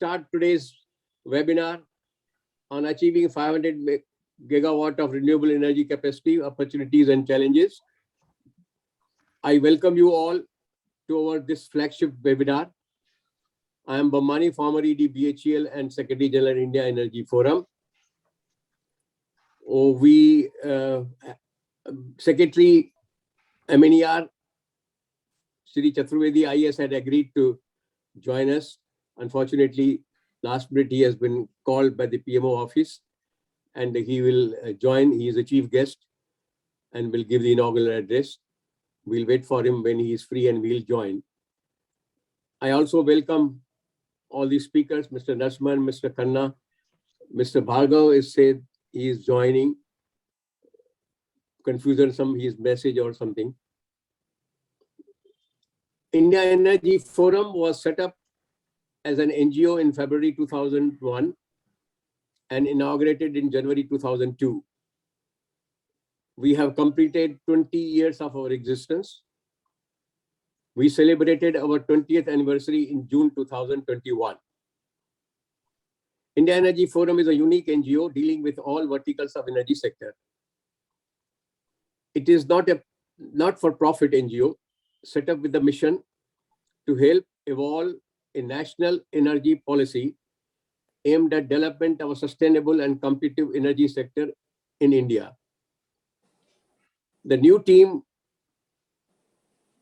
start today's webinar on achieving 500 gigawatt of renewable energy capacity, opportunities and challenges. I welcome you all to this flagship webinar. I am Bamani, former ED BHEL and Secretary General India Energy Forum. Secretary MER Shri Chaturvedi IS had agreed to join us. Unfortunately, last minute he has been called by the PMO office and he will join. He is a chief guest and will give the inaugural address. We'll wait for him when he is free and we'll join. I also welcome all the speakers, Mr. Nasman, Mr. Khanna, Mr. Bhargav is said he is joining. Confusion, his message or something. India Energy Forum was set up as an NGO in February 2001 and inaugurated in January 2002. We have completed 20 years of our existence. We celebrated our 20th anniversary in June 2021. India Energy Forum is a unique NGO dealing with all verticals of energy sector. It is not a not-for-profit NGO set up with the mission to help evolve a national energy policy aimed at development of a sustainable and competitive energy sector in India. The new team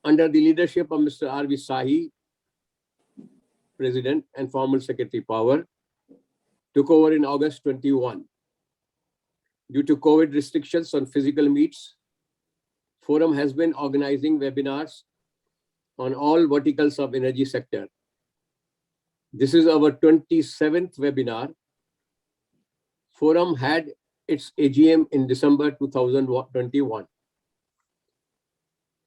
under the leadership of Mr. R.V. Sahi, President and former Secretary Power, took over in August 21. Due to COVID restrictions on physical meets, Forum has been organizing webinars on all verticals of energy sector. This is our 27th webinar. Forum had its AGM in December 2021.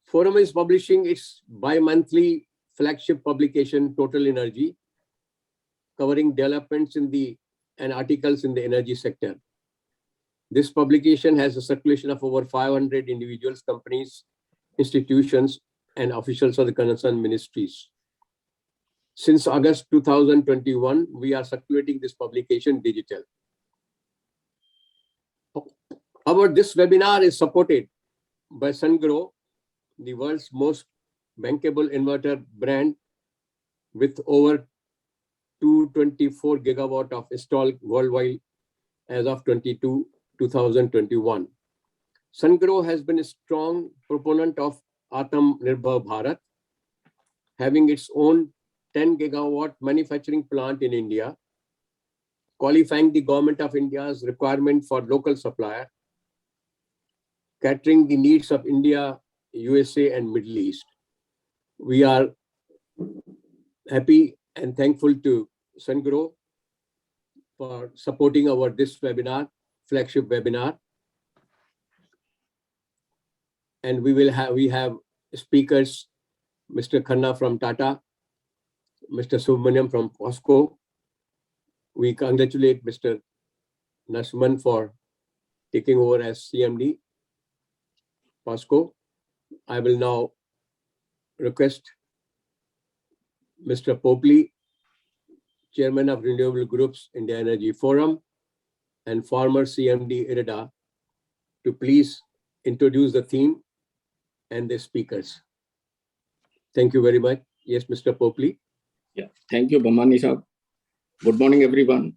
Forum is publishing its bi-monthly flagship publication, Total Energy, covering developments and articles in the energy sector. This publication has a circulation of over 500 individuals, companies, institutions, and officials of the concerned ministries. Since August 2021, we are circulating this publication digital. This webinar is supported by Sungrow, the world's most bankable inverter brand with over 224 gigawatt of installed worldwide as of 2021. Sungrow has been a strong proponent of Atmanirbhar Bharat, having its own 10 gigawatt manufacturing plant in India, qualifying the Government of India's requirement for local supplier, catering the needs of India, USA, and Middle East. We are happy and thankful to Sungrow for supporting this webinar, flagship webinar. And we have speakers, Mr. Khanna from Tata, Mr. Subramaniam from POSCO. We congratulate Mr. Nasman for taking over as CMD, POSCO. I will now request Mr. Popley, Chairman of Renewable Group's India Energy Forum and former CMD IREDA, to please introduce the theme and the speakers. Thank you very much. Yes, Mr. Popley. Yeah, thank you, Bamani sir. Good morning, everyone.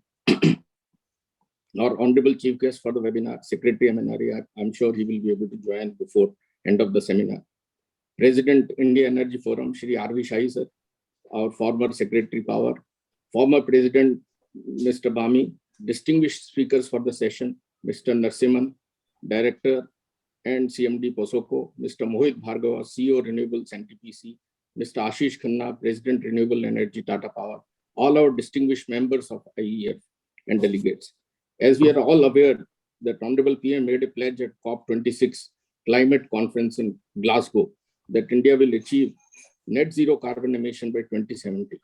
Our Honorable Chief Guest for the webinar, Secretary MNRE, I'm sure he will be able to join before end of the seminar. President India Energy Forum, Shri R.V. Sahi sir, our former Secretary Power, former President Mr. Bami, distinguished speakers for the session, Mr. Narsimhan, Director and CMD POSOCO, Mr. Mohit Bhargava, CEO Renewables NTPC, Mr. Ashish Khanna, President Renewable Energy Tata Power, all our distinguished members of IEF and delegates. As we are all aware that Honorable PM made a pledge at COP26 climate conference in Glasgow that India will achieve net zero carbon emission by 2070.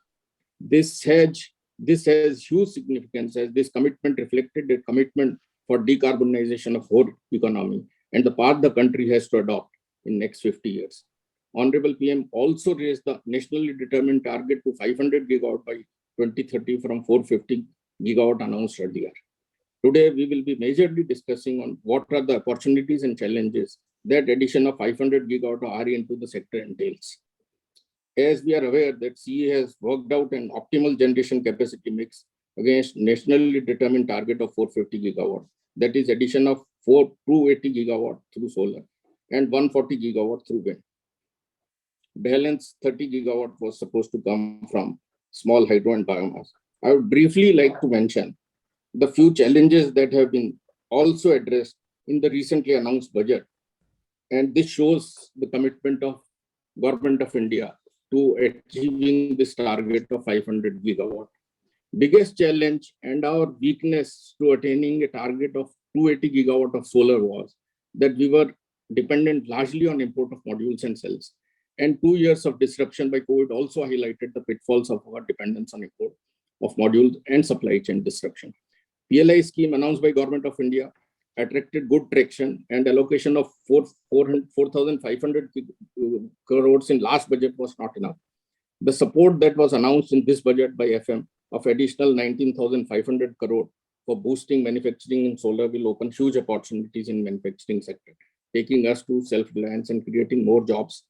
This has huge significance as this commitment reflected a commitment for decarbonization of whole economy and the path the country has to adopt in next 50 years. Honorable PM also raised the nationally determined target to 500 gigawatt by 2030 from 450 gigawatt announced earlier. Today, we will be majorly discussing on what are the opportunities and challenges that addition of 500 gigawatt of RE into the sector entails. As we are aware that CE has worked out an optimal generation capacity mix against nationally determined target of 450 gigawatt. That is addition of 280 gigawatt through solar and 140 gigawatt through wind. Balance 30 gigawatt was supposed to come from small hydro and biomass. I would briefly like to mention the few challenges that have been also addressed in the recently announced budget. And this shows the commitment of Government of India to achieving this target of 500 gigawatt. Biggest challenge and our weakness to attaining a target of 280 gigawatt of solar was that we were dependent largely on import of modules and cells. And 2 years of disruption by COVID also highlighted the pitfalls of our dependence on import of modules and supply chain disruption. PLI scheme announced by Government of India attracted good traction, and allocation of 4,500 crores in last budget was not enough. The support that was announced in this budget by FM of additional 19,500 crore for boosting manufacturing in solar will open huge opportunities in manufacturing sector, taking us to self-reliance and creating more jobs,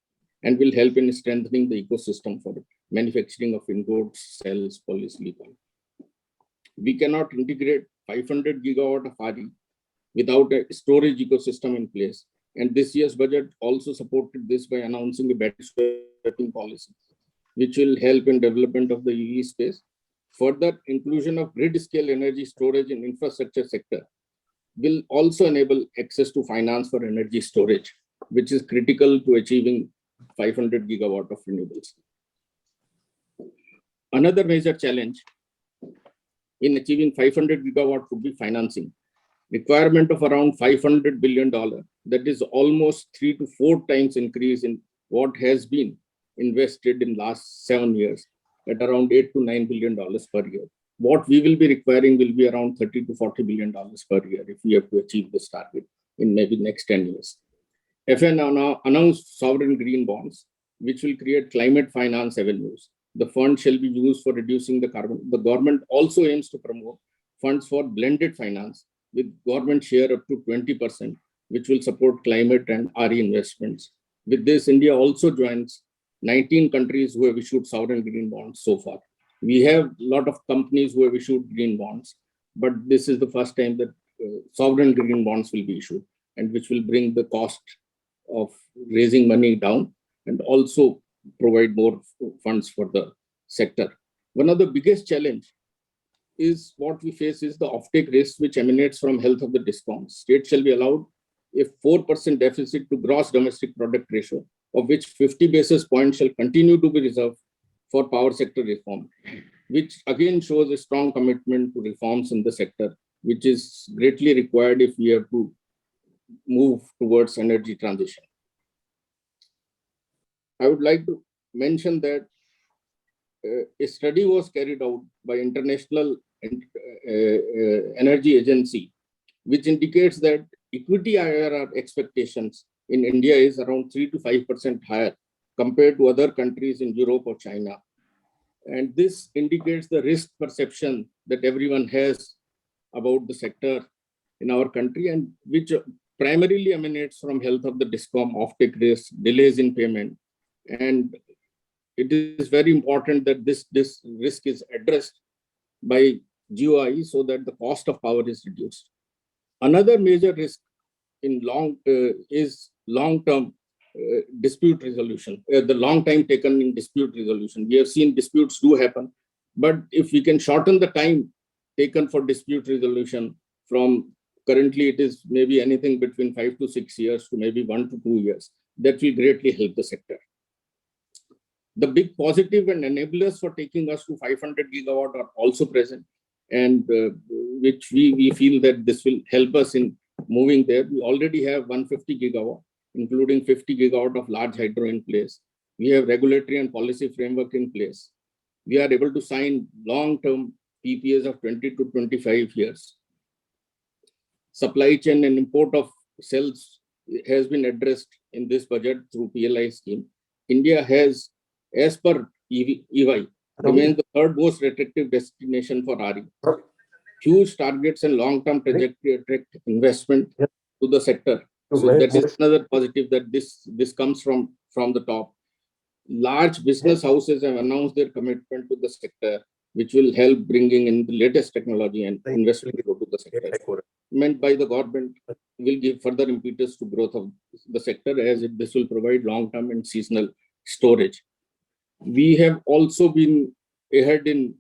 and will help in strengthening the ecosystem for manufacturing of ingots, cells, polysilicon. We cannot integrate 500 gigawatt of RE without a storage ecosystem in place. And this year's budget also supported this by announcing a battery swapping policy, which will help in development of the EV space. Further, inclusion of grid-scale energy storage in infrastructure sector will also enable access to finance for energy storage, which is critical to achieving 500 gigawatt of renewables. Another major challenge in achieving 500 gigawatt would be financing. Requirement of around $500 billion, that is almost 3 to 4 times increase in what has been invested in last 7 years at around $8 to $9 billion per year. What we will be requiring will be around $30 to $40 billion per year if we have to achieve this target in maybe next 10 years. FN now announced sovereign green bonds, which will create climate finance avenues. The fund shall be used for reducing the carbon. The government also aims to promote funds for blended finance with government share up to 20%, which will support climate and RE investments. With this, India also joins 19 countries who have issued sovereign green bonds so far. We have a lot of companies who have issued green bonds, but this is the first time that sovereign green bonds will be issued, and which will bring the cost of raising money down and also provide more funds for the sector. One of the biggest challenge is what we face is the offtake risk which emanates from health of the DISCOMs. States shall be allowed a 4% deficit to gross domestic product ratio, of which 50 basis points shall continue to be reserved for power sector reform, which again shows a strong commitment to reforms in the sector, which is greatly required if we have to move towards energy transition. I would like to mention that a study was carried out by International Energy Agency, which indicates that equity IRR expectations in India is around 3 to 5% higher compared to other countries in Europe or China. And this indicates the risk perception that everyone has about the sector in our country, and which primarily emanates from health of the DISCOM, offtake risk, delays in payment. And it is very important that this risk is addressed by GOI so that the cost of power is reduced. Another major risk in is long-term dispute resolution, the long time taken in dispute resolution. We have seen disputes do happen, but if we can shorten the time taken for dispute resolution from currently it is maybe anything between 5 to 6 years to maybe 1 to 2 years, that will greatly help the sector. The big positive and enablers for taking us to 500 gigawatt are also present, and which we feel that this will help us in moving there. We already have 150 gigawatt, including 50 gigawatt of large hydro in place. We have regulatory and policy framework in place. We are able to sign long-term PPAs of 20 to 25 years. Supply chain and import of cells has been addressed in this budget through PLI scheme. India has, as per EY, remains the third most attractive destination for RE. Huge targets and long-term trajectory attract investment to the sector. So that is another positive, that this comes from the top. Large business houses have announced their commitment to the sector, which will help bringing in the latest technology and investment to the sector. Meant by the government will give further impetus to growth of the sector, as this will provide long-term and seasonal storage. We have also been ahead in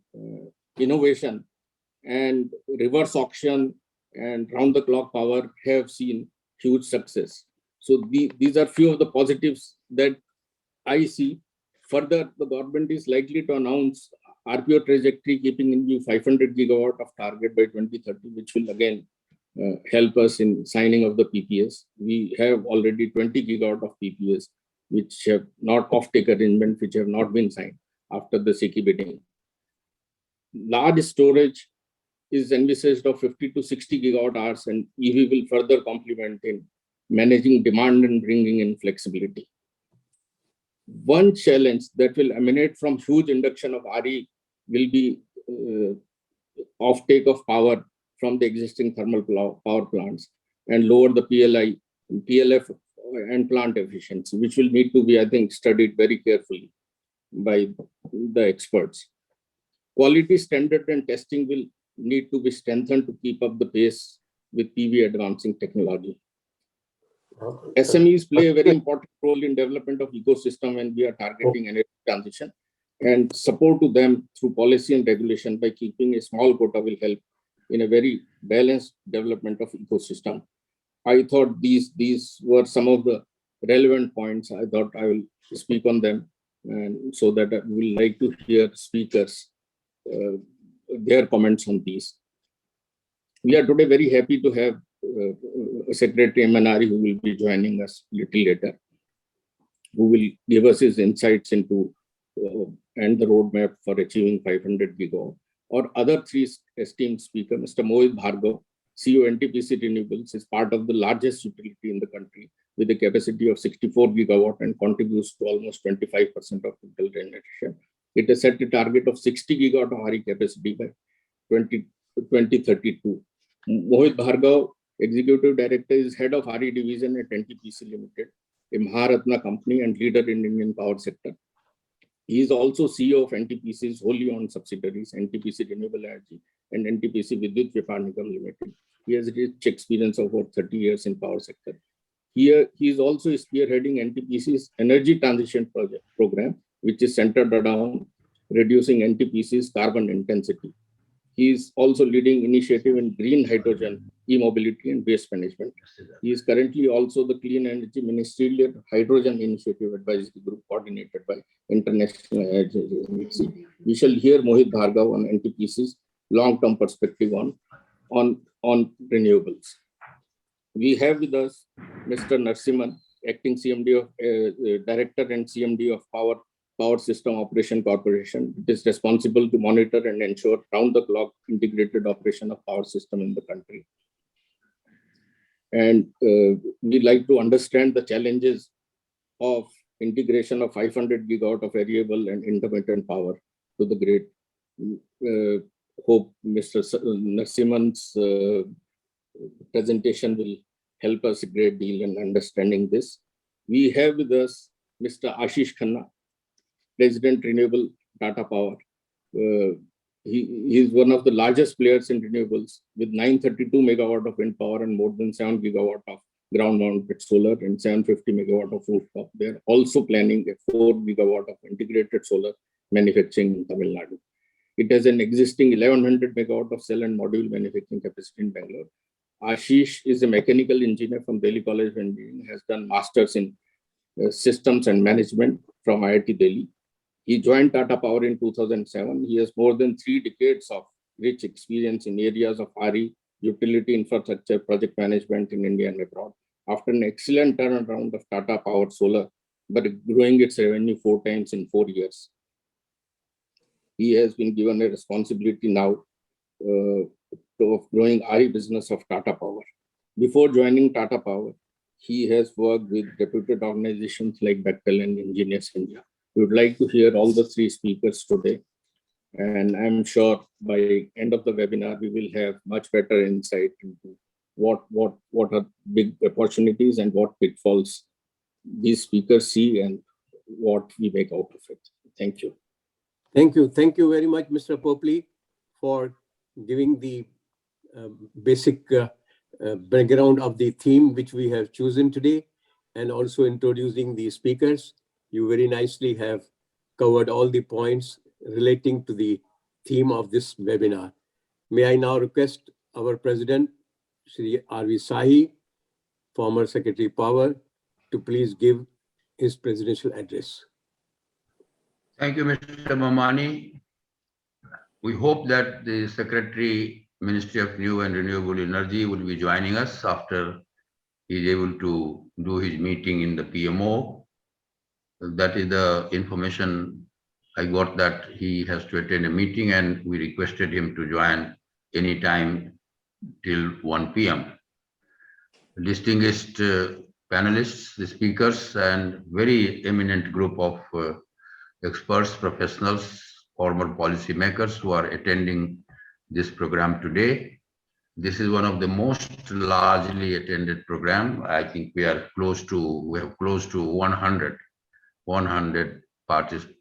innovation, and reverse auction and round-the-clock power have seen huge success. So these are few of the positives that I see. Further, the government is likely to announce RPO trajectory, keeping in view 500 gigawatt of target by 2030, which will again help us in signing of the PPAs. We have already 20 gigawatt of PPAs, which have not offtake arrangement, which have not been signed after the SECI bidding. Large storage is envisaged of 50 to 60 gigawatt hours, and EV will further complement in managing demand and bringing in flexibility. One challenge that will emanate from huge induction of RE will be offtake of power from the existing thermal power plants and lower the PLI, PLF and plant efficiency, which will need to be, I think, studied very carefully by the experts. Quality standard and testing will need to be strengthened to keep up the pace with PV advancing technology. SMEs play a very important role in development of ecosystem when we are targeting energy transition, and support to them through policy and regulation by keeping a small quota will help in a very balanced development of ecosystem. I thought these were some of the relevant points. I thought I will speak on them, and so that I will like to hear speakers their comments on these. We are today very happy to have Secretary MNRE, who will be joining us a little later, who will give us his insights into and the roadmap for achieving 500 gigawatt. Or other three esteemed speaker, Mr. Mohit Bhargav, CEO NTPC Renewables, is part of the largest utility in the country with a capacity of 64 gigawatt and contributes to almost 25% of total generation. It has set a target of 60 gigawatt of RE capacity by 2032. Mohit Bhargav, Executive Director, is Head of RE Division at NTPC Limited, a Maharatna company and leader in Indian power sector. He is also CEO of NTPC's wholly owned subsidiaries, NTPC Renewable Energy and NTPC Vidyut Vyapar Nigam Limited. He has rich experience of over 30 years in power sector. Here, he is also spearheading NTPC's energy transition program, which is centered around reducing NTPC's carbon intensity. He is also leading initiative in green hydrogen, e-mobility and waste management. He is currently also the Clean Energy Ministerial Hydrogen Initiative Advisory Group coordinated by International Energy Agency. We shall hear Mohit Bhargav on NTPC's long-term perspective on renewables. We have with us Mr. Narasimhan, Acting CMD of Director and CMD of Power System Operation Corporation. It is responsible to monitor and ensure round-the-clock integrated operation of power system in the country. And we like to understand the challenges of integration of 500 gigawatt of variable and intermittent power to the grid. Hope Mr. Narasimhan's presentation will help us a great deal in understanding this. We have with us Mr. Ashish Khanna, President Renewable Tata Power. He is one of the largest players in renewables with 932 megawatt of wind power and more than 7 gigawatt of ground-mounted solar and 750 megawatt of rooftop. They are also planning a 4 gigawatt of integrated solar manufacturing in Tamil Nadu. It has an existing 1100 megawatt of cell and module manufacturing capacity in Bangalore. Ashish is a mechanical engineer from Delhi College of Engineering, has done masters in systems and management from IIT Delhi. He joined Tata Power in 2007. He has more than 3 decades of rich experience in areas of RE, utility infrastructure, project management in India and abroad. After an excellent turnaround of Tata Power Solar, but growing its revenue 4 times in 4 years, he has been given a responsibility now of growing RE business of Tata Power. Before joining Tata Power, he has worked with reputed organizations like Bechtel and Engineers India. We would like to hear all the 3 speakers today And I'm sure by end of the webinar, we will have much better insight into what are big opportunities and what pitfalls these speakers see and what we make out of it. Thank you. Thank you. Thank you very much, Mr. Popley, for giving the basic background of the theme which we have chosen today, and also introducing the speakers. You very nicely have covered all the points relating to the theme of this webinar. May I now request our President, Shri R.V. Sahi, former Secretary Power, to please give his presidential address. Thank you, Mr. Mamani. We hope that the Secretary, Ministry of New and Renewable Energy, will be joining us after he is able to do his meeting in the PMO. That is the information I got, that he has to attend a meeting, and we requested him to join anytime till 1 p.m. Distinguished panelists, the speakers, and very eminent group of experts, professionals, former policymakers who are attending this program today. This is one of the most largely attended program. I think we have close to 100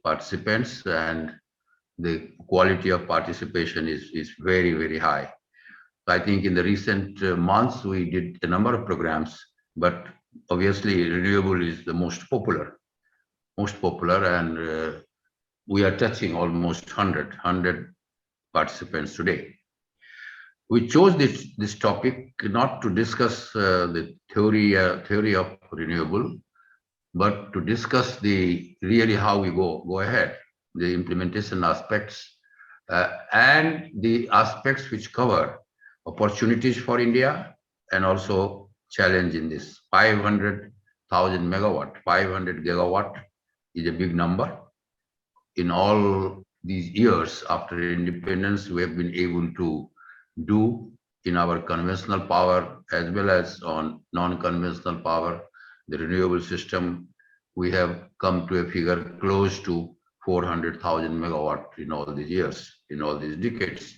participants, and the quality of participation is very, very high. I think in the recent months, we did a number of programs, but obviously renewable is the most popular, and we are touching almost 100 participants today. We chose this topic not to discuss the theory of renewable, but to discuss the really how we go ahead, the implementation aspects, and the aspects which cover opportunities for India and also challenge in this. 500,000 megawatt, 500 gigawatt is a big number. In all these years after independence, we have been able to do in our conventional power as well as on non-conventional power, the renewable system, we have come to a figure close to 400,000 megawatt in all these years, in all these decades.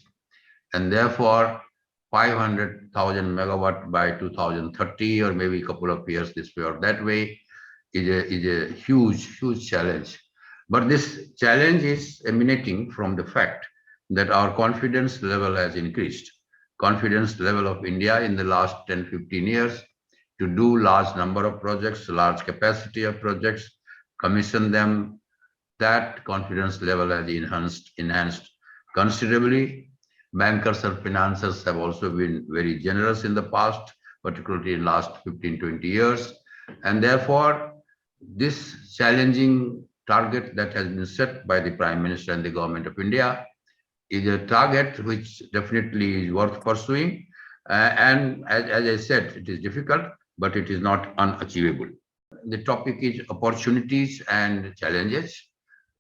And therefore, 500,000 megawatt by 2030, or maybe a couple of years this way or that way, is a huge challenge. But this challenge is emanating from the fact that our confidence level has increased. Confidence level of India in the last 10-15 years to do large number of projects, large capacity of projects, commission them, that confidence level has enhanced considerably. Bankers and financiers have also been very generous in the past, particularly in last 15-20 years. And therefore, this challenging target that has been set by the Prime Minister and the Government of India is a target which definitely is worth pursuing. And as I said, it is difficult, but it is not unachievable. The topic is opportunities and challenges.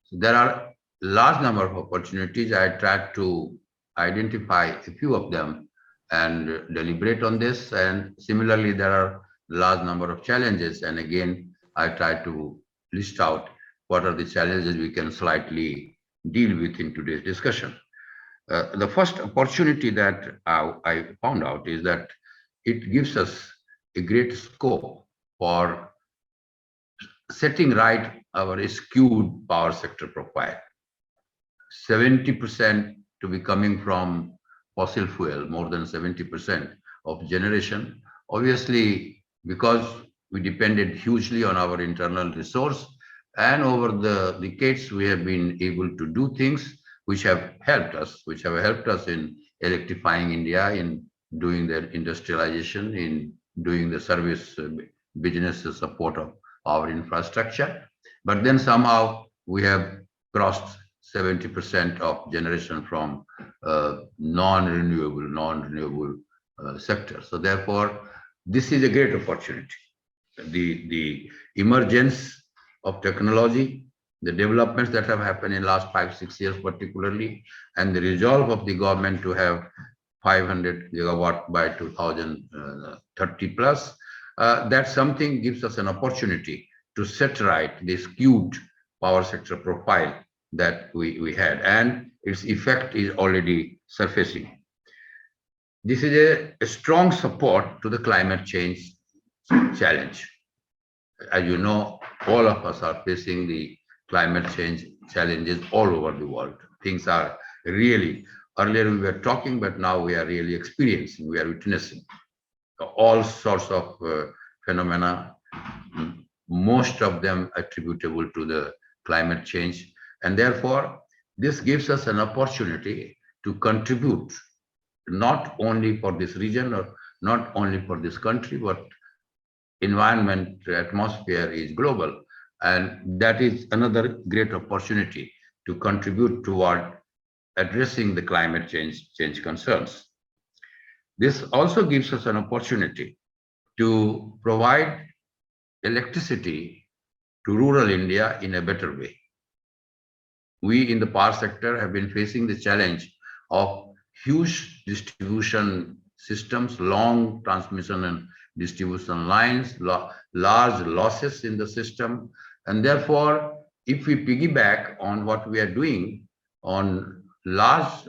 So there are large number of opportunities. I tried to identify a few of them and deliberate on this. And similarly, there are large number of challenges. And again, I try to list out what are the challenges we can slightly deal with in today's discussion. The first opportunity that I found out is that it gives us a great scope for setting right our skewed power sector profile. 70% to be coming from fossil fuel, more than 70% of generation. Obviously, because we depended hugely on our internal resource, and over the decades, we have been able to do things which have helped us in electrifying India, in doing the industrialization, in doing the service business support of our infrastructure. But then somehow we have crossed 70% of generation from non-renewable sector. So therefore, this is a great opportunity. The emergence of technology, the developments that have happened in last 5-6 years particularly, and the resolve of the government to have 500 gigawatt by 2030 plus, that something gives us an opportunity to set right this skewed power sector profile that we had. And its effect is already surfacing. This is a strong support to the climate change challenge. As you know, all of us are facing the climate change challenges all over the world. Things are really, earlier we were talking, but now we are really experiencing, we are witnessing all sorts of phenomena, most of them attributable to the climate change. And therefore, this gives us an opportunity to contribute not only for this region or not only for this country, but environment atmosphere is global. And that is another great opportunity to contribute toward addressing the climate change concerns. This also gives us an opportunity to provide electricity to rural India in a better way. We in the power sector have been facing the challenge of huge distribution systems, long transmission and distribution lines, large losses in the system. And therefore, if we piggyback on what we are doing on large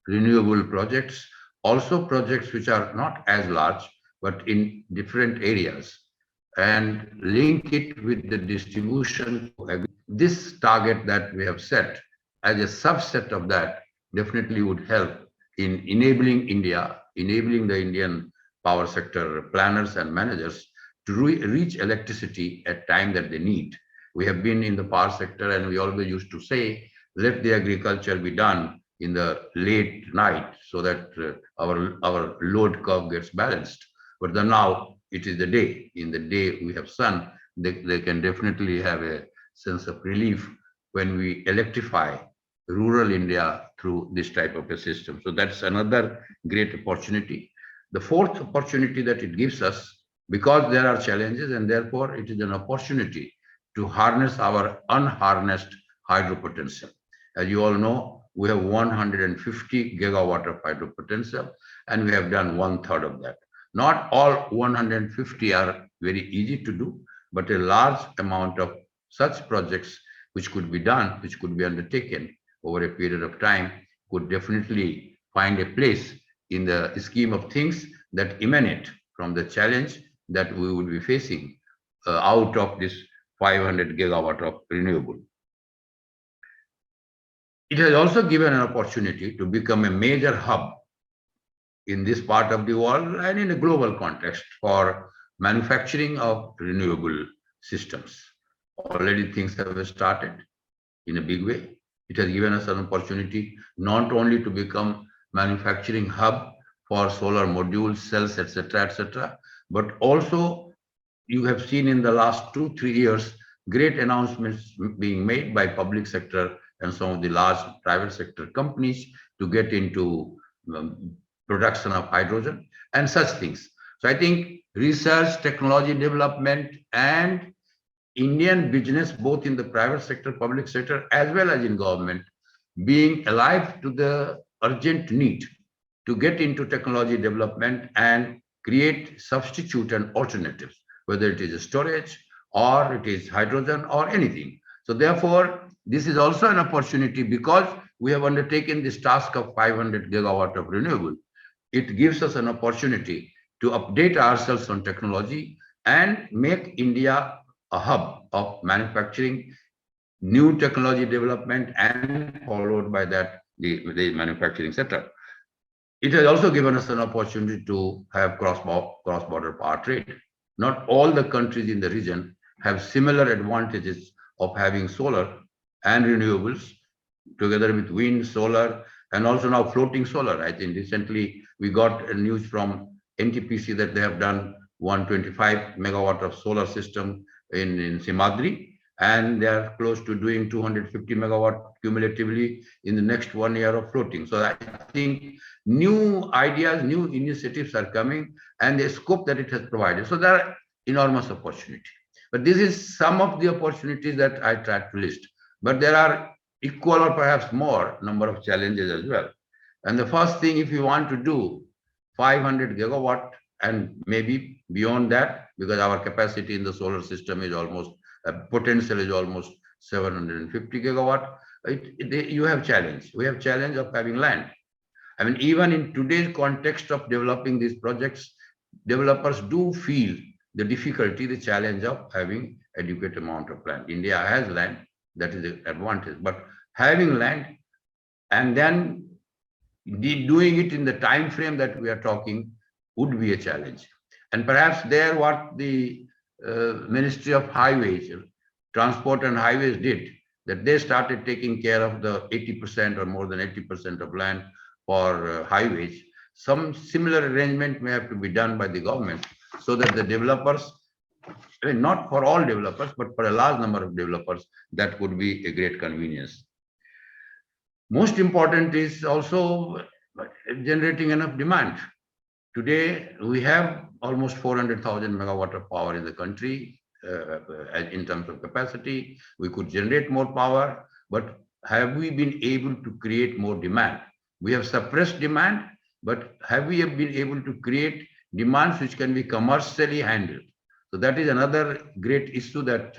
renewable projects, also projects which are not as large, but in different areas, and link it with the distribution, this target that we have set as a subset of that definitely would help in enabling India, enabling the Indian power sector planners and managers to reach electricity at time that they need. We have been in the power sector and we always used to say, let the agriculture be done in the late night so that our load curve gets balanced. But then now it is the day. In the day we have sun, they can definitely have a sense of relief when we electrify rural India through this type of a system. So that's another great opportunity. The fourth opportunity that it gives us, because there are challenges and therefore it is an opportunity to harness our unharnessed hydro potential. As you all know, we have 150 gigawatt of hydro potential and we have done 1/3 of that. Not all 150 are very easy to do, but a large amount of such projects which could be done, which could be undertaken over a period of time, could definitely find a place in the scheme of things that emanate from the challenge that we would be facing out of this 500 gigawatt of renewable. It has also given an opportunity to become a major hub in this part of the world and in a global context for manufacturing of renewable systems. Already things have started in a big way. It has given us an opportunity not only to become manufacturing hub for solar modules, cells, etc., but also you have seen in the last 2-3 years, great announcements being made by public sector and some of the large private sector companies to get into production of hydrogen and such things. So I think research, technology development, and Indian business, both in the private sector, public sector, as well as in government, being alive to the urgent need to get into technology development and create substitute and alternatives, whether it is storage or it is hydrogen or anything. So therefore, this is also an opportunity because we have undertaken this task of 500 gigawatt of renewable. It gives us an opportunity to update ourselves on technology and make India a hub of manufacturing, new technology development, and followed by that the manufacturing sector. It has also given us an opportunity to have cross-border power trade. Not all the countries in the region have similar advantages of having solar and renewables together with wind, solar, and also now floating solar. I think recently we got a news from NTPC that they have done 125 megawatt of solar system in Simadri, and they are close to doing 250 megawatt cumulatively in the next 1 year of floating. So I think new ideas, new initiatives are coming, and the scope that it has provided. So there are enormous opportunity. But this is some of the opportunities that I tried to list. But there are equal or perhaps more number of challenges as well. And the first thing, if you want to do 500 gigawatt and maybe beyond that, because our capacity in the solar system is almost, potential is almost 750 gigawatt. you have challenge. We have challenge of having land. I mean, even in today's context of developing these projects, developers do feel the difficulty, the challenge of having adequate amount of land. India has land, that is the advantage, but having land and then doing it in the time frame that we are talking would be a challenge. And perhaps there what the Ministry of Highways, Transport and Highways did, that they started taking care of the 80% or more than 80% of land for highways. Some similar arrangement may have to be done by the government so that the developers, I mean, not for all developers, but for a large number of developers, that would be a great convenience. Most important is also generating enough demand. Today, we have almost 400,000 megawatt of power in the country in terms of capacity. We could generate more power, but have we been able to create more demand? We have suppressed demand, but have we been able to create demands which can be commercially handled? So that is another great issue that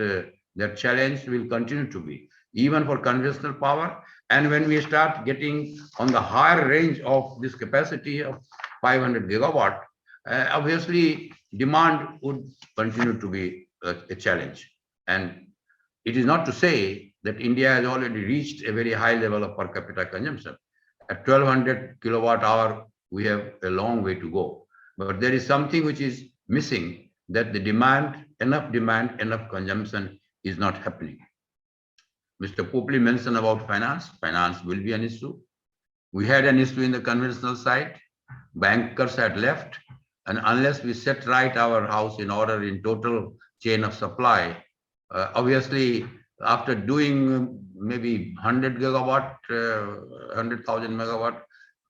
that challenge will continue to be, even for conventional power. And when we start getting on the higher range of this capacity of 500 gigawatt, obviously demand would continue to be a challenge. And it is not to say that India has already reached a very high level of per capita consumption. At 1200 kilowatt hour, we have a long way to go. But there is something which is missing, that the demand, enough consumption is not happening. Mr. Popley mentioned about finance. Finance will be an issue. We had an issue in the conventional side. Bankers had left. And unless we set right our house in order in total chain of supply, obviously, after doing maybe 100 gigawatt, 100,000 megawatt,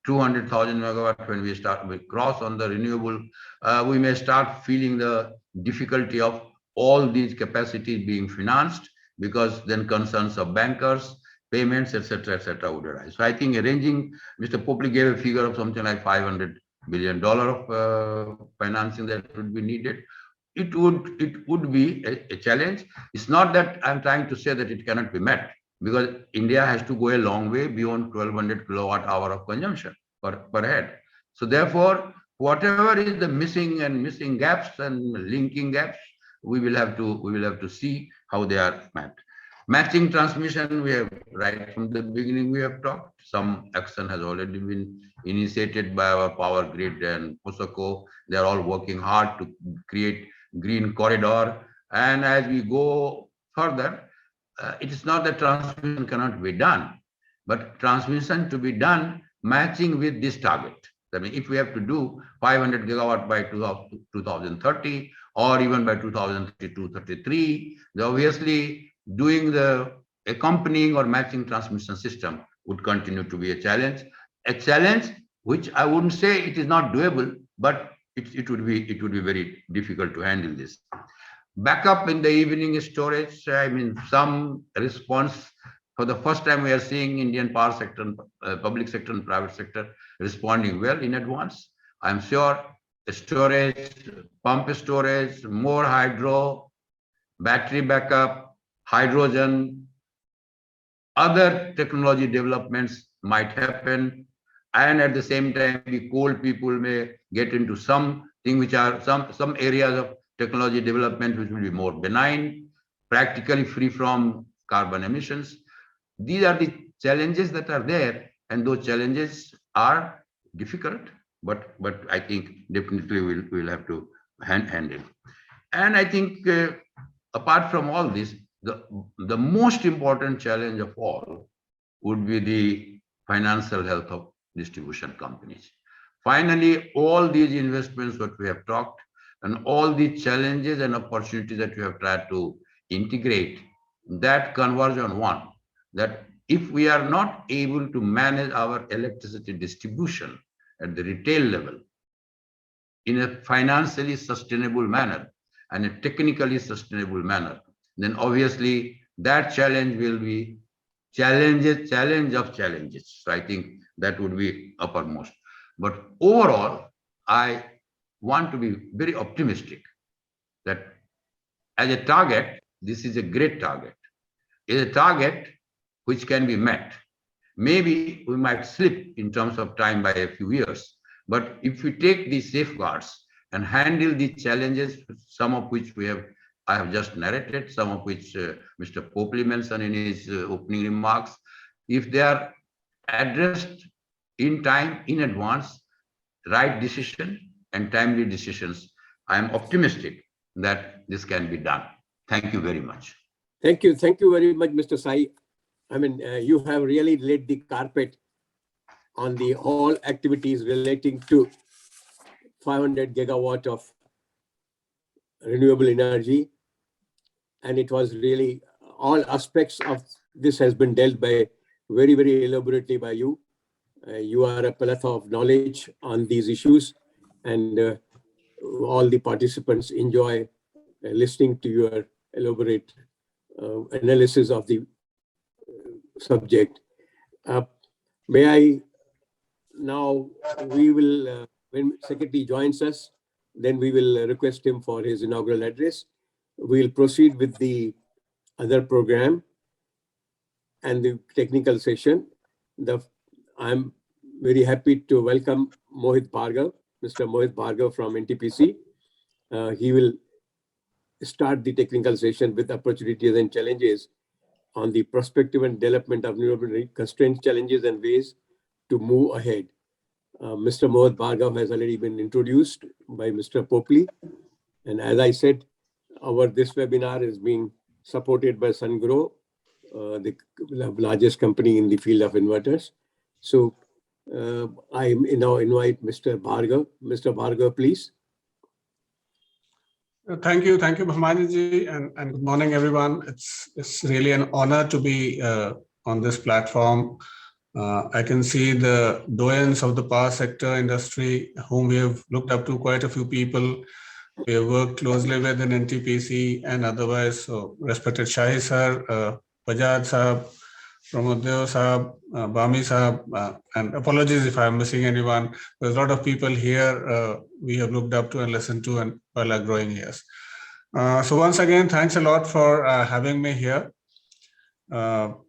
200,000 megawatt, when we cross on the renewable, we may start feeling the difficulty of all these capacities being financed, because then concerns of bankers, payments, etc., would arise. So I think arranging, Mr. Popley gave a figure of something like $500 billion of financing that would be needed. It would be a challenge. It's not that I'm trying to say that it cannot be met, because India has to go a long way beyond 1200 kilowatt hour of consumption per head. So therefore, whatever is the missing gaps and linking gaps, we will have to see how they are met. Matching transmission, we have right from the beginning we have talked. Some action has already been initiated by our power grid and POSOCO. They are all working hard to create green corridor. And as we go further, it is not that transmission cannot be done, but transmission to be done matching with this target. I mean, if we have to do 500 gigawatt by 2030, or even by 2032-33, obviously doing the accompanying or matching transmission system would continue to be a challenge which I wouldn't say it is not doable, but it would be very difficult to handle this. Backup in the evening storage, I mean, some response. For the first time, we are seeing Indian power sector, public sector and private sector responding well in advance. I'm sure storage, pump storage, more hydro, battery backup, hydrogen, other technology developments might happen. And at the same time, the coal people may get into something which are some areas of technology development which will be more benign, practically free from carbon emissions. These are the challenges that are there, and those challenges are difficult, but I think definitely we'll have to handle. And I think apart from all this, the most important challenge of all would be the financial health of distribution companies. Finally, all these investments that we have talked, and all the challenges and opportunities that we have tried to integrate, that converge on one, that if we are not able to manage our electricity distribution at the retail level in a financially sustainable manner and a technically sustainable manner, then obviously that challenge will be challenge of challenges. So I think that would be uppermost. But overall, I want to be very optimistic that as a target, this is a great target. It's a target which can be met. Maybe we might slip in terms of time by a few years, but if we take these safeguards and handle the challenges, some of which I have just narrated, some of which Mr. Popley mentioned in his opening remarks, if they are addressed in time, in advance, right decision and timely decisions, I am optimistic that this can be done. Thank you very much. Thank you very much, Mr. Sai. I mean, you have really laid the carpet on the all activities relating to 500 gigawatt of renewable energy. And it was really all aspects of this has been dealt by very, very elaborately by you. You are a plethora of knowledge on these issues, and all the participants enjoy listening to your elaborate analysis of the subject. May I now, we will, when Secretary joins us, then we will request him for his inaugural address. We'll proceed with the other program and the technical session. I'm very happy to welcome Mohit Bhargav, Mr. Mohit Bhargav from NTPC. He will start the technical session with opportunities and challenges on the prospective and development of renewable energy, constraints, challenges, and ways to move ahead. Mr. Mohit Bhargav has already been introduced by Mr. Popley. And as I said, this webinar is being supported by SunGrow, the largest company in the field of inverters. So I now invite Mr. Bhargav. Mr. Bhargav, please. Thank you, Bhamani-ji, and good morning, everyone. It's really an honor to be on this platform. I can see the doyens of the power sector industry, whom we have looked up to, quite a few people. We have worked closely with in NTPC and otherwise. So respected Shahi sir, Bajaj sahab, Pramoddev sahab, Bami sahab, and apologies if I'm missing anyone. There's a lot of people here we have looked up to and listened to and while our growing years. So once again, thanks a lot for having me here. The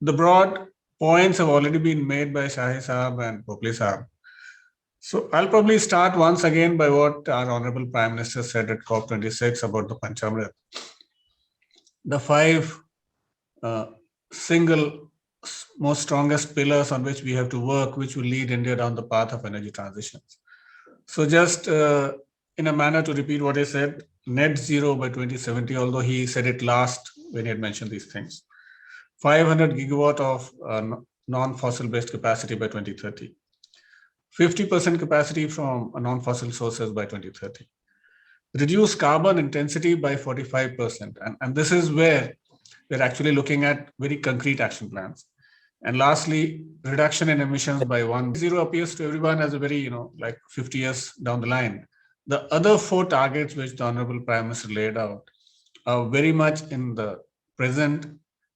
broad points have already been made by Shahi sahab and Popley sahab. So I'll probably start once again by what our Honorable Prime Minister said at COP26 about the Panchamrit. The 5 single most strongest pillars on which we have to work, which will lead India down the path of energy transitions. So just in a manner to repeat what he said, net zero by 2070, although he said it last when he had mentioned these things. 500 gigawatt of non-fossil based capacity by 2030. 50% capacity from non-fossil sources by 2030. Reduce carbon intensity by 45%. And this is where we're actually looking at very concrete action plans. And lastly, reduction in emissions by 1. Zero appears to everyone as a very, like 50 years down the line. The other 4 targets which the Honorable Prime Minister laid out are very much in the present,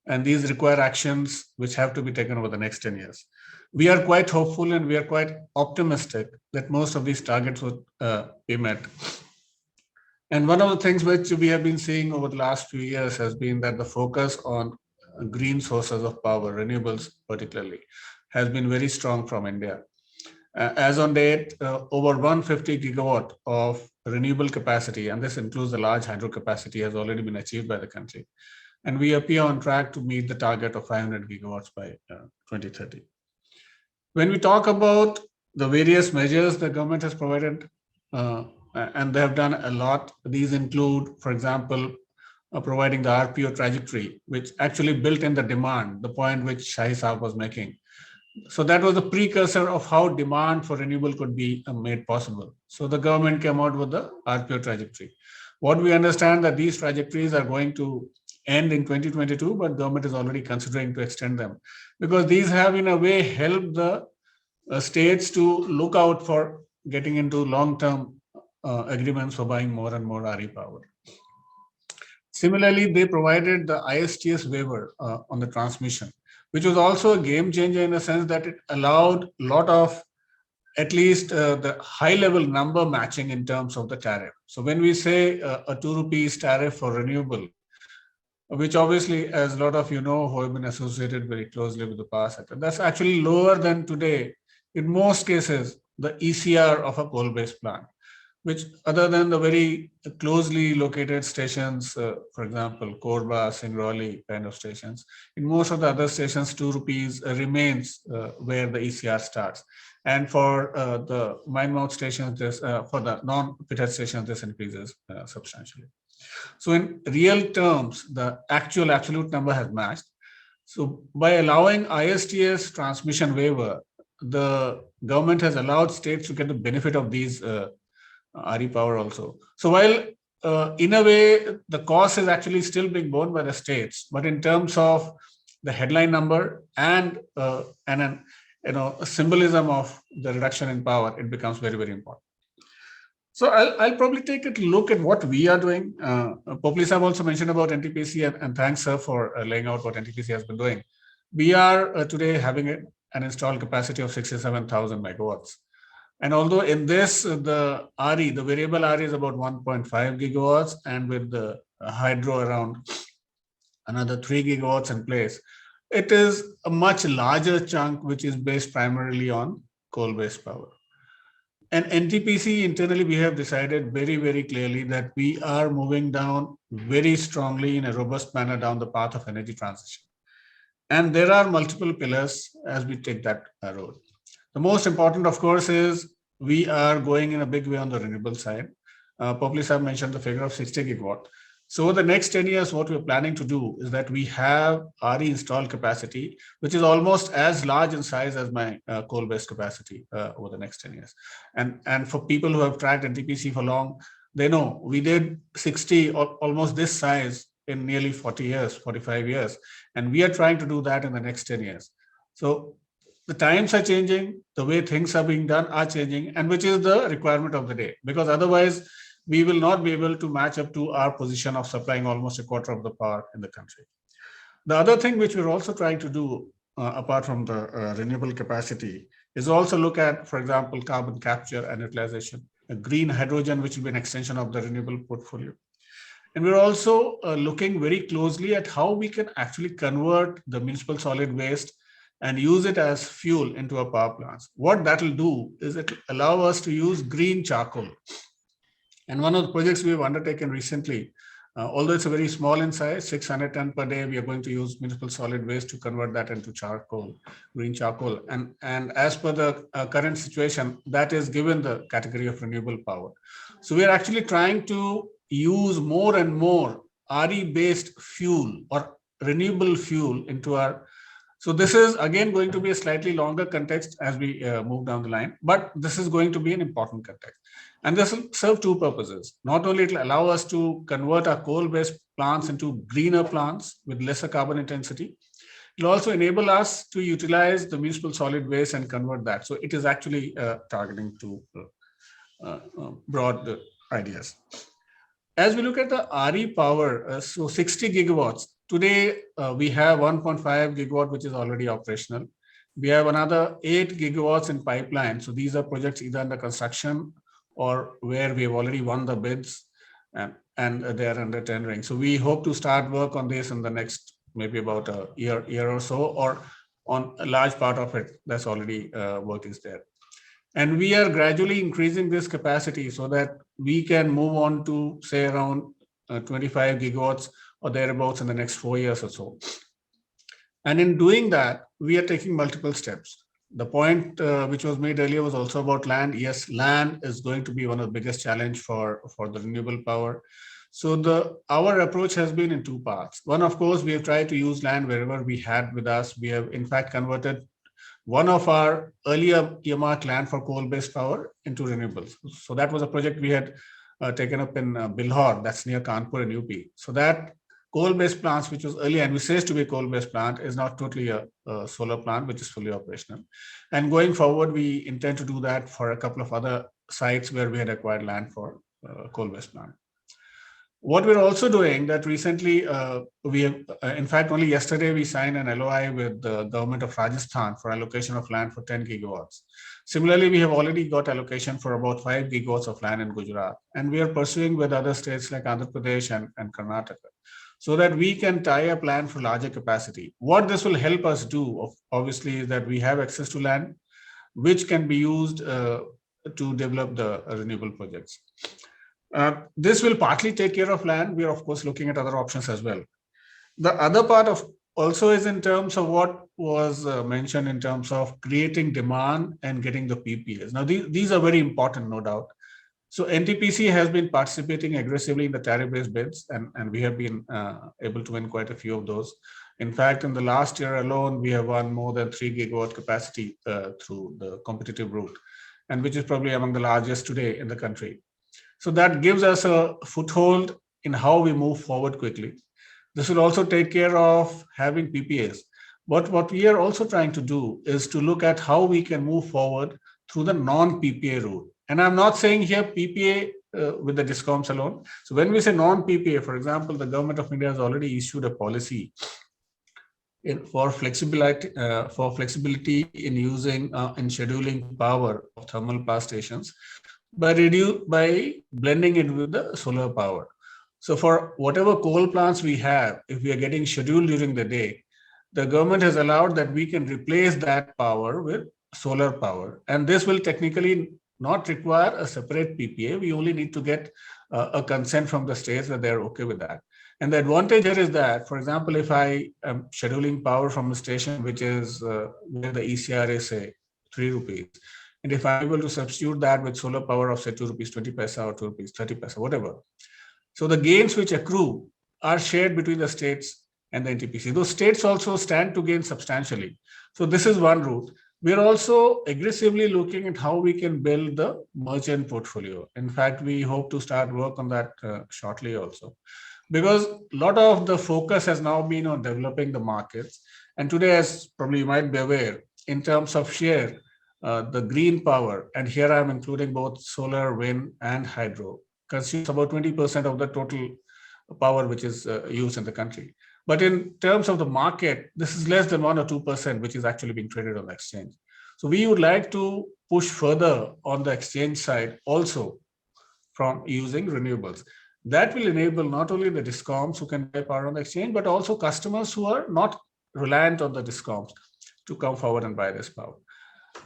and these require actions which have to be taken over the next 10 years. We are quite hopeful and we are quite optimistic that most of these targets would be met. And one of the things which we have been seeing over the last few years has been that the focus on green sources of power, renewables particularly, has been very strong from India. As on date, over 150 gigawatt of renewable capacity, and this includes the large hydro capacity, has already been achieved by the country. And we appear on track to meet the target of 500 gigawatts by 2030. When we talk about the various measures the government has provided, and they have done a lot, these include, for example, providing the RPO trajectory, which actually built in the demand, the point which Shahi Saab was making. So that was the precursor of how demand for renewable could be made possible. So the government came out with the RPO trajectory. What we understand that these trajectories are going to end in 2022, but government is already considering to extend them, because these have in a way helped the states to look out for getting into long-term agreements for buying more and more RE power. Similarly, they provided the ISTS waiver on the transmission, which was also a game changer in the sense that it allowed a lot of, at least the high level number matching in terms of the tariff. So when we say a 2 rupees tariff for renewable, which obviously, as a lot of you know, who have been associated very closely with the power sector, that's actually lower than today, in most cases, the ECR of a coal-based plant, which other than the very closely located stations, for example, Korba, Singrauli kind of stations, in most of the other stations, 2 rupees remains where the ECR starts. And for the mine mouth stations, this, for the non-pitted stations, this increases substantially. So in real terms, the actual absolute number has matched. So by allowing ISTS transmission waiver, the government has allowed states to get the benefit of these RE power also. So while in a way, the cost is actually still being borne by the states, but in terms of the headline number and an a symbolism of the reduction in power, it becomes very, very important. So I'll probably take a look at what we are doing. Poplis have also mentioned about NTPC, and thanks, sir, for laying out what NTPC has been doing. We are today having an installed capacity of 67,000 megawatts. And although in this, the RE, the variable RE is about 1.5 gigawatts, and with the hydro around another 3 gigawatts in place, it is a much larger chunk, which is based primarily on coal-based power. And NTPC internally, we have decided very, very clearly that we are moving down very strongly in a robust manner down the path of energy transition. And there are multiple pillars as we take that road. The most important, of course, is we are going in a big way on the renewable side. Poplis have mentioned the figure of 60 gigawatt. So the next 10 years, what we're planning to do is that we have RE installed capacity, which is almost as large in size as my coal-based capacity over the next 10 years. And for people who have tracked NTPC for long, they know we did 60 or almost this size in nearly 40 years, 45 years. And we are trying to do that in the next 10 years. So the times are changing, the way things are being done are changing, and which is the requirement of the day, because otherwise we will not be able to match up to our position of supplying almost a quarter of the power in the country. The other thing which we're also trying to do, apart from the renewable capacity, is also look at, for example, carbon capture and utilization, green hydrogen, which will be an extension of the renewable portfolio. And we're also looking very closely at how we can actually convert the municipal solid waste and use it as fuel into our power plants. What that will do is it will allow us to use green charcoal. And one of the projects we've undertaken recently, although it's a very small in size, 600 ton per day, we are going to use municipal solid waste to convert that into charcoal, green charcoal. And as per the current situation, that is given the category of renewable power. So we are actually trying to use more and more RE-based fuel or renewable fuel into our. So this is again going to be a slightly longer context as we move down the line, but this is going to be an important context. And this will serve two purposes. Not only it will allow us to convert our coal-based plants into greener plants with lesser carbon intensity, it will also enable us to utilize the municipal solid waste and convert that. So it is actually targeting two broad ideas. As we look at the RE power, so 60 gigawatts, today we have 1.5 gigawatt, which is already operational. We have another 8 gigawatts in pipeline. So these are projects either under construction or where we have already won the bids and they are under tendering. So we hope to start work on this in the next maybe about a year or so, or on a large part of it that's already work is there. And we are gradually increasing this capacity so that we can move on to say around 25 gigawatts or thereabouts in the next 4 years or so. And in doing that, we are taking multiple steps. The point which was made earlier was also about land. Yes, land is going to be one of the biggest challenge for the renewable power. So our approach has been in two parts. One, of course, we have tried to use land wherever we had with us. We have in fact converted one of our earlier earmarked land for coal-based power into renewables. So that was a project we had taken up in Bilhor, that's near Kanpur in UP. So that coal-based plants, which was earlier envisaged to be a coal-based plant, is now totally a solar plant, which is fully operational. And going forward, we intend to do that for a couple of other sites where we had acquired land for coal-based plant. What we're also doing that recently, we have, in fact, only yesterday we signed an LOI with the government of Rajasthan for allocation of land for 10 gigawatts. Similarly, we have already got allocation for about 5 gigawatts of land in Gujarat, and we are pursuing with other states like Andhra Pradesh and Karnataka. so that we can tie up land for larger capacity. What this will help us do, obviously, is that we have access to land, which can be used to develop the renewable projects. This will partly take care of land. We are, of course, looking at other options as well. The other part of also is in terms of what was mentioned in terms of creating demand and getting the PPAs. Now, these are very important, no doubt. So NTPC has been participating aggressively in the tariff-based bids, and we have been able to win quite a few of those. In fact, in the last year alone, we have won more than 3 gigawatt capacity through the competitive route, and which is probably among the largest today in the country. So that gives us a foothold in how we move forward quickly. This will also take care of having PPAs. But what we are also trying to do is to look at how we can move forward through the non-PPA route. And I'm not saying here PPA with the DISCOMs alone. So when we say non-PPA, for example, the government of India has already issued a policy for flexibility in using and scheduling power of thermal power stations by blending it with the solar power. So for whatever coal plants we have, if we are getting scheduled during the day, the government has allowed that we can replace that power with solar power. And this will technically not require a separate PPA. We only need to get a consent from the states that they're okay with that. And the advantage here is that, for example, if I am scheduling power from a station, which is where the ECR is, say, 3 rupees, and if I'm able to substitute that with solar power of, say, 2 rupees 20 paisa or 2 rupees 30 paisa, whatever. So the gains which accrue are shared between the states and the NTPC. Those states also stand to gain substantially. So this is one route. We're also aggressively looking at how we can build the merchant portfolio. In fact, we hope to start work on that shortly also. Because a lot of the focus has now been on developing the markets. And today, as probably you might be aware, in terms of share, the green power, and here I'm including both solar, wind, and hydro, consumes about 20% of the total power which is used in the country. But in terms of the market, this is less than 1 or 2%, which is actually being traded on the exchange. So we would like to push further on the exchange side also from using renewables. That will enable not only the DISCOMs who can buy power on the exchange, but also customers who are not reliant on the DISCOMs to come forward and buy this power.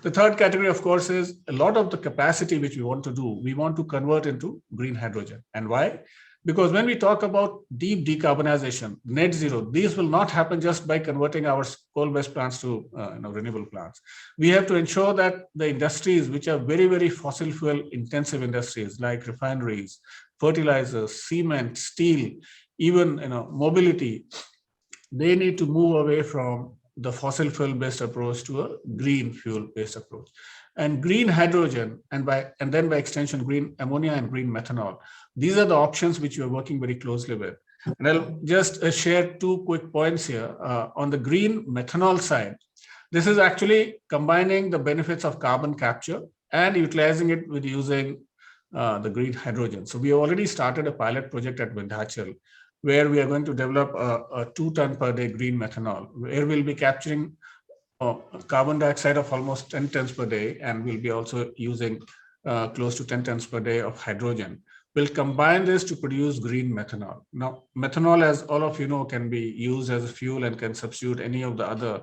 The third category, of course, is a lot of the capacity which we want to do, we want to convert into green hydrogen. And why? Because when we talk about deep decarbonization, net zero, these will not happen just by converting our coal-based plants to renewable plants. We have to ensure that the industries which are very, very fossil fuel intensive industries like refineries, fertilizers, cement, steel, even mobility, they need to move away from the fossil fuel based approach to a green fuel based approach. And green hydrogen, and then by extension, green ammonia and green methanol. These are the options which we are working very closely with. And I'll just share 2 quick points here. On the green methanol side, this is actually combining the benefits of carbon capture and utilizing it with using the green hydrogen. So we have already started a pilot project at Vindhyachal, where we are going to develop a 2 ton per day green methanol, where we'll be capturing carbon dioxide of almost 10 tons per day, and we'll be also using close to 10 tons per day of hydrogen. We'll combine this to produce green methanol. Now, methanol, as all of you know, can be used as a fuel and can substitute any of the other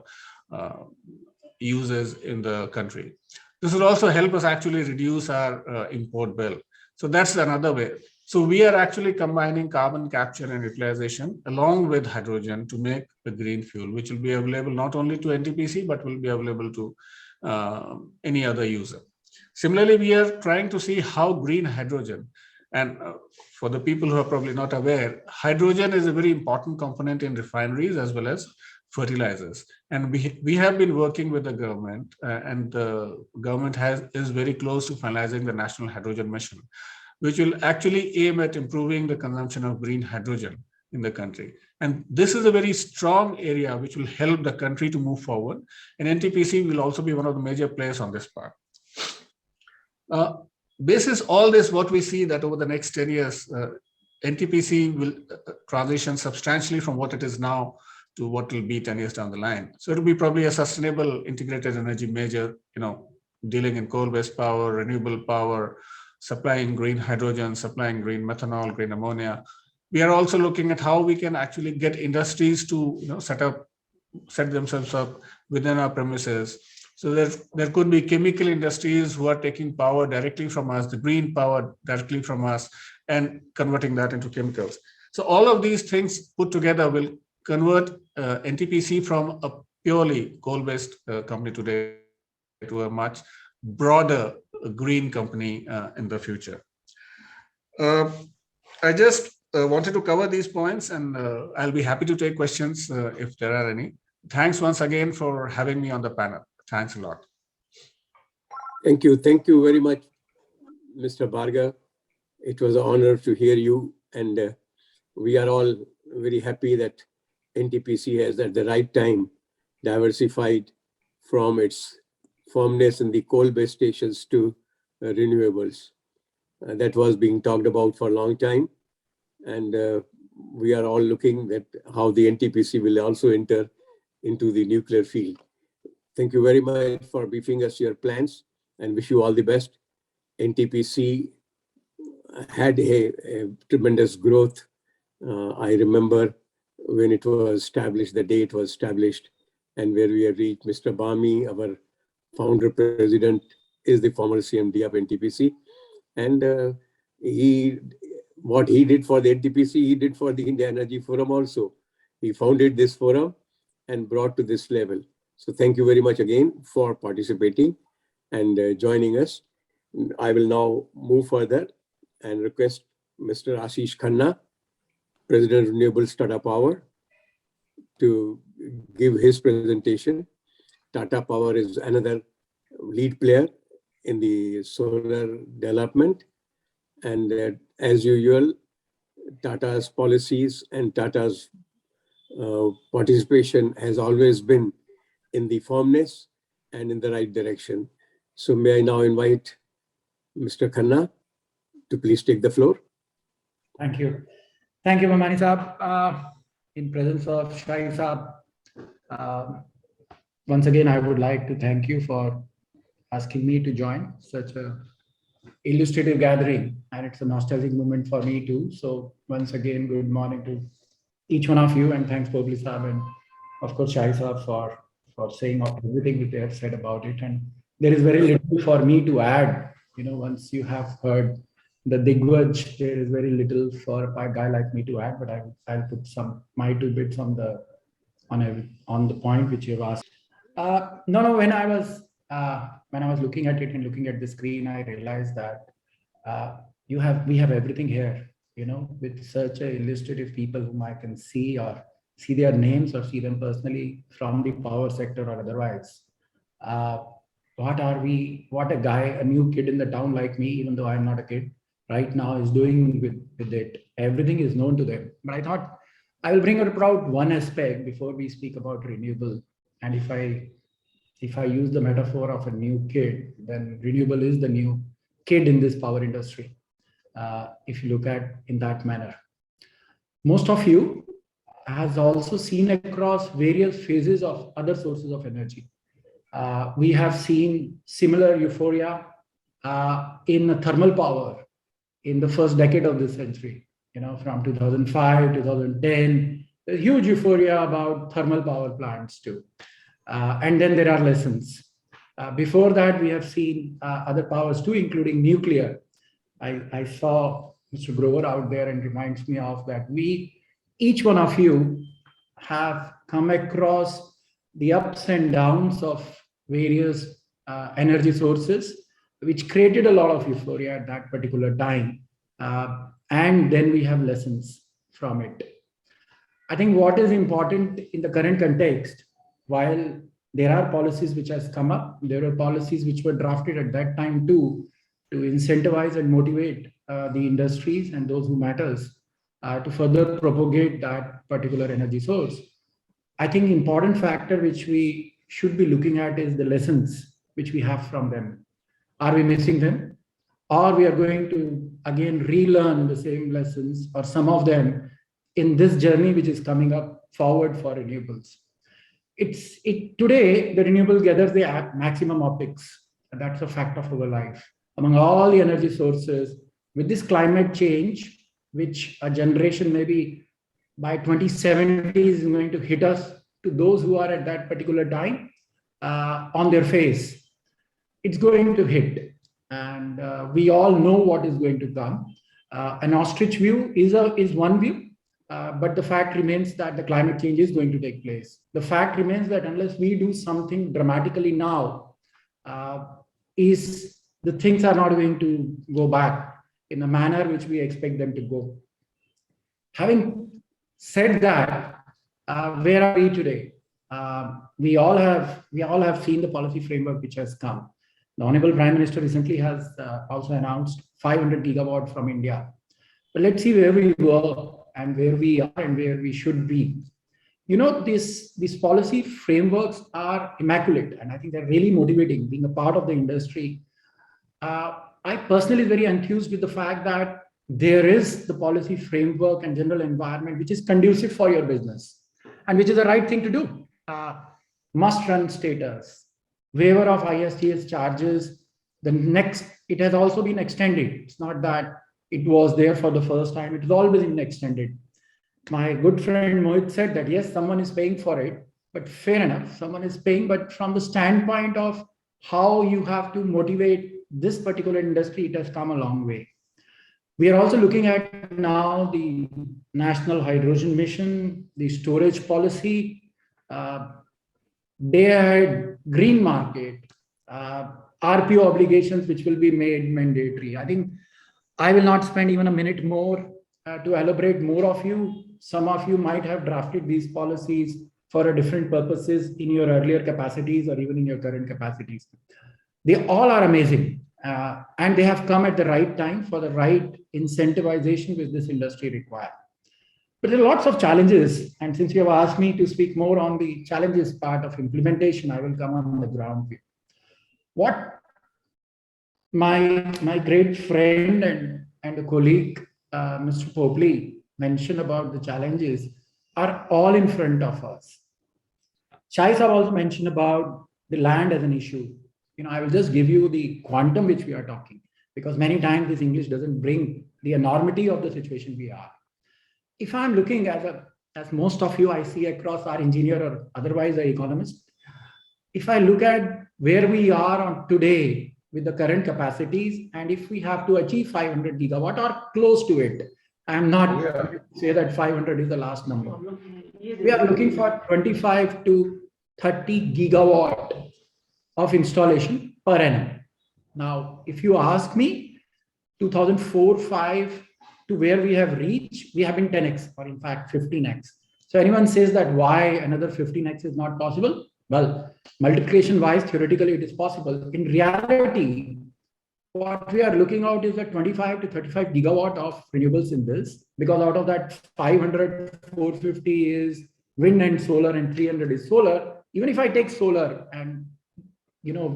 uses in the country. This will also help us actually reduce our import bill. So that's another way. So we are actually combining carbon capture and utilization along with hydrogen to make the green fuel, which will be available not only to NTPC, but will be available to any other user. Similarly, we are trying to see how green hydrogen, and for the people who are probably not aware, hydrogen is a very important component in refineries as well as fertilizers. And we have been working with the government, and the government is very close to finalizing the National Hydrogen Mission, which will actually aim at improving the consumption of green hydrogen in the country. And this is a very strong area which will help the country to move forward. And NTPC will also be one of the major players on this part. Basis all this, what we see that over the next 10 years, NTPC will transition substantially from what it is now to what will be 10 years down the line. So it will be probably a sustainable integrated energy major, dealing in coal-based power, renewable power, supplying green hydrogen, supplying green methanol, green ammonia, We are also looking at how we can actually get industries to set themselves up within our premises. So there could be chemical industries who are taking power directly from us, the green power directly from us, and converting that into chemicals. So all of these things put together will convert NTPC from a purely coal-based company today to a much broader green company in the future. I just wanted to cover these points, and I'll be happy to take questions if there are any. Thanks once again for having me on the panel. Thanks a lot. Thank you. Thank you very much, Mr. Bhargav. It was an honor to hear you, and we are all very happy that NTPC has at the right time diversified from its firmness in the coal-based stations to renewables. That was being talked about for a long time, and we are all looking at how the NTPC will also enter into the nuclear field. Thank you very much for briefing us your plans, and wish you all the best. NTPC had a tremendous growth. I remember when it was established, the day it was established, and where we have reached. Mr. Bami, our founder president, is the former CMD of NTPC. And what he did for the NTPC, he did for the India Energy Forum also. He founded this forum and brought to this level. So thank you very much again for participating and joining us. I will now move further and request Mr. Ashish Khanna, President of Renewable Tata Power, to give his presentation. Tata Power is another lead player in the solar development. And as usual, Tata's policies and Tata's participation has always been in the firmness and in the right direction. So may I now invite Mr. Khanna to please take the floor. Thank you. Thank you, Bhamani Saab. In presence of Shai Saab, once again, I would like to thank you for asking me to join such a illustrative gathering, and it's a nostalgic moment for me too. So once again, good morning to each one of you, and thanks Pobli Saab and of course Shai Saab for saying everything that they have said about it. And there is very little for me to add. Once you have heard the Digwaj, there is very little for a guy like me to add, but I'll put my 2 bits on the point which you have asked. When I was looking at it and looking at the screen, I realized that we have everything here, with such a illustrative people whom I can see or see their names or see them personally from the power sector or otherwise. What a new kid in the town like me, even though I'm not a kid right now, is doing with it. Everything is known to them. But I thought I will bring about one aspect before we speak about renewable. And if I use the metaphor of a new kid, then renewable is the new kid in this power industry. If you look at in that manner, most of you has also seen across various phases of other sources of energy. We have seen similar euphoria in thermal power in the first decade of this century, from 2005, 2010, a huge euphoria about thermal power plants too. And then there are lessons. Before that, we have seen other powers too, including nuclear. I saw Mr. Grover out there and reminds me of that. Each one of you have come across the ups and downs of various energy sources, which created a lot of euphoria at that particular time. And then we have lessons from it. I think what is important in the current context, while there are policies which has come up, there are policies which were drafted at that time too, to incentivize and motivate the industries and those who matters to further propagate that particular energy source. I think important factor which we should be looking at is the lessons which we have from them. Are we missing them? Or we are going to again relearn the same lessons or some of them in this journey which is coming up forward for renewables. Today, the renewable gathers the maximum optics, and that's a fact of our life. Among all the energy sources, with this climate change, which a generation maybe by 2070 is going to hit us, to those who are at that particular time on their face. It's going to hit. And we all know what is going to come. An ostrich view is one view, but the fact remains that the climate change is going to take place. The fact remains that unless we do something dramatically now, the things are not going to go back in the manner which we expect them to go. Having said that, where are we today? We all have seen the policy framework which has come. The Honorable Prime Minister recently has also announced 500 gigawatt from India. But let's see where we were and where we are and where we should be. You know, these policy frameworks are immaculate, and I think they're really motivating. Being a part of the industry, I personally very enthused with the fact that there is the policy framework and general environment which is conducive for your business and which is the right thing to do. Must run status, waiver of ISTS charges. It has also been extended. It's not that it was there for the first time. It has always been extended. My good friend Mohit said that, yes, someone is paying for it, but fair enough, someone is paying, but from the standpoint of how you have to motivate this particular industry, it has come a long way. We are also looking at now the National Hydrogen Mission, the storage policy, day-ahead green market, RPO obligations, which will be made mandatory. I think I will not spend even a minute more to elaborate more of you. Some of you might have drafted these policies for different purposes in your earlier capacities or even in your current capacities. They all are amazing. And they have come at the right time for the right incentivization which this industry requires. But there are lots of challenges. And since you have asked me to speak more on the challenges part of implementation, I will come on the ground view. What my great friend and a colleague, Mr. Popley, mentioned about the challenges are all in front of us. Shai Saab also mentioned about the land as an issue. You know, I will just give you the quantum which we are talking, because many times this English doesn't bring the enormity of the situation we are. If I'm looking as most of you I see across our engineer or otherwise an economist, if I look at where we are on today with the current capacities, and if we have to achieve 500 gigawatt or close to it, I'm not going to say that 500 is the last number. We are looking for 25 to 30 gigawatt of installation per annum. Now, if you ask me, 2004-5 to where we have reached, we have been 10x or in fact 15x. So anyone says that why another 15x is not possible? Well, multiplication wise, theoretically, it is possible. In reality, what we are looking at is a 25 to 35 gigawatt of renewables in this, because out of that 500, 450 is wind and solar and 300 is solar. Even if I take solar and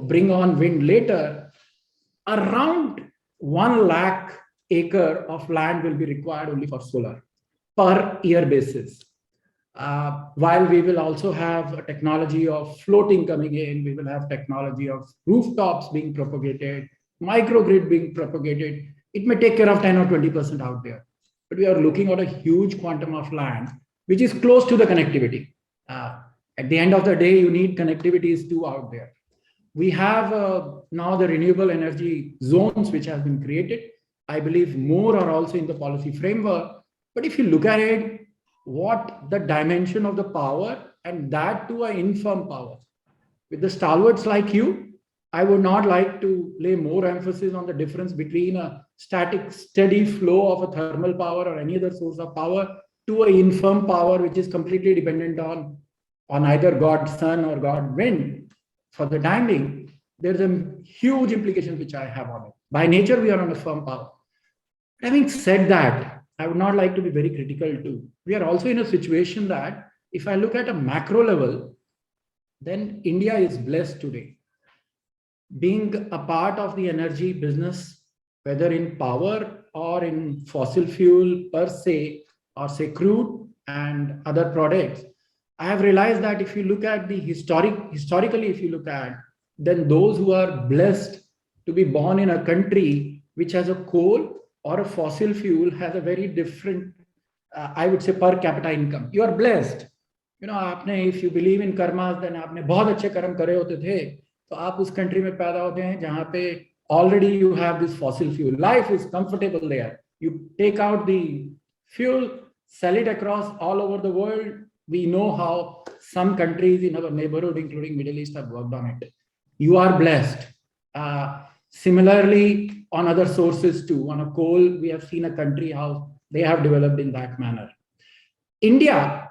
bring on wind later, around 1 lakh acre of land will be required only for solar per year basis. While we will also have a technology of floating coming in, we will have technology of rooftops being propagated, microgrid being propagated. It may take care of 10 or 20% out there, but we are looking at a huge quantum of land, which is close to the connectivity. At the end of the day, you need connectivities too out there. We have now the renewable energy zones, which have been created. I believe more are also in the policy framework. But if you look at it, what the dimension of the power, and that to an infirm power. With the stalwarts like you, I would not like to lay more emphasis on the difference between a static, steady flow of a thermal power or any other source of power to an infirm power, which is completely dependent on either God sun or God wind. For the time being, there's a huge implication which I have on it. By nature, we are on a firm power. Having said that, I would not like to be very critical too. We are also in a situation that if I look at a macro level, then India is blessed today. Being a part of the energy business, whether in power or in fossil fuel per se, or say crude and other products, I have realized that if you look at the historically, if you look at, then those who are blessed to be born in a country which has a coal or a fossil fuel has a very different, I would say, per capita income. You are blessed. You know, आपने, if you believe in karma, then आपने बहुत अच्छे कर्म करे होते थे, तो आप उस country में पैदा होते हैं जहाँ पे already you have this fossil fuel. Life is comfortable there. You take out the fuel, sell it across all over the world. We know how some countries in our neighborhood, including Middle East, have worked on it. You are blessed. Similarly, on other sources too, on a coal, we have seen a country how they have developed in that manner. India,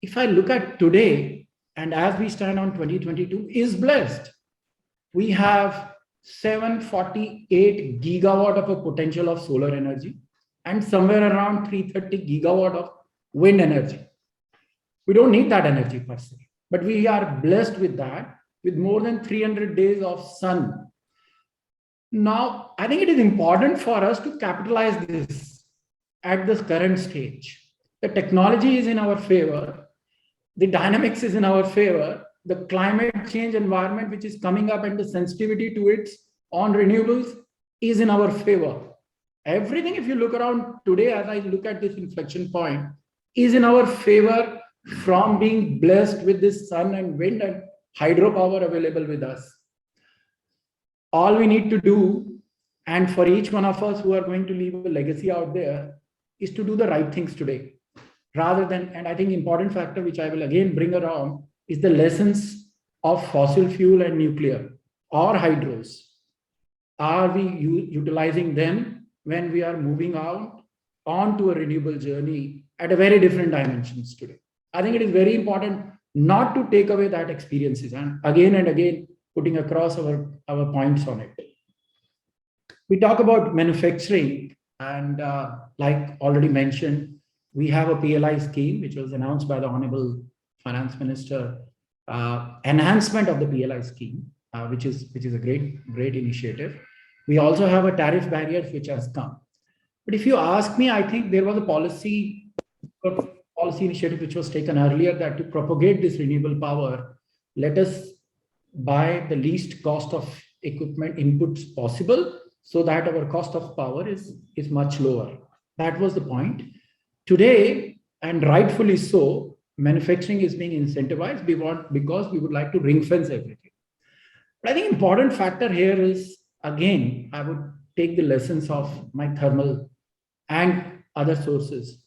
if I look at today, and as we stand on 2022, is blessed. We have 748 gigawatt of a potential of solar energy and somewhere around 330 gigawatt of wind energy. We don't need that energy per se, but we are blessed with that, with more than 300 days of sun. Now, I think it is important for us to capitalize this at this current stage. The technology is in our favor. The dynamics is in our favor. The climate change environment, which is coming up, and the sensitivity to it on renewables is in our favor. Everything, if you look around today, as I look at this inflection point, is in our favor from being blessed with this sun and wind and hydropower available with us. All we need to do, and for each one of us who are going to leave a legacy out there, is to do the right things today. Rather than, and I think important factor which I will again bring around is the lessons of fossil fuel and nuclear or hydros. Are we utilizing them when we are moving out onto a renewable journey at a very different dimensions today? I think it is very important not to take away that experiences and again putting across our points on it. We talk about manufacturing, and like already mentioned, we have a PLI scheme which was announced by the Honorable Finance Minister, enhancement of the PLI scheme, which is a great initiative. We also have a tariff barriers which has come. But if you ask me, I think there was a policy initiative which was taken earlier that to propagate this renewable power, let us buy the least cost of equipment inputs possible so that our cost of power is much lower. That was the point. Today, and rightfully so, manufacturing is being incentivized because we would like to ring fence everything. But I think important factor here is, again, I would take the lessons of my thermal and other sources.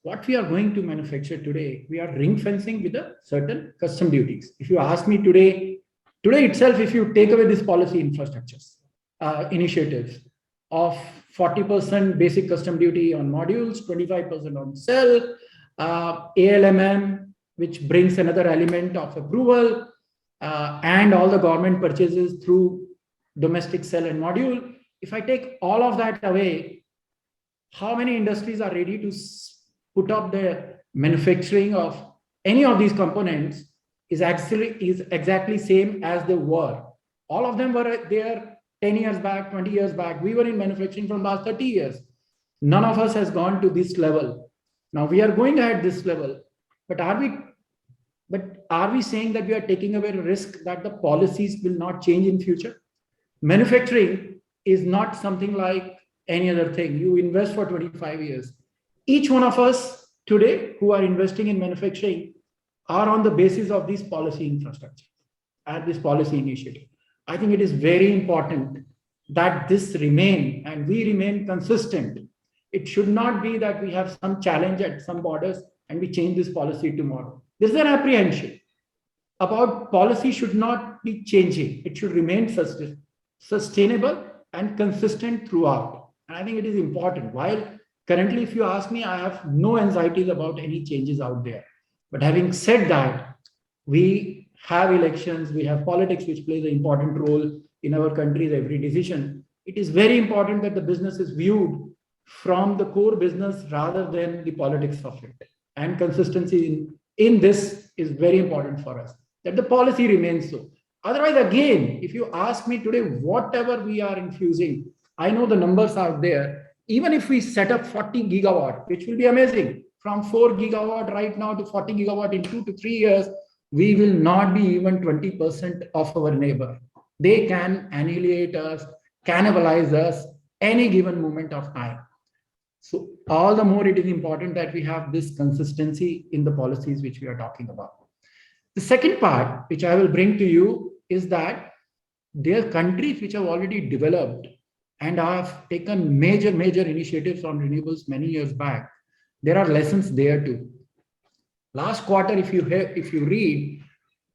What we are going to manufacture today, we are ring fencing with a certain custom duties. If you ask me today itself, if you take away this policy infrastructures, initiatives of 40% basic custom duty on modules, 25% on cell, ALMM, which brings another element of approval, and all the government purchases through domestic cell and module. If I take all of that away, how many industries are ready to put up the manufacturing of any of these components is exactly same as they were. All of them were there 10 years back, 20 years back. We were in manufacturing from last 30 years. None of us has gone to this level. Now we are going at this level, but are we saying that we are taking away a risk that the policies will not change in future? Manufacturing is not something like any other thing. You invest for 25 years. Each one of us today who are investing in manufacturing are on the basis of this policy infrastructure and this policy initiative. I think it is very important that this remain and we remain consistent. It should not be that we have some challenge at some borders and we change this policy tomorrow. This is an apprehension about policy should not be changing. It should remain sustainable and consistent throughout. And I think it is important. While currently, if you ask me, I have no anxieties about any changes out there. But having said that, we have elections, we have politics, which plays an important role in our country's every decision. It is very important that the business is viewed from the core business rather than the politics of it. And consistency in this is very important for us, that the policy remains so. Otherwise, again, if you ask me today, whatever we are infusing, I know the numbers out there. Even if we set up 40 gigawatt, which will be amazing, from 4 gigawatt right now to 40 gigawatt in 2 to 3 years, we will not be even 20% of our neighbor. They can annihilate us, cannibalize us, any given moment of time. So all the more it is important that we have this consistency in the policies which we are talking about. The second part, which I will bring to you, is that there are countries which have already developed and have taken major initiatives on renewables many years back. There are lessons there too. Last quarter, if you read,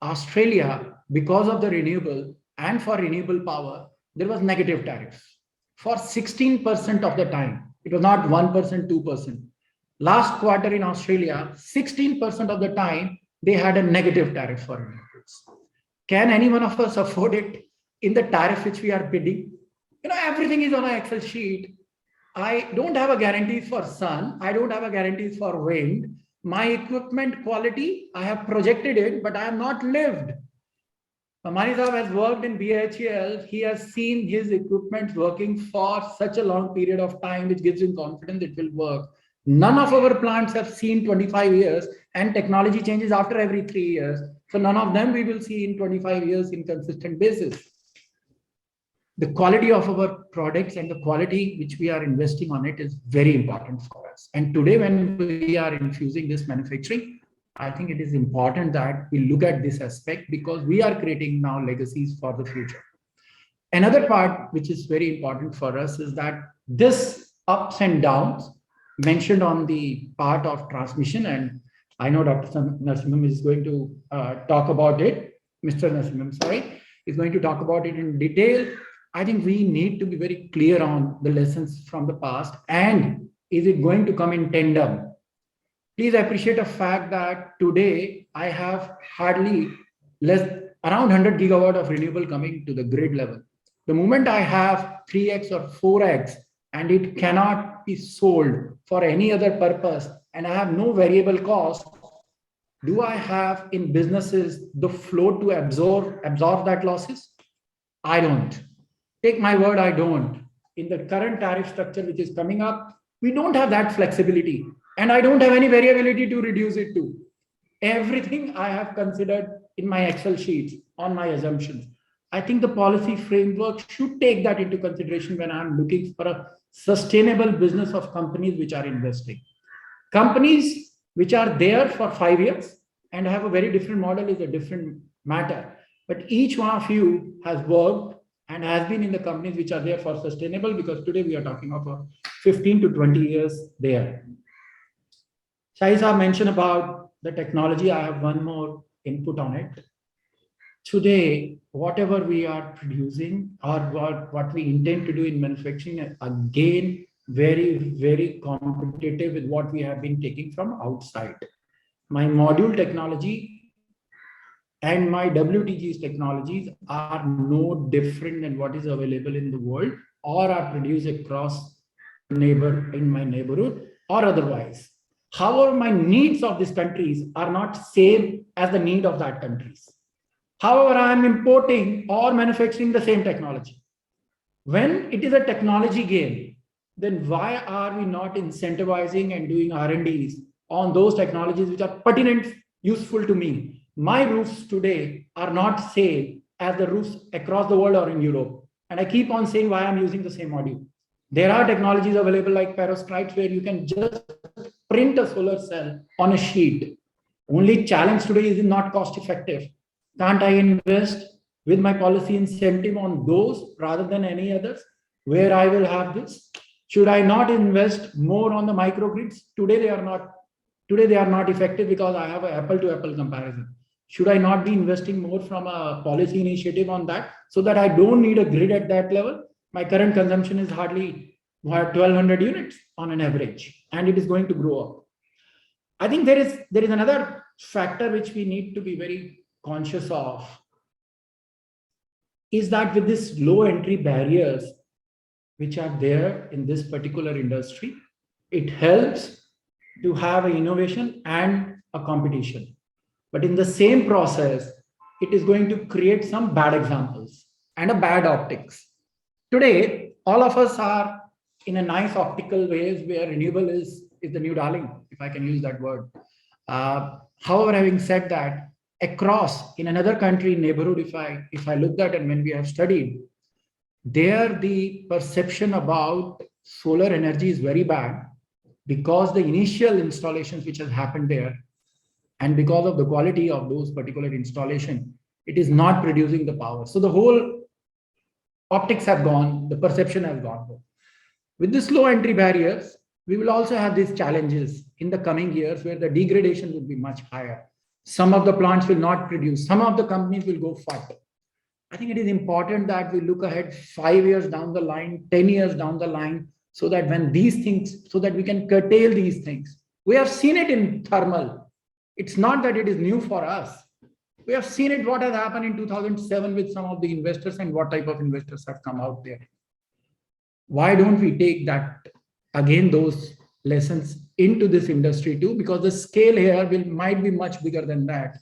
Australia, because of the renewable and for renewable power, there was negative tariffs for 16% of the time. It was not 1%, 2%. Last quarter in Australia, 16% of the time, they had a negative tariff for renewables. Can any one of us afford it in the tariff which we are bidding? Everything is on an Excel sheet. I don't have a guarantee for sun. I don't have a guarantee for wind. My equipment quality, I have projected it, but I have not lived. Mani Saab has worked in BHEL. He has seen his equipment working for such a long period of time, which gives him confidence it will work. None of our plants have seen 25 years, and technology changes after every 3 years. So none of them we will see in 25 years in consistent basis. The quality of our products and the quality which we are investing on it is very important for us. And today, when we are infusing this manufacturing, I think it is important that we look at this aspect because we are creating now legacies for the future. Another part which is very important for us is that this ups and downs mentioned on the part of transmission, and I know Dr. Narasimhan is going to talk about it. Mr. Narasimhan, sorry, is going to talk about it in detail. I think we need to be very clear on the lessons from the past, and is it going to come in tandem? Please appreciate a fact that today I have hardly around 100 gigawatt of renewable coming to the grid level. The moment I have 3x or 4x and it cannot be sold for any other purpose and I have no variable cost, do I have in businesses the flow to absorb that losses? I don't. Take my word, I don't. In the current tariff structure which is coming up, we don't have that flexibility. And I don't have any variability to reduce it to. Everything I have considered in my Excel sheets on my assumptions. I think the policy framework should take that into consideration when I'm looking for a sustainable business of companies which are investing. Companies which are there for 5 years and have a very different model is a different matter. But each one of you has worked and has been in the companies which are there for sustainable, because today we are talking about 15 to 20 years there. Shai Saab mentioned about the technology. I have one more input on it. Today, whatever we are producing or what we intend to do in manufacturing, again, very competitive with what we have been taking from outside. My module technology and my WTG's technologies are no different than what is available in the world or are produced across in my neighborhood or otherwise. However, my needs of these countries are not same as the need of that countries. However, I am importing or manufacturing the same technology. When it is a technology game, then why are we not incentivizing and doing R&Ds on those technologies which are pertinent, useful to me? My roofs today are not same as the roofs across the world or in Europe. And I keep on saying why I'm using the same module. There are technologies available like perovskites where you can just print a solar cell on a sheet. Only challenge today is not cost effective. Can't I invest with my policy incentive on those rather than any others where I will have this? Should I not invest more on the microgrids? Today they are not effective because I have an apple to apple comparison. Should I not be investing more from a policy initiative on that so that I don't need a grid at that level? My current consumption is hardly 1,200 units on an average, and it is going to grow up. I think there is another factor which we need to be very conscious of, is that with this low entry barriers which are there in this particular industry, it helps to have an innovation and a competition. But in the same process, it is going to create some bad examples and a bad optics. Today, all of us are in a nice optical ways where renewable is the new darling, if I can use that word. However, having said that, across in another country neighborhood, if I looked at and when we have studied, there the perception about solar energy is very bad because the initial installations which has happened there, and because of the quality of those particular installation, it is not producing the power. So the whole optics have gone, the perception has gone. With this low entry barriers, we will also have these challenges in the coming years where the degradation will be much higher. Some of the plants will not produce, some of the companies will go fat. I think it is important that we look ahead 5 years down the line, 10 years down the line, so that when these things, so that we can curtail these things. We have seen it in thermal. It's not that it is new for us. We have seen it, what has happened in 2007 with some of the investors and what type of investors have come out there. Why don't we take that, again, those lessons into this industry too? Because the scale here might be much bigger than that.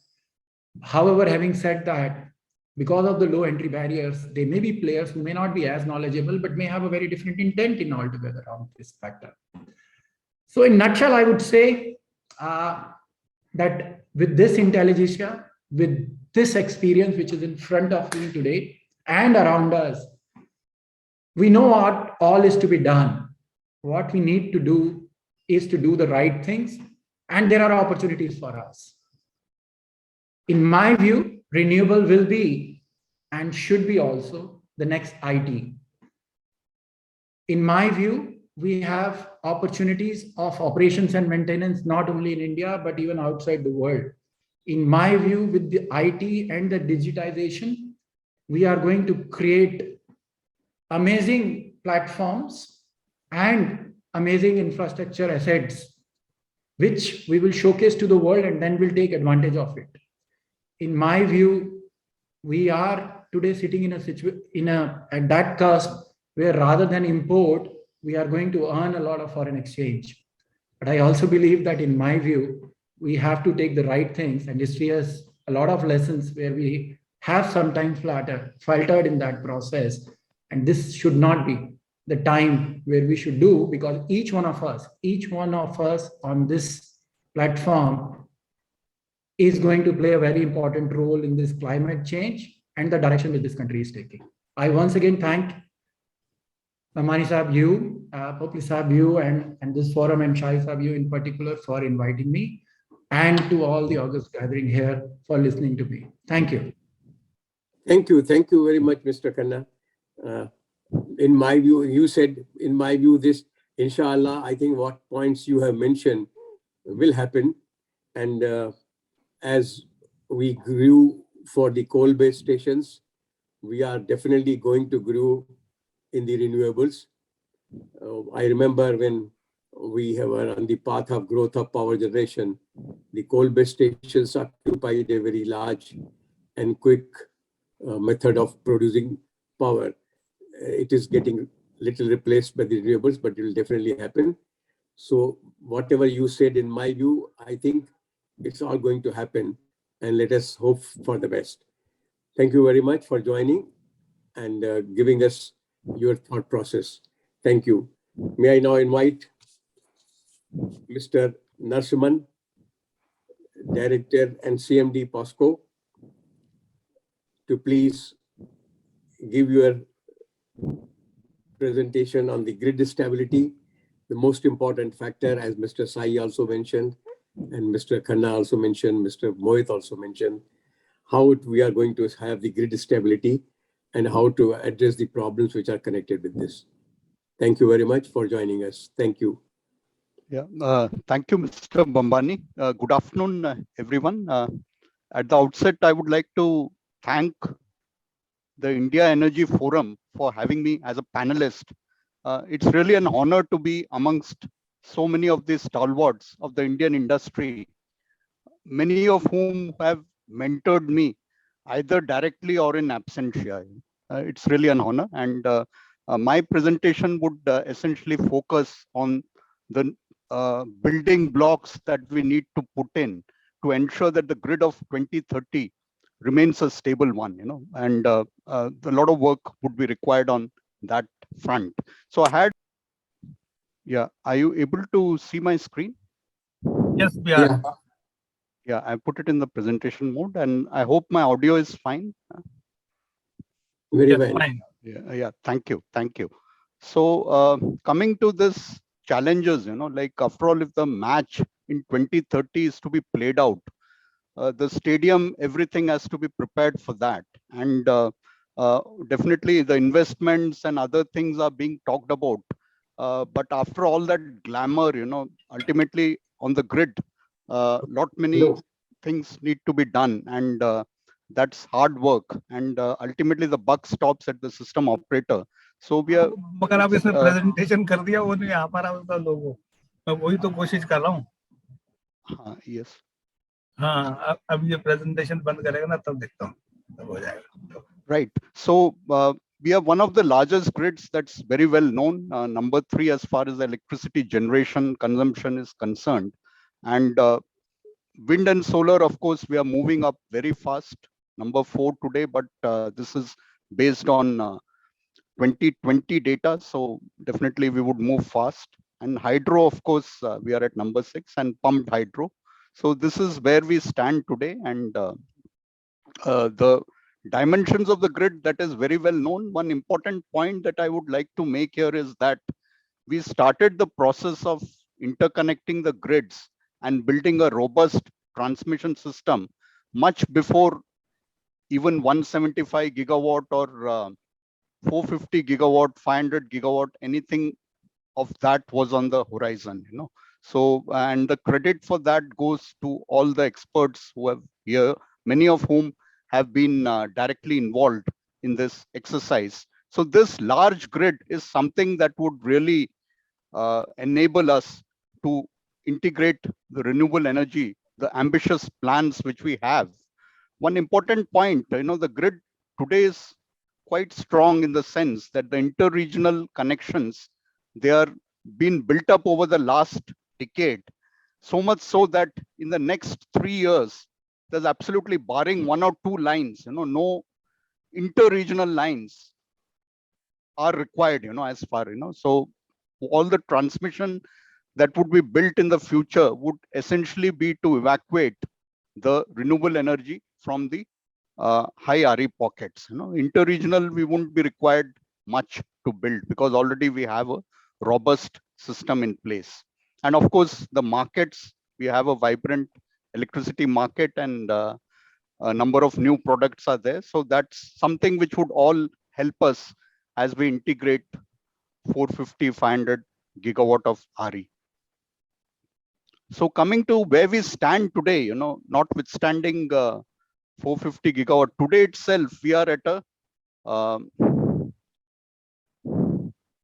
However, having said that, because of the low entry barriers, there may be players who may not be as knowledgeable, but may have a very different intent in altogether on this factor. So in nutshell, I would say that with this intelligence, with this experience, which is in front of me today and around us, we know what all is to be done. What we need to do is to do the right things, and there are opportunities for us. In my view, renewable will be and should be also the next IT. In my view, we have opportunities of operations and maintenance, not only in India, but even outside the world. In my view, with the IT and the digitization, we are going to create amazing platforms and amazing infrastructure assets, which we will showcase to the world and then we'll take advantage of it. In my view, we are today sitting in a situation, at that cusp where rather than import, we are going to earn a lot of foreign exchange. But I also believe that in my view, we have to take the right things, and history has a lot of lessons where we have sometimes faltered in that process. And this should not be the time where we should do, because each one of us on this platform is going to play a very important role in this climate change and the direction that this country is taking. I once again thank Bhamani Sahab, you, Popli Sahab, you, and this forum, and Shai Sahab, you in particular, for inviting me, and to all the August gathering here for listening to me. Thank you. Thank you. Thank you very much, Mr. Khanna. In my view, you said, in my view, this, inshallah, I think what points you have mentioned will happen. And as we grew for the coal-based stations, we are definitely going to grow in the renewables. I remember when we were on the path of growth of power generation, the coal-based stations occupied a very large and quick method of producing power. It is getting little replaced by the renewables, but it will definitely happen. So whatever you said, in my view, I think it's all going to happen, and let us hope for the best. Thank you very much for joining and giving us your thought process. Thank you. May I now invite Mr. Narasimhan, Director and CMD POSCO, to please give your presentation on the grid stability, the most important factor, as Mr. Sai also mentioned, and Mr. Khanna also mentioned, Mr. Mohit also mentioned, how we are going to have the grid stability and how to address the problems which are connected with this. Thank you very much for joining us. Thank you. Yeah, thank you, Mr. Bambani. Good afternoon, everyone. At the outset, I would like to thank the India Energy Forum for having me as a panelist. It's really an honor to be amongst so many of these stalwarts of the Indian industry, many of whom have mentored me either directly or in absentia. It's really an honor, and my presentation would essentially focus on the building blocks that we need to put in to ensure that the grid of 2030 remains a stable one, and a lot of work would be required on that front. So are you able to see my screen? Yes, we are. Yeah, I put it in the presentation mode, and I hope my audio is fine. Very well. Fine. Yeah. Thank you. So coming to this challenges, like after all, if the match in 2030 is to be played out, the stadium, everything has to be prepared for that. And definitely the investments and other things are being talked about. But after all that glamour, ultimately on the grid, lot many things need to be done. And that's hard work. And ultimately the buck stops at the system operator. So we are. मगर अब इसने presentation कर दिया, वो नहीं आ पा रहा उसका लोगो, मैं वही तो कोशिश कर रहा हूँ. Yes. हाँ, अब ये प्रेजेंटेशन बंद करेगा ना तब देखता हूँ, तब हो जाएगा. Right. So we are one of the largest grids that's very well known. Number 3 as far as electricity generation consumption is concerned. And wind and solar, of course, we are moving up very fast. Number 4 today, but this is based on 2020 data. So definitely we would move fast. And hydro, of course, we are at number 6 and pumped hydro. So this is where we stand today. And the dimensions of the grid, that is very well known. One important point that I would like to make here is that we started the process of interconnecting the grids and building a robust transmission system much before even 175 gigawatt or 450 gigawatt, 500 gigawatt, anything of that was on the horizon, So, and the credit for that goes to all the experts who have here, many of whom have been directly involved in this exercise. So this large grid is something that would really enable us to integrate the renewable energy, the ambitious plans which we have. One important point, the grid today is quite strong in the sense that the interregional connections, they are being built up over the last decade. So much so that in the next 3 years, there's absolutely barring 1 or 2 lines, no interregional lines are required, as far, so all the transmission that would be built in the future would essentially be to evacuate the renewable energy from the high RE pockets. Interregional, we won't be required much to build because already we have a robust system in place. And of course, the markets, we have a vibrant electricity market and a number of new products are there. So that's something which would all help us as we integrate 450, 500 gigawatt of RE. So coming to where we stand today, notwithstanding 450 gigawatt, today itself, we are at a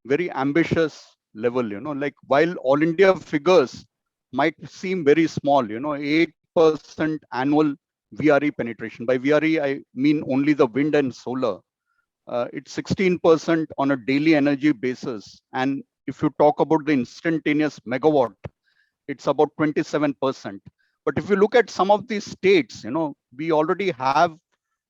very ambitious level, like while all India figures might seem very small, 8% annual VRE penetration. By VRE, I mean only the wind and solar. It's 16% on a daily energy basis. And if you talk about the instantaneous megawatt, it's about 27%. But if you look at some of these states, we already have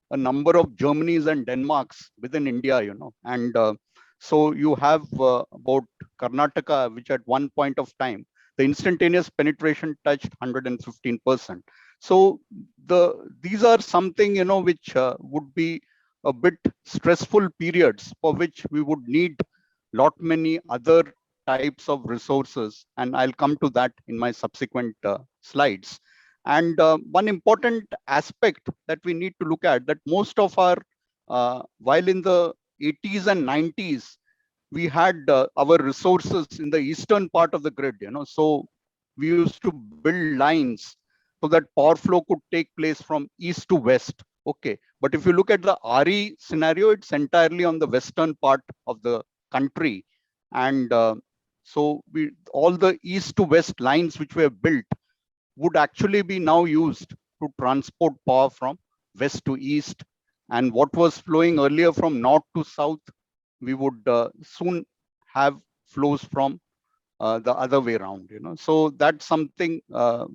a number of Germanys and Denmarks within India, and so you have about Karnataka, which at one point of time, the instantaneous penetration touched 115%. So these are something, which would be a bit stressful periods for which we would need lot many other types of resources. And I'll come to that in my subsequent slides. And one important aspect that we need to look at, that most of our, while in the 80s and 90s, we had our resources in the eastern part of the grid, so we used to build lines so that power flow could take place from east to west. Okay, but if you look at the RE scenario, it's entirely on the western part of the country. And so all the east to west lines which were built would actually be now used to transport power from west to east. And what was flowing earlier from north to south, we would soon have flows from the other way around. So that's something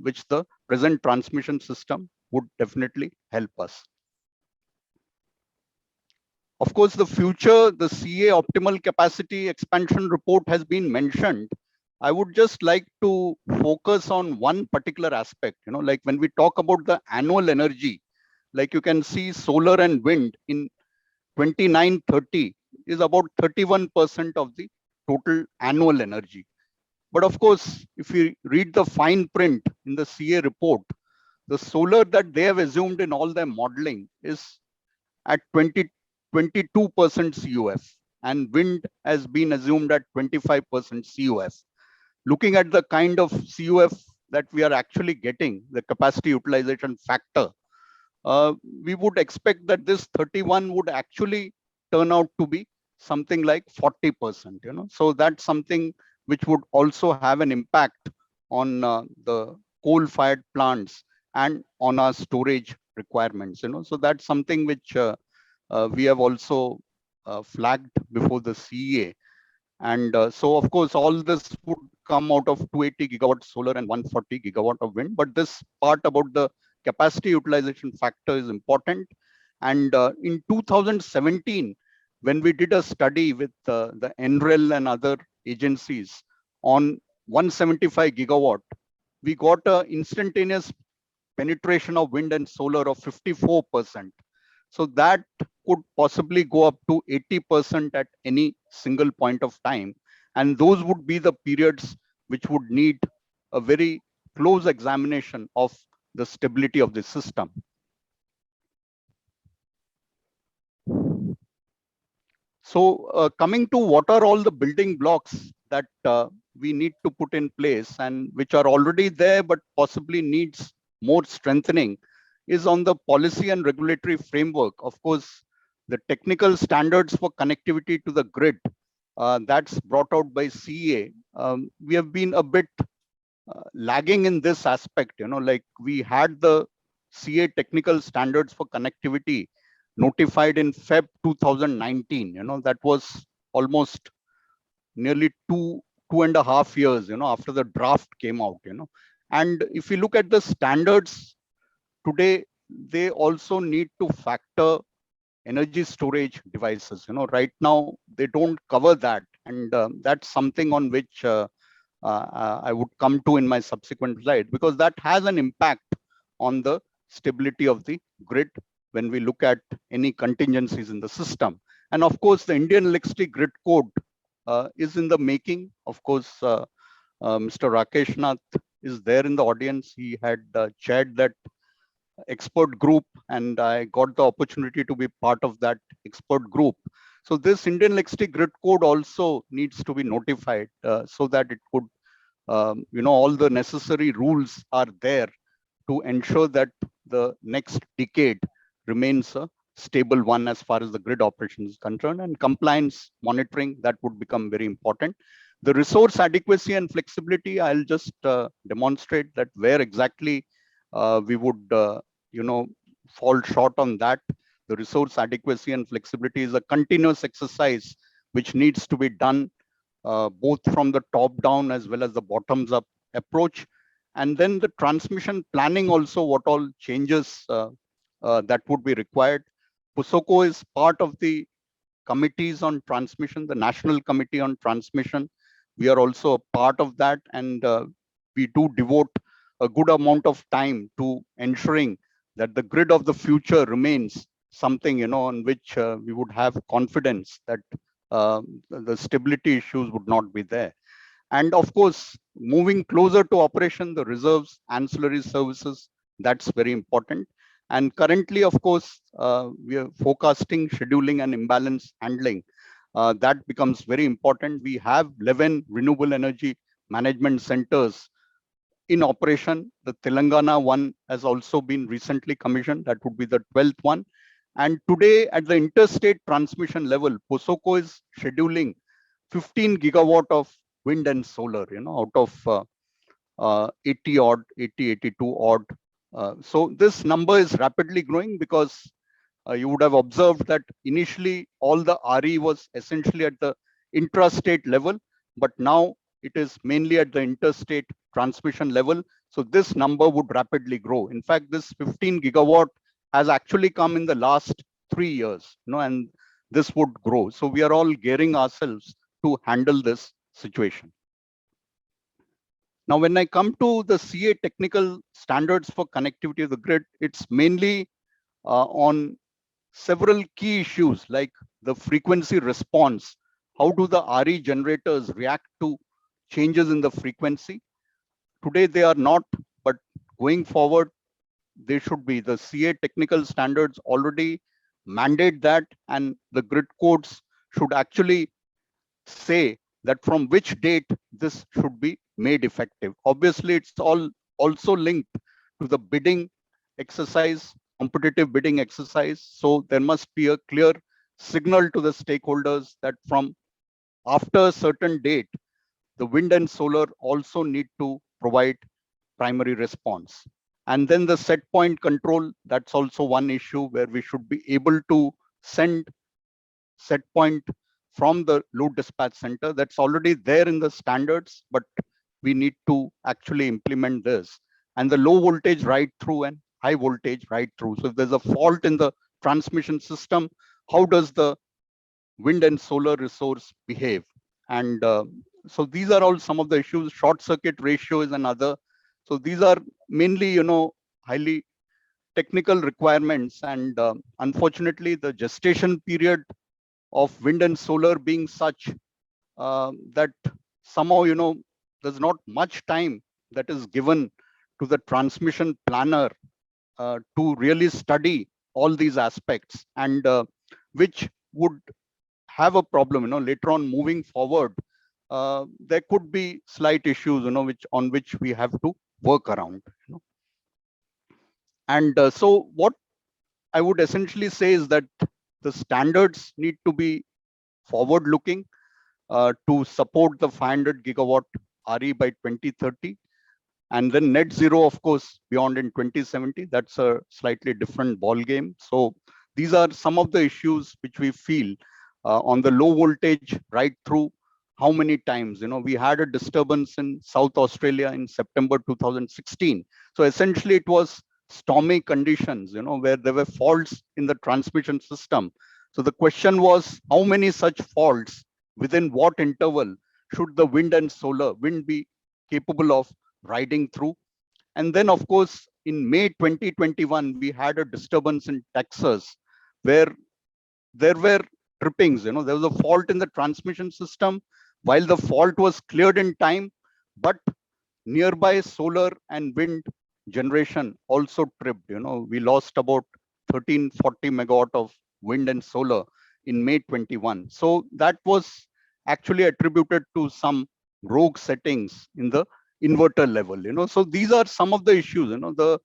which the present transmission system would definitely help us. Of course, the future, the CA optimal capacity expansion report has been mentioned. I would just like to focus on one particular aspect, like when we talk about the annual energy, like you can see solar and wind in 2930, is about 31% of the total annual energy. But of course, if you read the fine print in the CA report, the solar that they have assumed in all their modeling is at 22% CUF, and wind has been assumed at 25% CUF. Looking at the kind of CUF that we are actually getting, the capacity utilization factor, we would expect that this 31 would actually turn out to be something like 40%. So that's something which would also have an impact on the coal-fired plants and on our storage requirements. So that's something which we have also flagged before the CEA. And so, of course, all this would come out of 280 gigawatt solar and 140 gigawatt of wind. But this part about the capacity utilization factor is important. And in 2017, when we did a study with the NREL and other agencies on 175 gigawatt, we got an instantaneous penetration of wind and solar of 54%. So that could possibly go up to 80% at any single point of time. And those would be the periods which would need a very close examination of the stability of the system. So coming to what are all the building blocks that we need to put in place and which are already there but possibly needs more strengthening is on the policy and regulatory framework. Of course, the technical standards for connectivity to the grid, that's brought out by CEA. We have been a bit lagging in this aspect, like we had the CA technical standards for connectivity notified in Feb 2019. That was almost nearly two and a half years, after the draft came out. And if you look at the standards today, they also need to factor energy storage devices. Right now they don't cover that, and that's something on which I would come to in my subsequent slide, because that has an impact on the stability of the grid when we look at any contingencies in the system. And of course, the Indian Electricity Grid Code is in the making. Of course, Mr. Rakesh Nath is there in the audience. He had chaired that expert group, and I got the opportunity to be part of that expert group. So this Indian Electricity Grid Code also needs to be notified so that it could, all the necessary rules are there to ensure that the next decade remains a stable one as far as the grid operation is concerned, and compliance monitoring, that would become very important. The resource adequacy and flexibility, I'll just demonstrate that where exactly we would, fall short on that. The resource adequacy and flexibility is a continuous exercise which needs to be done both from the top down as well as the bottoms up approach. And then the transmission planning also, what all changes that would be required. PUSOCO is part of the committees on transmission, the National Committee on Transmission. We are also a part of that, and we do devote a good amount of time to ensuring that the grid of the future remains something, on which we would have confidence that the stability issues would not be there. And of course, moving closer to operation, the reserves, ancillary services, that's very important. And currently, of course, we are forecasting, scheduling, and imbalance handling. That becomes very important. We have 11 renewable energy management centers in operation. The Telangana one has also been recently commissioned. That would be the 12th one. And today, at the interstate transmission level, POSOCO is scheduling 15 gigawatt of wind and solar, out of 82 odd. So this number is rapidly growing because you would have observed that initially all the RE was essentially at the intrastate level, but now it is mainly at the interstate transmission level. So this number would rapidly grow. In fact, this 15 gigawatt has actually come in the last 3 years, and this would grow. So we are all gearing ourselves to handle this situation. Now, when I come to the CA technical standards for connectivity of the grid, it's mainly on several key issues like the frequency response. How do the RE generators react to changes in the frequency? Today they are not, but going forward, they should be. The CA technical standards already mandate that, and the grid codes should actually say that from which date this should be made effective. Obviously, it's all also linked to the bidding exercise, competitive bidding exercise. So there must be a clear signal to the stakeholders that from after a certain date, the wind and solar also need to provide primary response. And then the set point control, that's also one issue where we should be able to send set point from the load dispatch center. That's already there in the standards, but we need to actually implement this. And the low voltage ride through and high voltage ride through. So if there's a fault in the transmission system, how does the wind and solar resource behave? And so these are all some of the issues. Short circuit ratio is another. So these are mainly, highly technical requirements. And unfortunately, the gestation period of wind and solar being such that somehow, there's not much time that is given to the transmission planner to really study all these aspects, and which would have a problem, later on moving forward. There could be slight issues, on which we have to work around. And so what I would essentially say is that the standards need to be forward looking to support the 500 gigawatt RE by 2030. And then net zero, of course, beyond in 2070. That's a slightly different ball game. So these are some of the issues which we feel on the low voltage right through. How many times, we had a disturbance in South Australia in September 2016. So essentially it was stormy conditions, where there were faults in the transmission system. So the question was, how many such faults within what interval should the wind and solar wind be capable of riding through? And then, of course, in May 2021, we had a disturbance in Texas where there were trippings. There was a fault in the transmission system. While the fault was cleared in time, but nearby solar and wind generation also tripped. We lost about 1340 megawatt of wind and solar in May 21. So that was actually attributed to some rogue settings in the inverter level. So these are some of the issues. The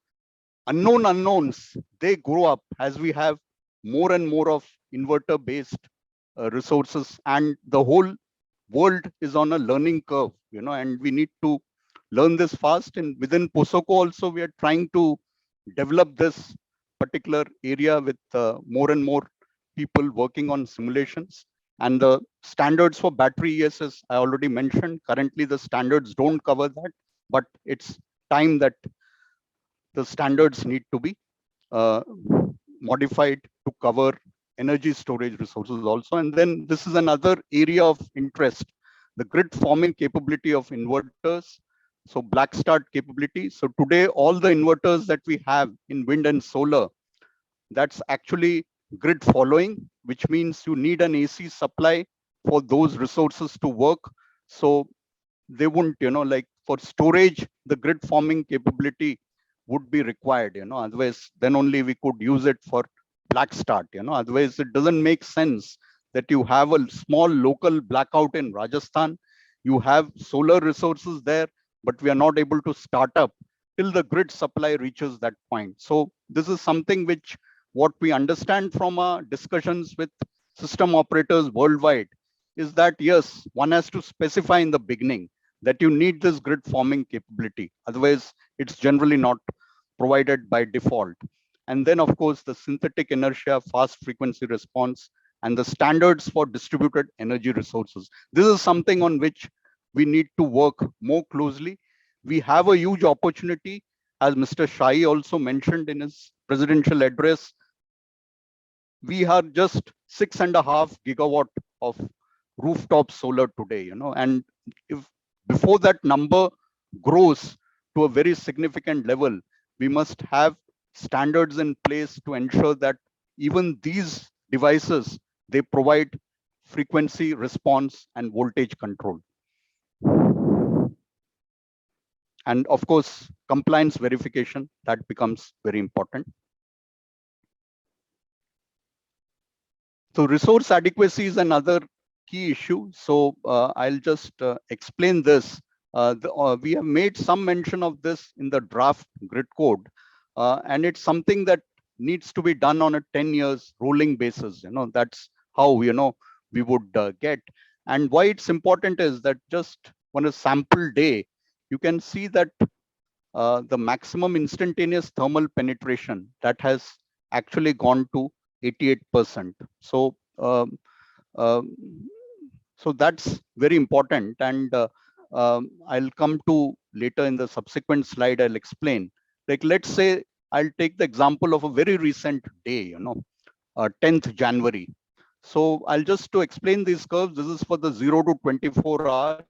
unknown unknowns, they grow up as we have more and more of inverter based resources, and the whole world is on a learning curve, and we need to learn this fast. And within POSOCO also, we are trying to develop this particular area with more and more people working on simulations. And the standards for battery ESS, I already mentioned. Currently, the standards don't cover that, but it's time that the standards need to be modified to cover energy storage resources also. And then this is another area of interest, the grid forming capability of inverters. So black start capability. So today, all the inverters that we have in wind and solar, that's actually grid following, which means you need an AC supply for those resources to work. So they wouldn't, like for storage, the grid forming capability would be required, otherwise then only we could use it for black start, otherwise it doesn't make sense that you have a small local blackout in Rajasthan, you have solar resources there, but we are not able to start up till the grid supply reaches that point. So this is something which what we understand from our discussions with system operators worldwide is that, yes, one has to specify in the beginning that you need this grid forming capability. Otherwise, it's generally not provided by default. And then, of course, the synthetic inertia, fast frequency response, and the standards for distributed energy resources. This is something on which we need to work more closely. We have a huge opportunity, as Mr. Shai also mentioned in his presidential address. We are just 6.5 gigawatt of rooftop solar today, and if before that number grows to a very significant level, we must have standards in place to ensure that even these devices they provide frequency response and voltage control. And of course, compliance verification, that becomes very important. So resource adequacy is another key issue. So I'll just explain this. We have made some mention of this in the draft grid code, and it's something that needs to be done on a 10 years rolling basis. That's how we would get. And why it's important is that just on a sample day, you can see that the maximum instantaneous thermal penetration that has actually gone to 88%. So so that's very important, and I'll come to later in the subsequent slide. I'll explain. Like, let's say I'll take the example of a very recent day, 10th January. So I'll just to explain these curves. This is for the 0 to 24 hours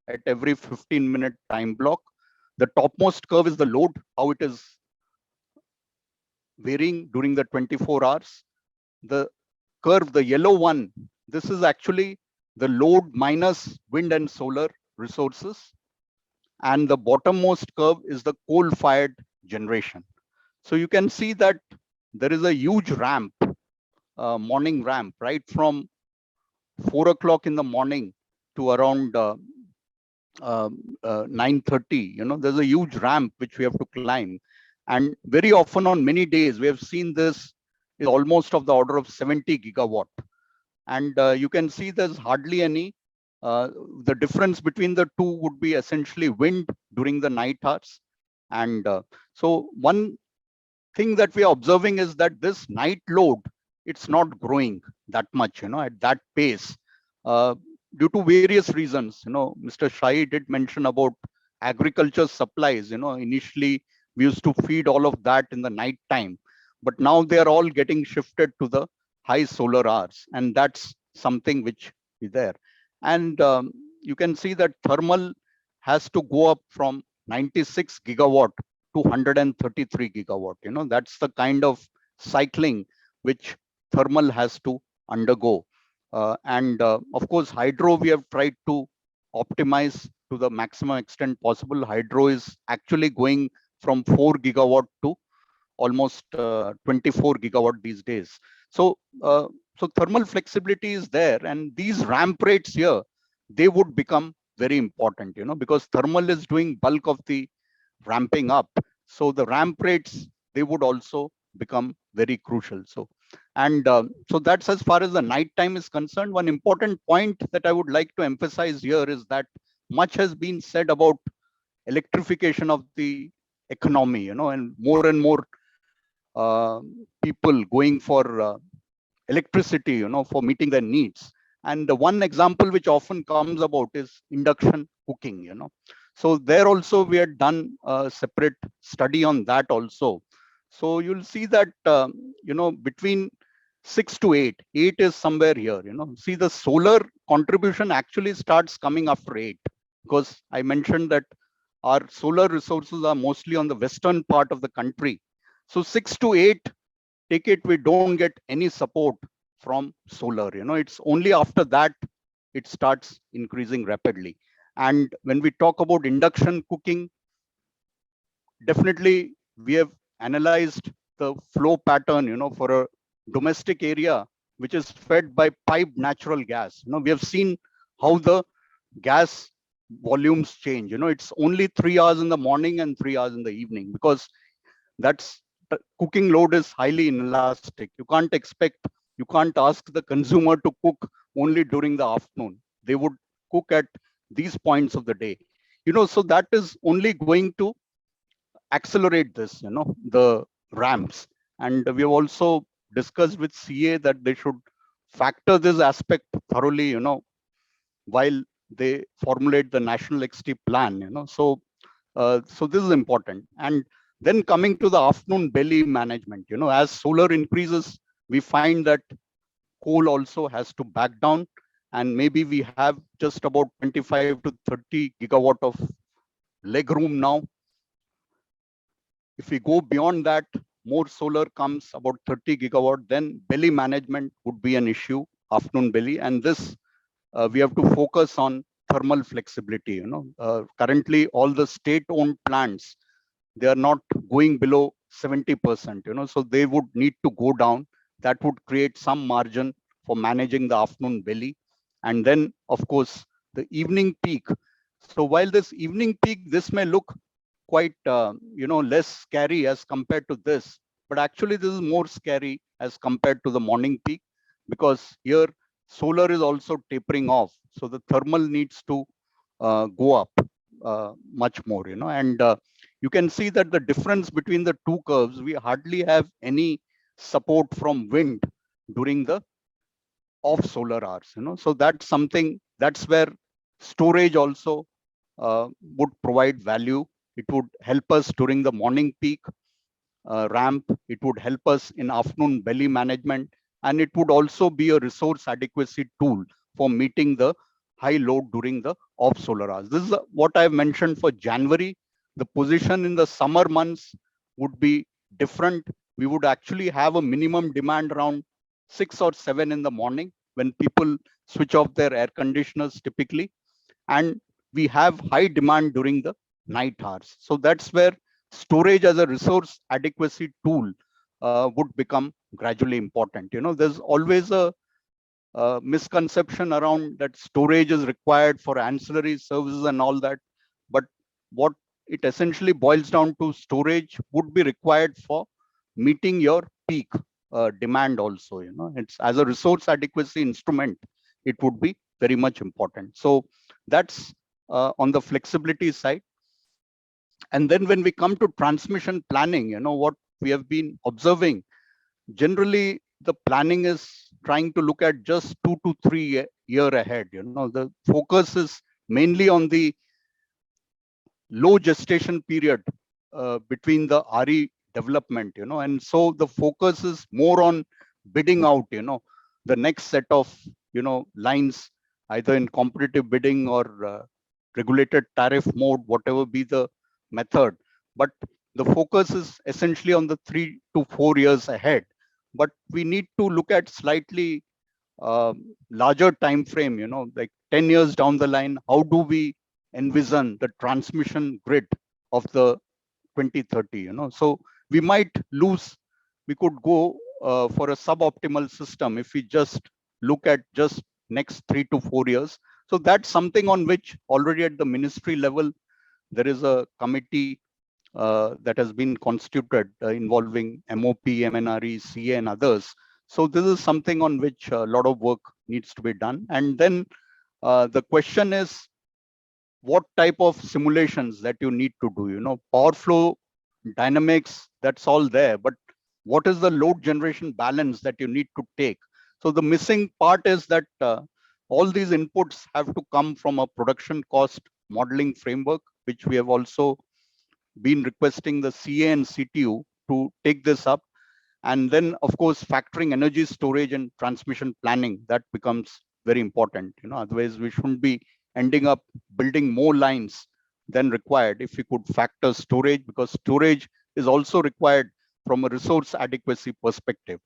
at every 15-minute time block. The topmost curve is the load, how it is varying during the 24 hours. The curve, the yellow one, this is actually the load minus wind and solar resources. And the bottommost curve is the coal-fired generation. So you can see that there is a huge ramp, morning ramp, right from 4 o'clock in the morning to around 9:30. There's a huge ramp which we have to climb. And very often on many days, we have seen this is almost of the order of 70 gigawatt. And you can see there's hardly any. The difference between the two would be essentially wind during the night hours. And so one thing that we are observing is that this night load, it's not growing that much, at that pace, due to various reasons. Mr. Shai did mention about agriculture supplies. Initially we used to feed all of that in the night time, but now they are all getting shifted to the high solar hours, and that's something which is there. And you can see that thermal has to go up from 96 gigawatt to 133 gigawatt. That's the kind of cycling which thermal has to undergo. And of course, hydro, we have tried to optimize to the maximum extent possible. Hydro is actually going from 4 gigawatt to almost 24 gigawatt these days. So thermal flexibility is there, and these ramp rates here, they would become very important, because thermal is doing bulk of the ramping up. So the ramp rates, they would also become very crucial. So that's as far as the night time is concerned. One important point that I would like to emphasize here is that much has been said about electrification of the economy, and more people going for electricity, for meeting their needs. And the one example which often comes about is induction cooking, So there also we had done a separate study on that also. So you'll see that, between 6 to 8 is somewhere here, See, the solar contribution actually starts coming after 8, because I mentioned that our solar resources are mostly on the western part of the country. So 6 to 8, take it, we don't get any support from solar. It's only after that it starts increasing rapidly. And when we talk about induction cooking, definitely we have analyzed the flow pattern, for a domestic area which is fed by piped natural gas. We have seen how the gas volumes change. It's only 3 hours in the morning and 3 hours in the evening, because that's the cooking load is highly inelastic. You can't ask the consumer to cook only during the afternoon. They would cook at these points of the day. So that is only going to accelerate this, the ramps. And we have also discussed with CA that they should factor this aspect thoroughly, while they formulate the national XT plan, So this is important. And then coming to the afternoon belly management, as solar increases, we find that coal also has to back down, and maybe we have just about 25 to 30 gigawatt of leg room now. If we go beyond that, more solar comes, about 30 gigawatt, then belly management would be an issue, afternoon belly. And this, we have to focus on thermal flexibility. Currently all the state-owned plants, they are not going below 70%, so they would need to go down. That would create some margin for managing the afternoon belly. And then of course the evening peak. So while this evening peak, this may look quite less scary as compared to this, but actually this is more scary as compared to the morning peak, because here solar is also tapering off, so the thermal needs to go up much more, and you can see that the difference between the two curves, we hardly have any support from wind during the off solar hours, so that's something, that's where storage also would provide value. It would help us during the morning peak ramp. It would help us in afternoon belly management, and it would also be a resource adequacy tool for meeting the high load during the off solar hours. This is what I've mentioned for January. The position in the summer months would be different. We would actually have a minimum demand around 6 or 7 in the morning when people switch off their air conditioners typically, and we have high demand during the night hours. So that's where storage as a resource adequacy tool would become gradually important. There's always a misconception around that storage is required for ancillary services and all that. But what it essentially boils down to, storage would be required for meeting your peak demand also. It's as a resource adequacy instrument, it would be very much important. So that's on the flexibility side. And then when we come to transmission planning, what we have been observing, generally the planning is trying to look at just 2 to 3 year ahead. The focus is mainly on the low gestation period between the RE development, and so the focus is more on bidding out, the next set of, lines, either in competitive bidding or regulated tariff mode, whatever be the method. But the focus is essentially on the 3 to 4 years ahead. But we need to look at slightly larger time frame, like 10 years down the line. How do we envision the transmission grid of the 2030? So we might lose, we could go for a suboptimal system if we just look at just next 3 to 4 years. So that's something on which already at the ministry level, there is a committee that has been constituted involving MOP, MNRE, CA and others. So this is something on which a lot of work needs to be done. And then the question is, what type of simulations that you need to do? Power flow dynamics, that's all there, but what is the load generation balance that you need to take? So the missing part is that all these inputs have to come from a production cost modeling framework, which we have also been requesting the CA and CTU to take this up. And then of course, factoring energy storage and transmission planning, that becomes very important. Otherwise we shouldn't be ending up building more lines than required if we could factor storage, because storage is also required from a resource adequacy perspective.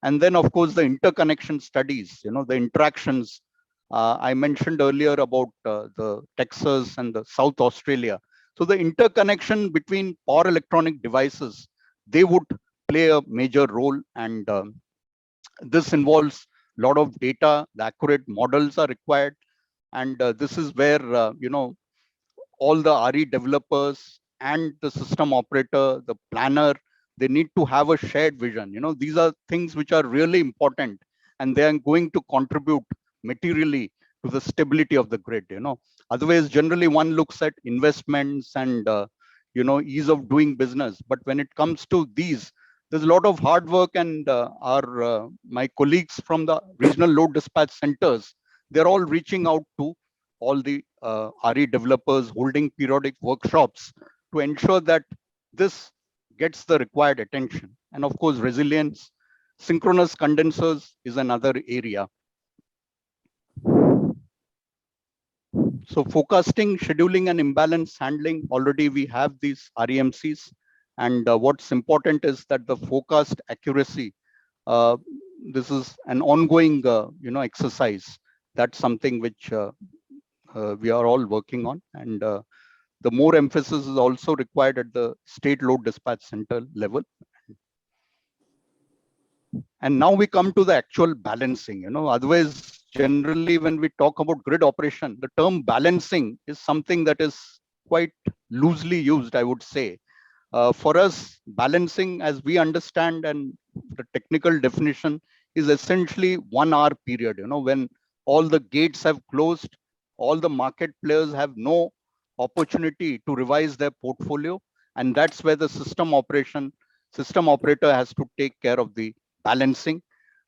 And then of course, the interconnection studies, the interactions. I mentioned earlier about the Texas and the South Australia. So the interconnection between power electronic devices, they would play a major role. And this involves a lot of data, the accurate models are required. And this is where, all the RE developers and the system operator, the planner, they need to have a shared vision. These are things which are really important, and they are going to contribute materially to the stability of the grid. Otherwise, generally one looks at investments and ease of doing business. But when it comes to these, there's a lot of hard work, and my colleagues from the regional load dispatch centers, they're all reaching out to all the RE developers, holding periodic workshops to ensure that this gets the required attention. And of course, resilience, synchronous condensers is another area. So forecasting, scheduling and imbalance handling, already we have these REMCs. And what's important is that the forecast accuracy, this is an ongoing exercise. That's something which we are all working on. And the more emphasis is also required at the state load dispatch center level. And now we come to the actual balancing. Otherwise, generally, when we talk about grid operation, the term balancing is something that is quite loosely used, I would say. For us, balancing, as we understand, and the technical definition is essentially 1 hour period, when all the gates have closed, all the market players have no opportunity to revise their portfolio. And that's where the system operator has to take care of the balancing.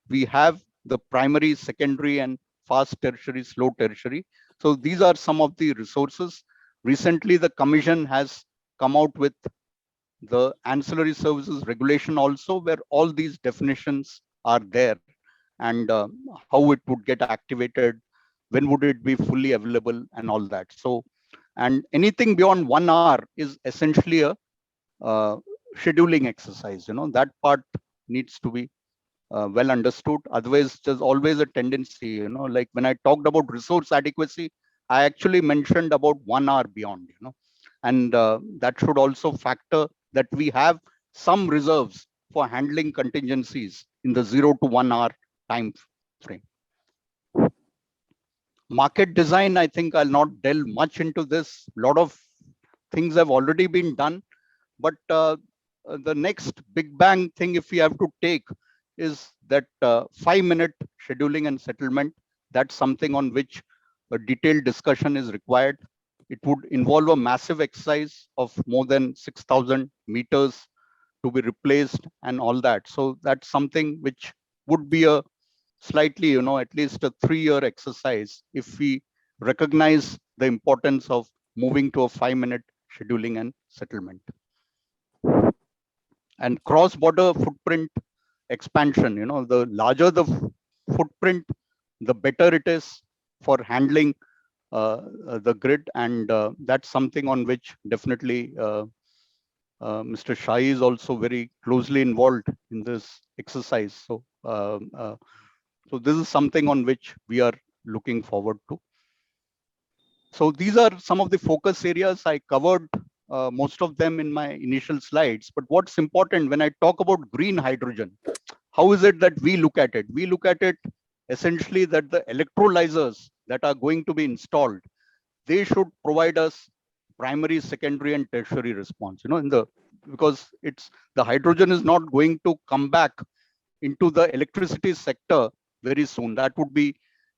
We have the primary, secondary, and fast tertiary, slow tertiary. So these are some of the resources. Recently, the commission has come out with the ancillary services regulation also, where all these definitions are there, and how it would get activated, when would it be fully available, and all that. So, and anything beyond 1 hour is essentially a scheduling exercise. That part needs to be well understood. Otherwise, there's always a tendency, like when I talked about resource adequacy, I actually mentioned about 1 hour beyond, and that should also factor that we have some reserves for handling contingencies in the 0 to 1 hour time frame. Market design, I think I'll not delve much into this. A lot of things have already been done, but the next big bang thing, if we have to take, is that 5-minute scheduling and settlement. That's something on which a detailed discussion is required. It would involve a massive exercise of more than 6,000 meters to be replaced and all that. So that's something which would be a slightly, at least a 3-year exercise if we recognize the importance of moving to a 5-minute scheduling and settlement. And cross-border footprint expansion, the larger the footprint, the better it is for handling the grid. And that's something on which definitely Mr. Shai is also very closely involved in this exercise. So, so this is something on which we are looking forward to. So these are some of the focus areas. I covered most of them in my initial slides, but what's important when I talk about green hydrogen, how is it that we look at it? We look at it essentially that the electrolyzers that are going to be installed, they should provide us primary, secondary, and tertiary response, because it's the hydrogen is not going to come back into the electricity sector very soon. That would be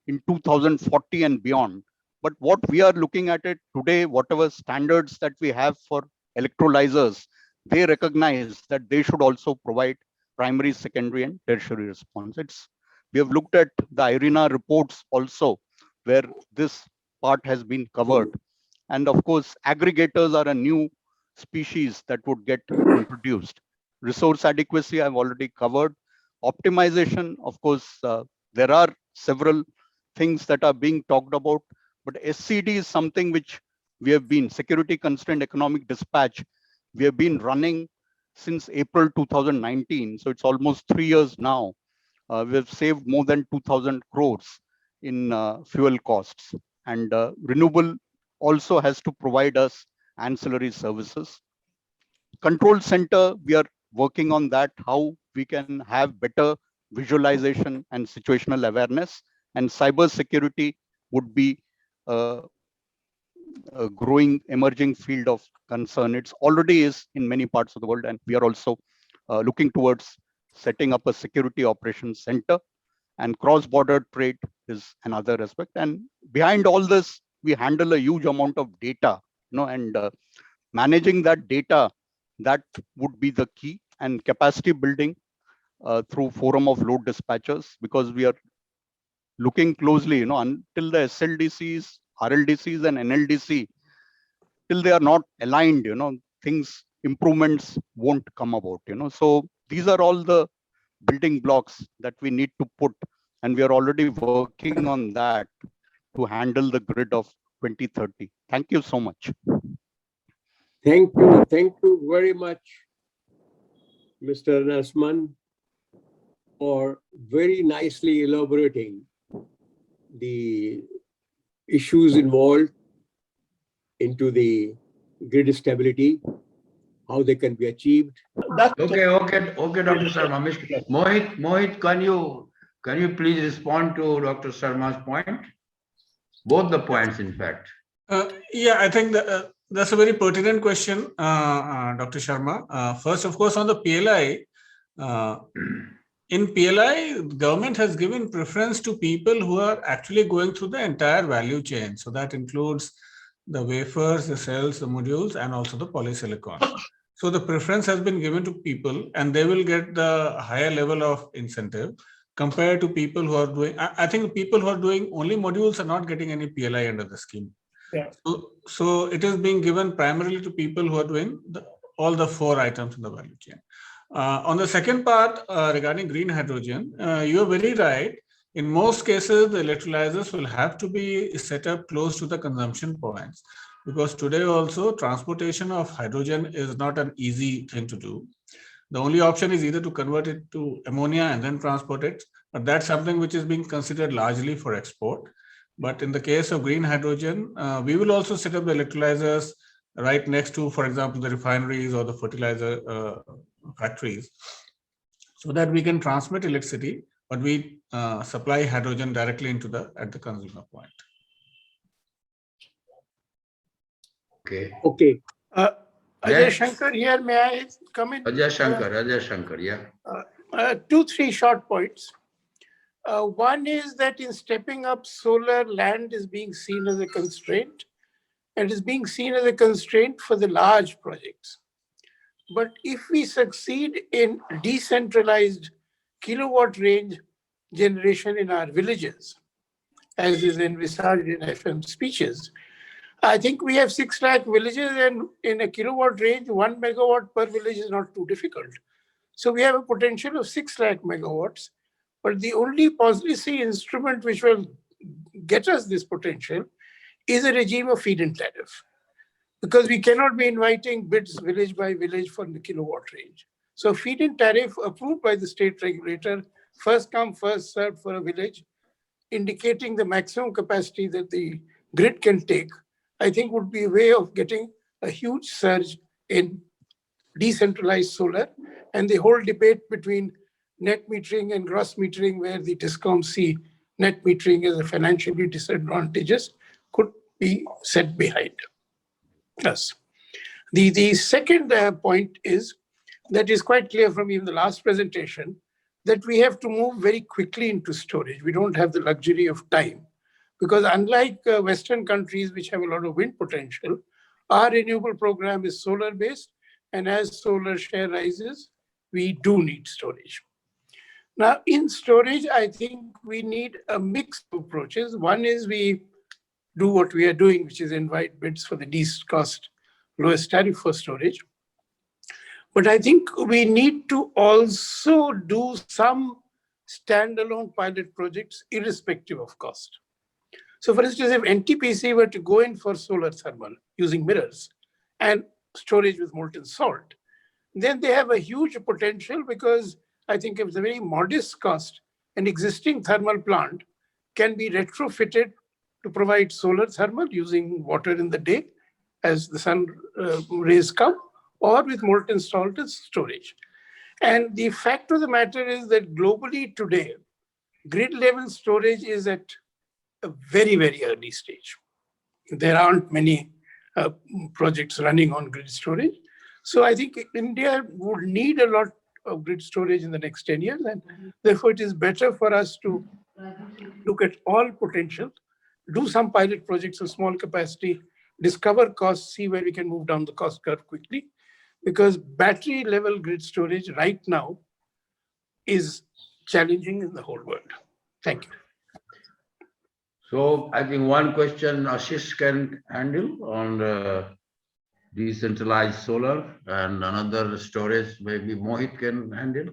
in 2040 and beyond. But what we are looking at it today, whatever standards that we have for electrolyzers, they recognize that they should also provide primary, secondary, and tertiary response. We have looked at the IRENA reports also, where this part has been covered. And of course, aggregators are a new species that would get introduced. Resource adequacy, I've already covered. Optimization, of course, there are several things that are being talked about, but SCD is something which we have been, security constrained economic dispatch, we have been running since April 2019. So it's almost 3 years now. We have saved more than 2,000 crores in fuel costs. And renewable also has to provide us ancillary services. Control center, we are working on that, how we can have better visualization and situational awareness. And cyber security would be a growing, emerging field of concern. It's already is in many parts of the world, and we are also looking towards setting up a security operations center. And cross-border trade is another aspect. And behind all this, we handle a huge amount of data, and managing that data, that would be the key. And capacity building through forum of load dispatchers, because we are looking closely, until the SLDCs, RLDCs, and NLDC, till they are not aligned, things, improvements won't come about, So these are all the building blocks that we need to put, and we are already working on that to handle the grid of 2030. Thank you so much. Thank you very much, Mr. Nasman for very nicely elaborating the issues involved into the grid stability, how they can be achieved. Okay, Dr. Sharma. Mohit, can you please respond to Dr. Sharma's point? Both the points, in fact. Yeah, I think that's a very pertinent question, Dr. Sharma. First, of course, on the PLI, in PLI, government has given preference to people who are actually going through the entire value chain. So that includes the wafers, the cells, the modules, and also the polysilicon. So the preference has been given to people, and they will get the higher level of incentive compared to people who are doing. I think people who are doing only modules are not getting any PLI under the scheme. Yeah. So it is being given primarily to people who are doing all the 4 items in the value chain. On the second part regarding green hydrogen, you are very right. In most cases, the electrolyzers will have to be set up close to the consumption points, because today also transportation of hydrogen is not an easy thing to do. The only option is either to convert it to ammonia and then transport it, but that's something which is being considered largely for export. But in the case of green hydrogen, we will also set up the electrolyzers right next to, for example, the refineries or the fertilizer factories, so that we can transmit electricity, but we supply hydrogen directly at the consumer point. Okay. Ajay Shankar here, may I come in? Ajay Shankar, yeah. 2-3 short points. One is that in stepping up solar, land is being seen as a constraint, and is being seen as a constraint for the large projects. But if we succeed in decentralized kilowatt range generation in our villages, as is envisaged in FM speeches, I think we have 6 lakh villages, and in a kilowatt range, 1 megawatt per village is not too difficult. So we have a potential of 6 lakh megawatts. But the only policy instrument which will get us this potential is a regime of feed-in tariff, because we cannot be inviting bids village by village for the kilowatt range. So feed-in tariff approved by the state regulator, first come, first served for a village, indicating the maximum capacity that the grid can take, I think would be a way of getting a huge surge in decentralized solar. And the whole debate between net metering and gross metering, where the DISCOMs see net metering as a financially disadvantageous, could be set behind us. The second point is that is quite clear from even the last presentation, that we have to move very quickly into storage. We don't have the luxury of time, because unlike Western countries which have a lot of wind potential, our renewable program is solar-based, and as solar share rises, we do need storage. Now, in storage, I think we need a mix of approaches. One is we do what we are doing, which is invite bids for the least cost, lowest tariff for storage. But I think we need to also do some standalone pilot projects irrespective of cost. So for instance, if NTPC were to go in for solar thermal using mirrors and storage with molten salt, then they have a huge potential, because I think it's a very modest cost. An existing thermal plant can be retrofitted to provide solar thermal using water in the day as the sun rays come, or with molten salt as storage. And the fact of the matter is that globally today, grid level storage is at a very, very early stage. There aren't many projects running on grid storage. So I think India would need a lot of grid storage in the next 10 years. And therefore, it is better for us to look at all potential, do some pilot projects of small capacity, discover costs, see where we can move down the cost curve quickly. Because battery level grid storage right now is challenging in the whole world. Thank you. So I think one question Ashish can handle on the decentralized solar, and another storage maybe Mohit can handle.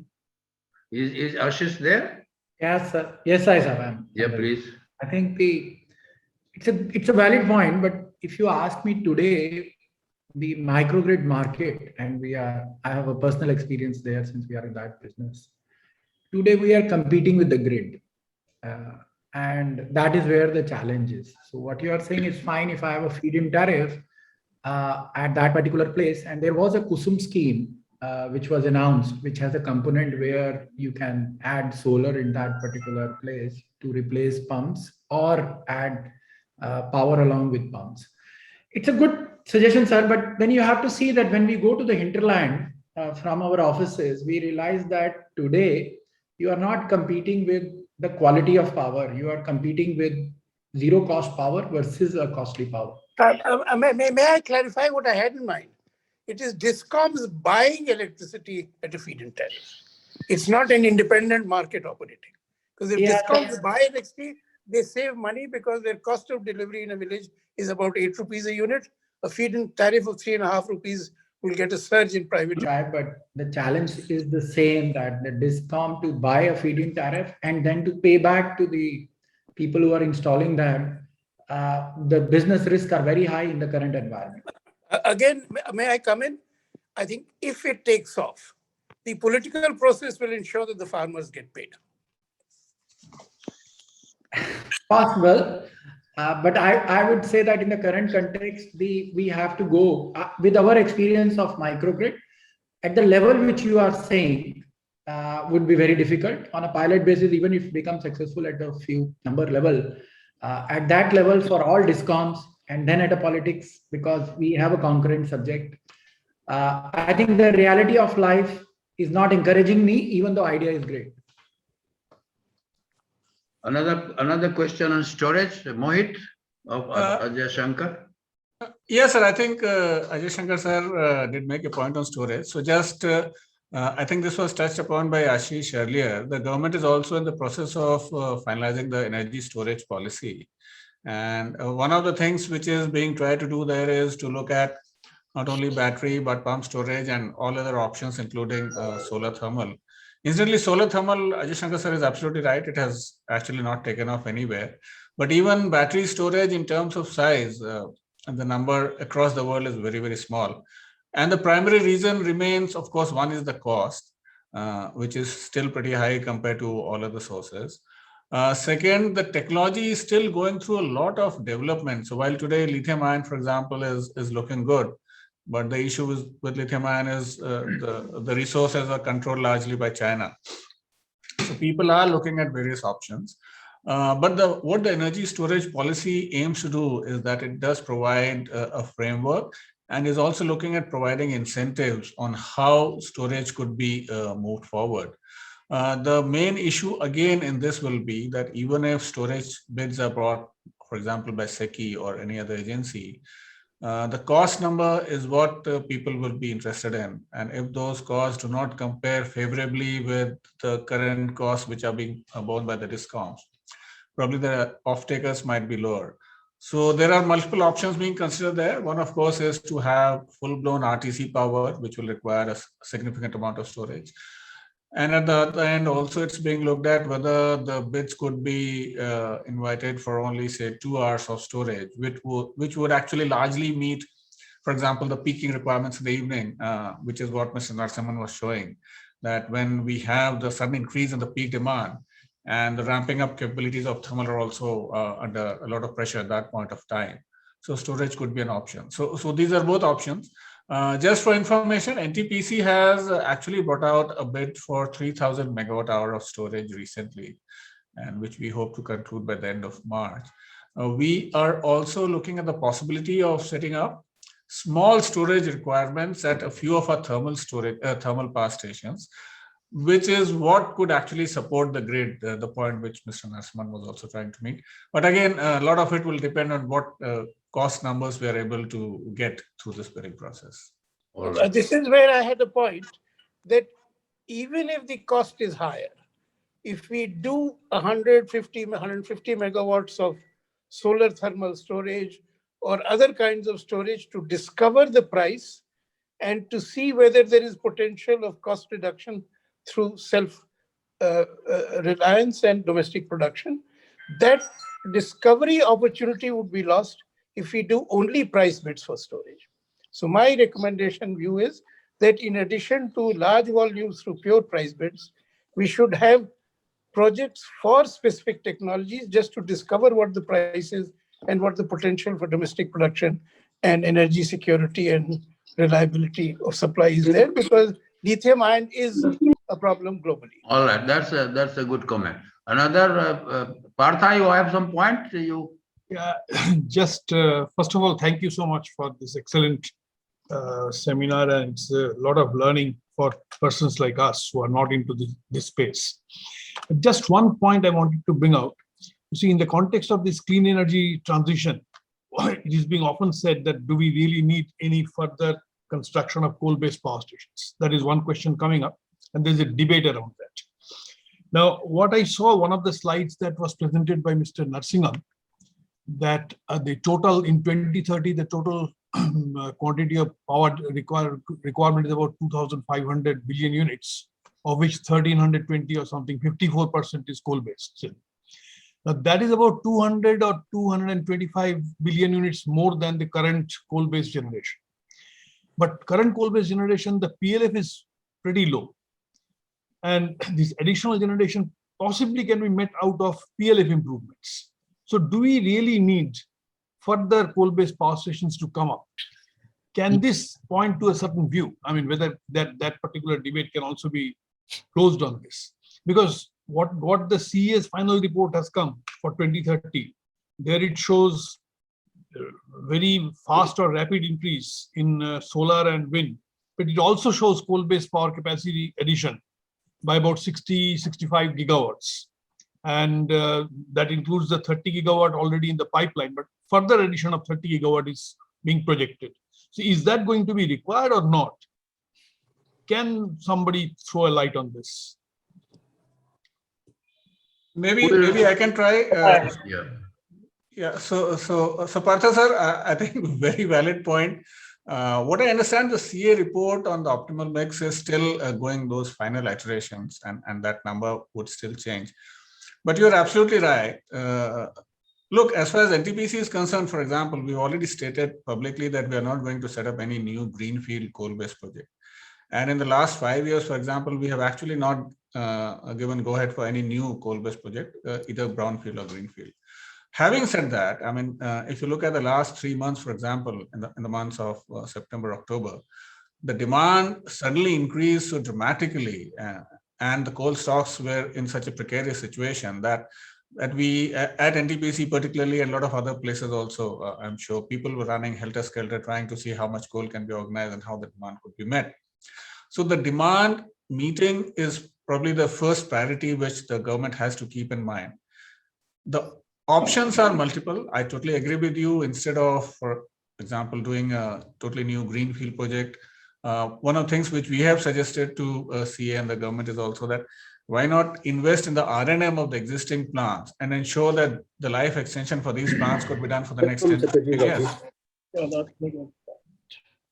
Is Ashish there? Yes, sir. Yes, I am. Yeah, please. I think it's a valid point, but if you ask me today, the microgrid market, and I have a personal experience there since we are in that business. Today, we are competing with the grid. And that is where the challenge is. So what you are saying is fine if I have a feed-in tariff at that particular place. And there was a Kusum scheme which was announced, which has a component where you can add solar in that particular place to replace pumps or add power along with pumps. It's a good suggestion, sir, but then you have to see that when we go to the hinterland from our offices, we realize that today you are not competing with the quality of power. You are competing with zero cost power versus a costly power. May I clarify what I had in mind? It is DISCOMs buying electricity at a feed-in tariff. It's not an independent market operating. Because if DISCOMs buy electricity, they save money because their cost of delivery in a village is about 8 rupees a unit. A feed-in tariff of 3.5 rupees will get a surge in private. But the challenge is the same, that the DISCOM to buy a feed-in tariff and then to pay back to the people who are installing them, the business risks are very high in the current environment. Again, may I come in? I think if it takes off, the political process will ensure that the farmers get paid. Possible. But I would say that in the current context, we have to go with our experience of microgrid at the level which you are saying would be very difficult on a pilot basis, even if it becomes successful at a few number level. At that level for all DISCOMs and then at a politics, because we have a concurrent subject. I think the reality of life is not encouraging me, even though idea is great. Another question on storage, Mohit of Ajay Shankar. Yes, sir. I think Ajay Shankar sir did make a point on storage. So just, I think this was touched upon by Ashish earlier. The government is also in the process of finalizing the energy storage policy. And one of the things which is being tried to do there is to look at not only battery, but pump storage and all other options, including solar thermal. Incidentally, solar thermal, Ajay Shankar sir is absolutely right. It has actually not taken off anywhere. But even battery storage in terms of size, the number across the world is very, very small. And the primary reason remains, of course, one is the cost, which is still pretty high compared to all other sources. Second, the technology is still going through a lot of development. So while today lithium ion, for example, is looking good, but the issue with lithium ion is the resources are controlled largely by China. So people are looking at various options. But what the energy storage policy aims to do is that it does provide a framework and is also looking at providing incentives on how storage could be moved forward. The main issue again in this will be that even if storage bids are brought, for example, by SECI or any other agency, the cost number is what people will be interested in. And if those costs do not compare favorably with the current costs which are being borne by the DISCOMs, probably the off-takers might be lower. So there are multiple options being considered there. One, of course, is to have full-blown RTC power, which will require a significant amount of storage. And at the other end, also it's being looked at whether the bids could be invited for only, say, 2 hours of storage, which would actually largely meet, for example, the peaking requirements in the evening, which is what Mr. Narasimhan was showing, that when we have the sudden increase in the peak demand and the ramping up capabilities of thermal are also under a lot of pressure at that point of time. So storage could be an option. So these are both options. Just for information, NTPC has actually brought out a bid for 3,000 megawatt hour of storage recently, and which we hope to conclude by the end of March. We are also looking at the possibility of setting up small storage requirements at a few of our thermal power stations, which is what could actually support the grid, the point which Mr. Narasimhan was also trying to make. But again, a lot of it will depend on what cost numbers we are able to get through this bidding process. Right. This is where I had a point that even if the cost is higher, if we do 150 megawatts of solar thermal storage or other kinds of storage to discover the price and to see whether there is potential of cost reduction through self-reliance and domestic production, that discovery opportunity would be lost if we do only price bids for storage. So my recommendation view is that in addition to large volumes through pure price bids, we should have projects for specific technologies just to discover what the price is and what the potential for domestic production and energy security and reliability of supply is there, because lithium ion is a problem globally. All right, that's a good comment. Another, Partha, you have some point? Yeah, just first of all, thank you so much for this excellent seminar, and it's a lot of learning for persons like us who are not into this space. Just one point I wanted to bring out. You see, in the context of this clean energy transition, it is being often said that do we really need any further construction of coal-based power stations? That is one question coming up, and there's a debate around that. Now, what I saw, one of the slides that was presented by Mr. Narsingham, that the total in 2030, the total quantity of power requirement is about 2,500 billion units, of which 1,320 or something, 54% is coal-based. Now that is about 200 or 225 billion units more than the current coal-based generation. But current coal-based generation, the PLF is pretty low. And this additional generation possibly can be met out of PLF improvements. So do we really need further coal-based power stations to come up? Can this point to a certain view? I mean, whether that particular debate can also be closed on this. Because what the CEA's final report has come for 2030, there it shows very fast or rapid increase in solar and wind, but it also shows coal-based power capacity addition by about 65 gigawatts. And that includes the 30 gigawatt already in the pipeline, but further addition of 30 gigawatt is being projected. So is that going to be required or not? Can somebody throw a light on this? Maybe I can try. Yeah. So Partha sir, I think very valid point. What I understand, the CA report on the optimal mix is still going those final iterations, and that number would still change. But you're absolutely right. Look, as far as NTPC is concerned, for example, we've already stated publicly that we are not going to set up any new greenfield coal-based project. And in the last 5 years, for example, we have actually not given go-ahead for any new coal-based project, either brownfield or greenfield. Having said that, I mean, if you look at the last 3 months, for example, in the months of September, October, the demand suddenly increased so dramatically, and the coal stocks were in such a precarious situation that we at NTPC particularly, and a lot of other places also, I'm sure people were running helter-skelter trying to see how much coal can be organized and how the demand could be met. So the demand meeting is probably the first priority which the government has to keep in mind. The options are multiple. I totally agree with you. Instead of, for example, doing a totally new greenfield project, one of the things which we have suggested to CA and the government is also that why not invest in the R&M of the existing plants and ensure that the life extension for these plants could be done for the next 10 to 15 years.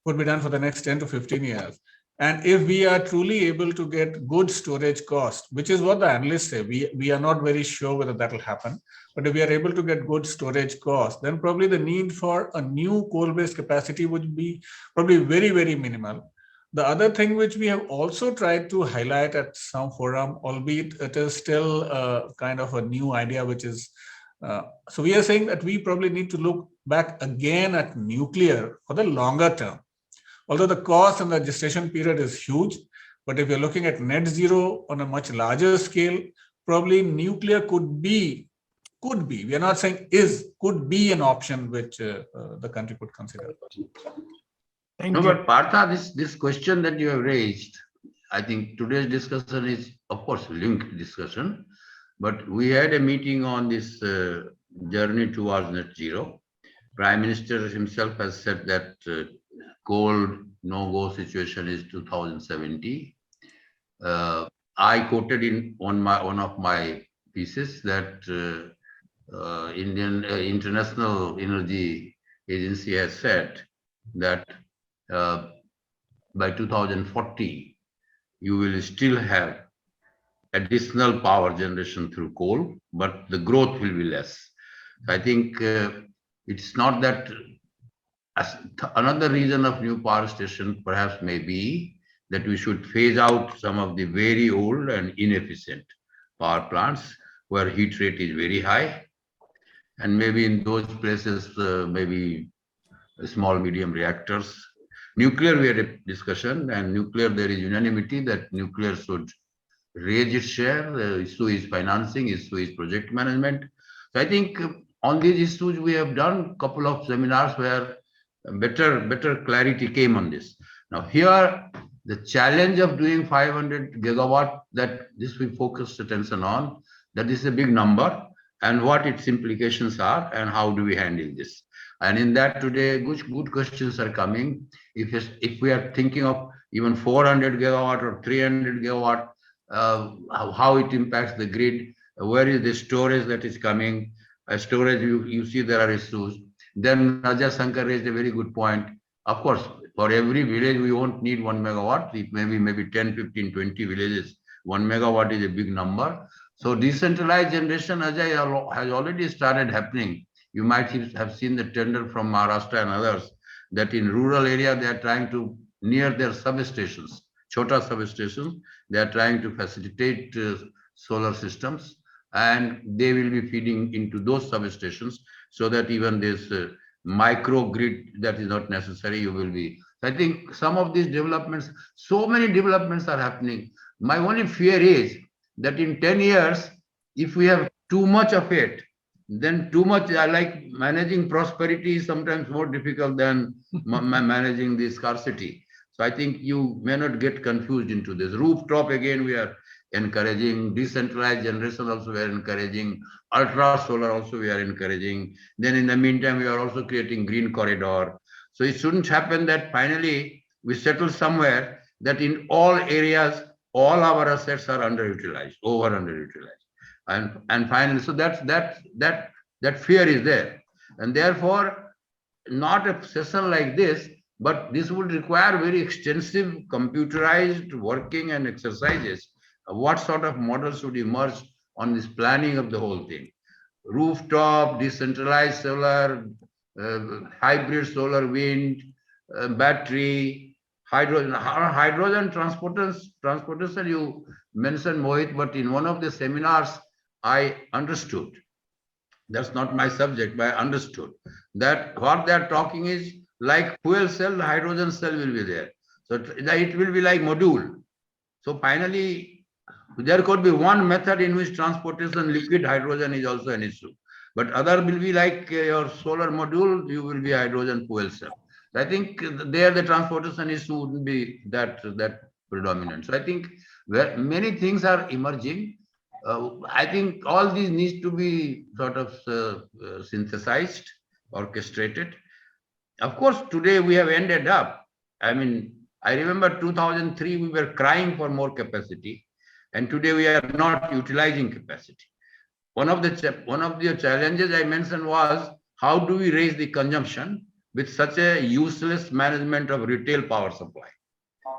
Could be done for the next 10 to 15 years. And if we are truly able to get good storage cost, which is what the analysts say, we are not very sure whether that will happen. But if we are able to get good storage cost, then probably the need for a new coal-based capacity would be probably very, very minimal. The other thing which we have also tried to highlight at some forum, albeit it is still kind of a new idea, which is, so we are saying that we probably need to look back again at nuclear for the longer term. Although the cost and the gestation period is huge, but if you're looking at net zero on a much larger scale, probably nuclear could be, we are not saying could be an option which the country could consider. No, but Partha, this question that you have raised, I think today's discussion is, of course, linked discussion, but we had a meeting on this journey towards net zero. Prime Minister himself has said that coal no-go situation is 2070. I quoted in one of my pieces that Indian International Energy Agency has said that by 2040 you will still have additional power generation through coal, but the growth will be less. I think it's not that Another reason of new power stations perhaps may be that we should phase out some of the very old and inefficient power plants where heat rate is very high, and maybe in those places, maybe small medium reactors. Nuclear, we had a discussion, and nuclear, there is unanimity that nuclear should raise its share. The issue is financing, issue is project management. So I think on these issues, we have done a couple of seminars where better clarity came on this. Now here, the challenge of doing 500 gigawatt, that this we focus attention on, that is a big number, and what its implications are, and how do we handle this. And in that today, good questions are coming. If we are thinking of even 400 gigawatt or 300 gigawatt, how it impacts the grid, where is the storage that is coming, storage, you see there are issues. Then Raja Shankar raised a very good point. Of course, for every village, we won't need 1 megawatt. It maybe 10, 15, 20 villages. 1 megawatt is a big number. So decentralized generation, Ajay, has already started happening. You might have seen the tender from Maharashtra and others, that in rural area, they are trying to, near their substations, Chota substations, they are trying to facilitate solar systems, and they will be feeding into those substations, so that even this micro grid that is not necessary, you will be. I think some of these developments, so many developments are happening. My only fear is that in 10 years, if we have too much of it, then too much, like managing prosperity is sometimes more difficult than managing the scarcity. So I think you may not get confused into this. Rooftop, again, we are encouraging. Decentralized generation also we are encouraging. Ultra solar also we are encouraging. Then in the meantime, we are also creating green corridor. So it shouldn't happen that finally we settle somewhere that in all areas, all our assets are underutilized, underutilized. And finally, so that fear is there. And therefore, not a session like this, but this would require very extensive computerized working and exercises. What sort of models should emerge on this planning of the whole thing? Rooftop, decentralized solar, hybrid solar, wind, battery, hydrogen transportation, you mentioned, Mohit, but in one of the seminars, I understood, that's not my subject, but I understood that what they're talking is like fuel cell, hydrogen cell will be there. So it will be like module. So finally, there could be one method in which transportation liquid hydrogen is also an issue. But other will be like your solar module, you will be hydrogen fuel cell. So I think there the transportation issue wouldn't be that predominant. So I think where many things are emerging, I think all these needs to be sort of synthesized, orchestrated. Of course, today we have ended up, I mean, I remember 2003, we were crying for more capacity, and today we are not utilizing capacity. One of the challenges I mentioned was, how do we raise the consumption with such a useless management of retail power supply,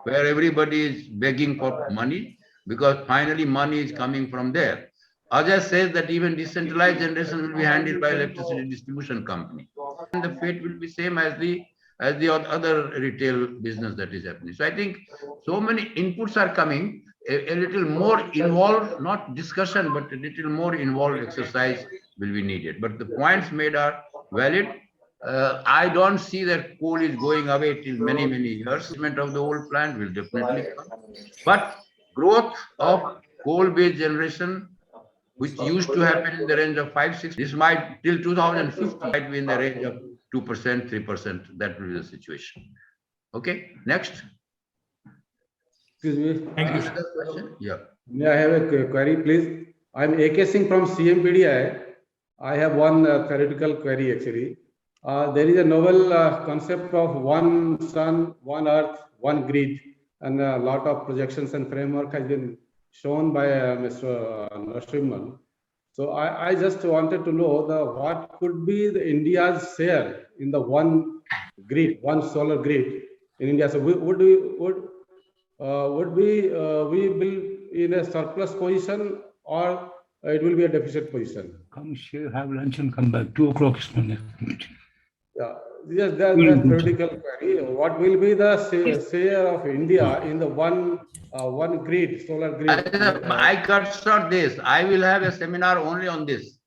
where everybody is begging for money, because finally money is coming from there. Ajay says that even decentralized generation will be handled by electricity distribution company, and the fate will be same as the other retail business that is happening. So I think so many inputs are coming, a little more involved, not discussion, but a little more involved exercise will be needed. But the points made are valid. I don't see that coal is going away till many years. Of the old plant will definitely come. But growth of coal-based generation, which used to happen in the range of 5-6, this might till 2050 might be in the range of 2%, 3%. That will be the situation. Okay, next. Excuse me. Thank you. Question? Yeah. May I have a query, please? I'm AK Singh from CMPDI. I have one theoretical query actually. There is a novel concept of one sun, one earth, one grid, and a lot of projections and framework has been shown by Mr. Narasimhan. So I just wanted to know what could be the India's share in the one grid, one solar grid in India. So would we be in a surplus position, or it will be a deficit position? Come share, have lunch and come back. 2 o'clock is my next meeting. Yeah. Yes, that's theoretical query. What will be the share of India in the one grid, solar grid? I cut short this. I will have a seminar only on this.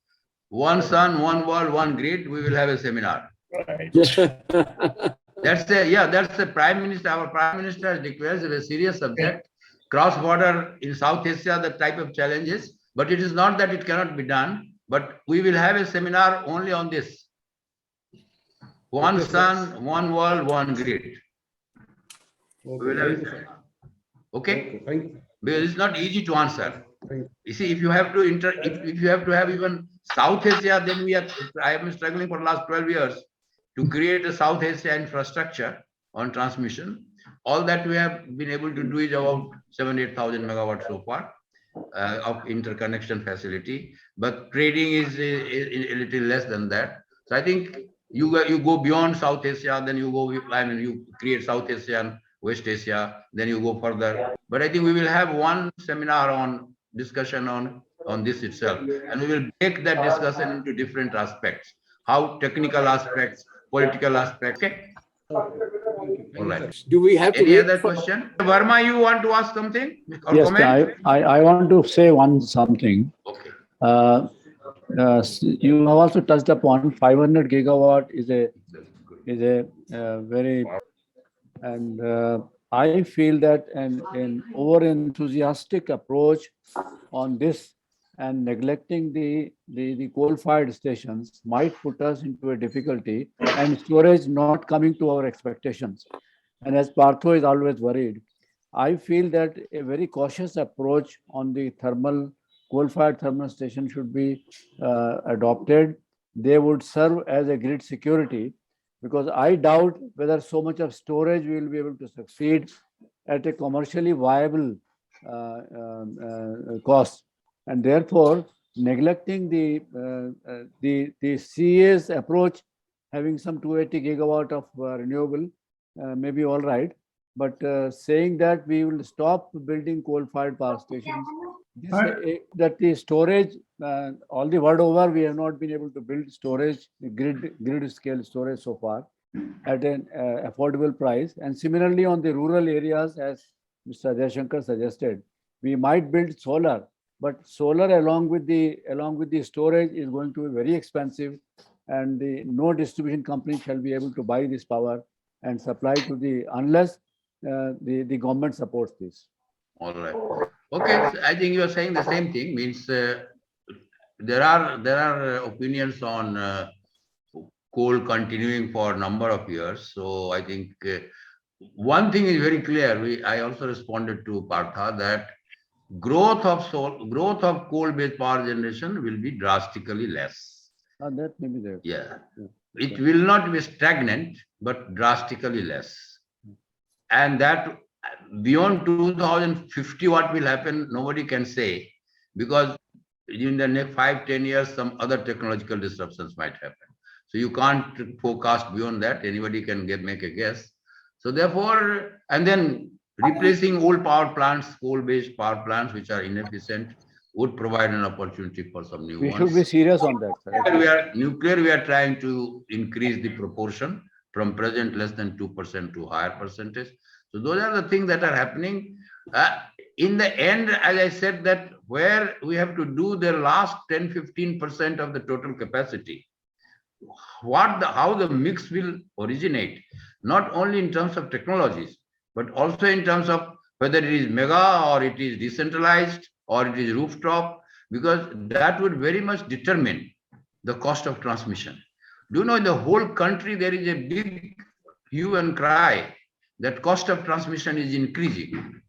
One sun, one world, one grid. We will have a seminar. Right. That's the Prime Minister. Our Prime Minister has declared it a serious subject. Cross-border in South Asia, the type of challenges. But it is not that it cannot be done. But we will have a seminar only on this. One sun, one world, one grid. We will have a seminar. Okay? Thank you. Because it's not easy to answer. Thank you. You see, if you have to if you have to have even South Asia, then I have been struggling for the last 12 years to create a South Asia infrastructure on transmission. All that we have been able to do is about 7,000-8,000 megawatts so far of interconnection facility. But trading is a little less than that. So I think you go beyond South Asia, then you go. You create South Asia and West Asia, then you go further. But I think we will have one seminar on discussion on this itself, and we will break that discussion into different aspects, how technical aspects, political aspects. Okay. All right. Do we have to Any wait other for- question? Verma, you want to ask something or Yes, comment? I want to say something. Okay. You have also touched upon 500 gigawatt is a very, and I feel that an over enthusiastic approach on this and neglecting the coal-fired stations might put us into a difficulty, and storage not coming to our expectations. And as Partho is always worried, I feel that a very cautious approach on the coal-fired thermal station should be adopted. They would serve as a grid security, because I doubt whether so much of storage we will be able to succeed at a commercially viable cost. And therefore, neglecting the CA's approach, having some 280 gigawatt of renewable may be all right, but saying that we will stop building coal-fired power stations, that the storage, all the world over, we have not been able to build storage, grid scale storage so far at an affordable price. And similarly, on the rural areas, as Mr. Ajay Shankar suggested, we might build solar, but solar along with the storage is going to be very expensive, and no distribution company shall be able to buy this power and supply to unless the government supports this. All right. Okay. So I think you are saying the same thing. Means there are opinions on coal continuing for a number of years. So I think one thing is very clear. I also responded to Partha that growth of coal-based power generation will be drastically less. That may be there. Yeah. It will not be stagnant, but drastically less. And that beyond 2050, what will happen, nobody can say, because in the next 5-10 years, some other technological disruptions might happen. So you can't forecast beyond that. Anybody can make a guess. So therefore, and then replacing old power plants, coal-based power plants, which are inefficient, would provide an opportunity for some new ones. We should be serious on that, sir. Nuclear, we are trying to increase the proportion from present less than 2% to higher percentage. So those are the things that are happening. In the end, as I said, that where we have to do the last 10-15% of the total capacity, how the mix will originate, not only in terms of technologies, but also in terms of whether it is mega or it is decentralized or it is rooftop, because that would very much determine the cost of transmission. Do you know, in the whole country, there is a big hue and cry that cost of transmission is increasing.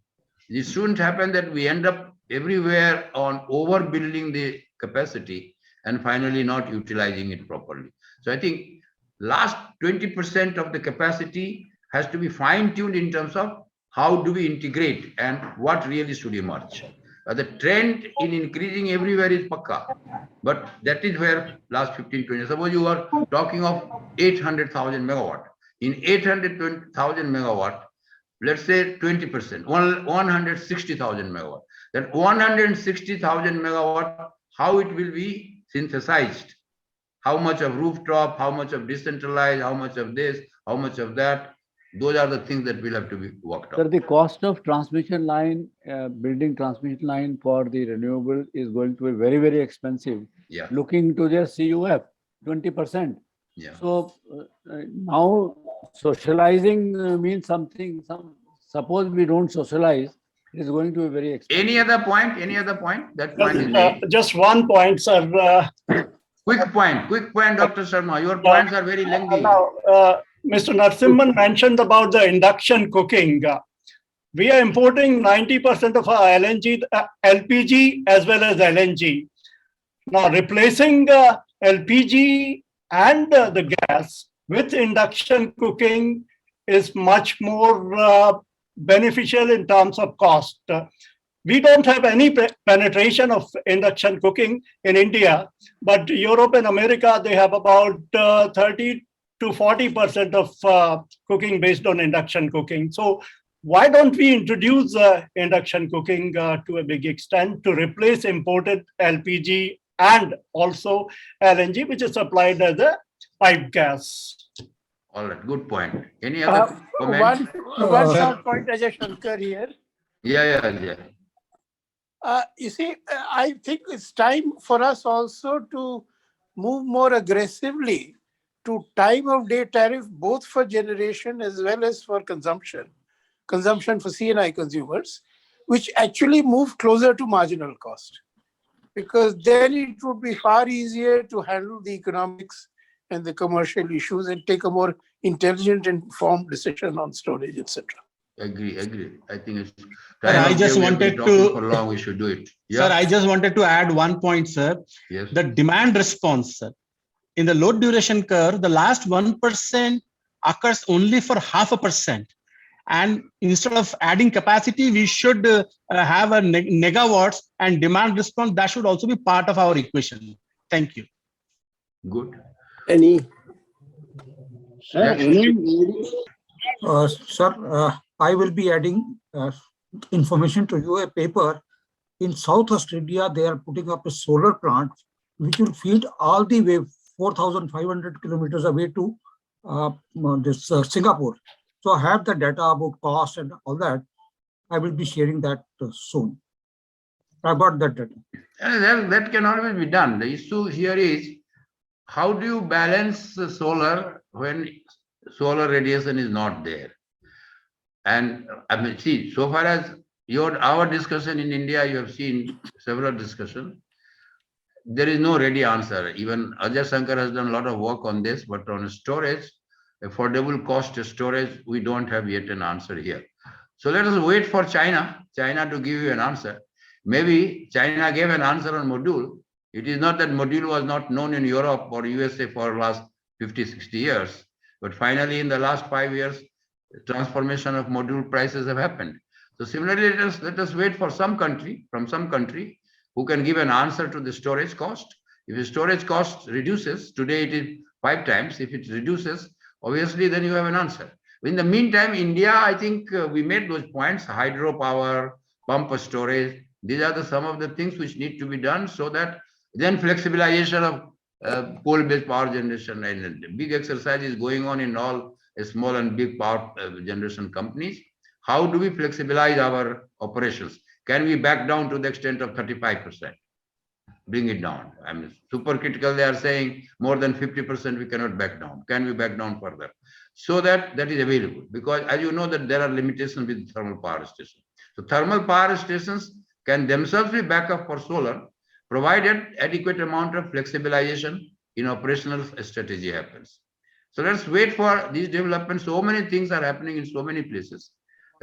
It shouldn't happen that we end up everywhere on overbuilding the capacity and finally not utilizing it properly. So I think last 20% of the capacity has to be fine-tuned in terms of how do we integrate and what really should emerge. The trend in increasing everywhere is pakka, but that is where last 15-20, suppose you are talking of 800,000 megawatt. In 800,000 megawatt, let's say 20%, 160,000 megawatt. That 160,000 megawatt, how it will be synthesized How much of rooftop, how much of decentralized, how much of this, how much of that. Those are the things that will have to be worked Sir, out. the cost of transmission line, building transmission line for the renewable is going to be very, very expensive. Yeah, Looking to their CUF, 20%. yeah. So now socializing means something. Suppose we don't socialize, it is going to be very expensive. Any other point? Any other point? That point is made. Just one point, sir. Quick point, Dr. Sharma. Your points are very lengthy. Now, Mr. Narasimhan mentioned about the induction cooking. We are importing 90% of our LNG, LPG as well as LNG. Now, replacing LPG and the gas with induction cooking is much more beneficial in terms of cost. We don't have any penetration of induction cooking in India, but Europe and America, they have about 30 to 40% of cooking based on induction cooking. So why don't we introduce induction cooking to a big extent to replace imported LPG and also LNG, which is supplied as a pipe gas? All right, good point. Any other comment? One short point, Ajay Shankar here. Yeah. You see, I think it's time for us also to move more aggressively to time of day tariff, both for generation as well as for consumption for CNI consumers, which actually move closer to marginal cost. Because then it would be far easier to handle the economics and the commercial issues and take a more intelligent and informed decision on storage, etc. Agree. I think it's Sir, I just wanted to for long we should do it. Yeah. Sir, I just wanted to add one point, sir. Yes. The demand response, sir. In the load duration curve, the last 1% occurs only for 0.5%. And instead of adding capacity, we should have a megawatts and demand response. That should also be part of our equation. Thank you. Good. Any? Sir, I will be adding information to you, a paper. In South Australia, they are putting up a solar plant which will feed all the way 4,500 kilometers away to Singapore. So I have the data about cost and all that. I will be sharing that soon. I got that data. That can always be done. The issue here is, how do you balance the solar when solar radiation is not there? And I mean, see, so far as our discussion in India, you have seen several discussions. There is no ready answer. Even Ajay Shankar has done a lot of work on this, but on storage, affordable cost storage, we don't have yet an answer here. So let us wait for China to give you an answer. Maybe China gave an answer on module. It is not that module was not known in Europe or USA for the last 50, 60 years. But finally, in the last 5 years, the transformation of module prices have happened. So similarly, let us wait for some country who can give an answer to the storage cost. If the storage cost reduces, today it is 5 times. If it reduces, obviously, then you have an answer. In the meantime, India, I think we made those points: hydropower, pump storage. These are some of the things which need to be done, so that then flexibilization of coal-based power generation, and big exercise is going on in all small and big power generation companies. How do we flexibilize our operations? Can we back down to the extent of 35%? Bring it down. I mean, supercritical, they are saying more than 50% we cannot back down. Can we back down further? So that is available, because as you know that there are limitations with thermal power stations. So thermal power stations can themselves be backup for solar, provided adequate amount of flexibilization in operational strategy happens. So let's wait for these developments. So many things are happening in so many places.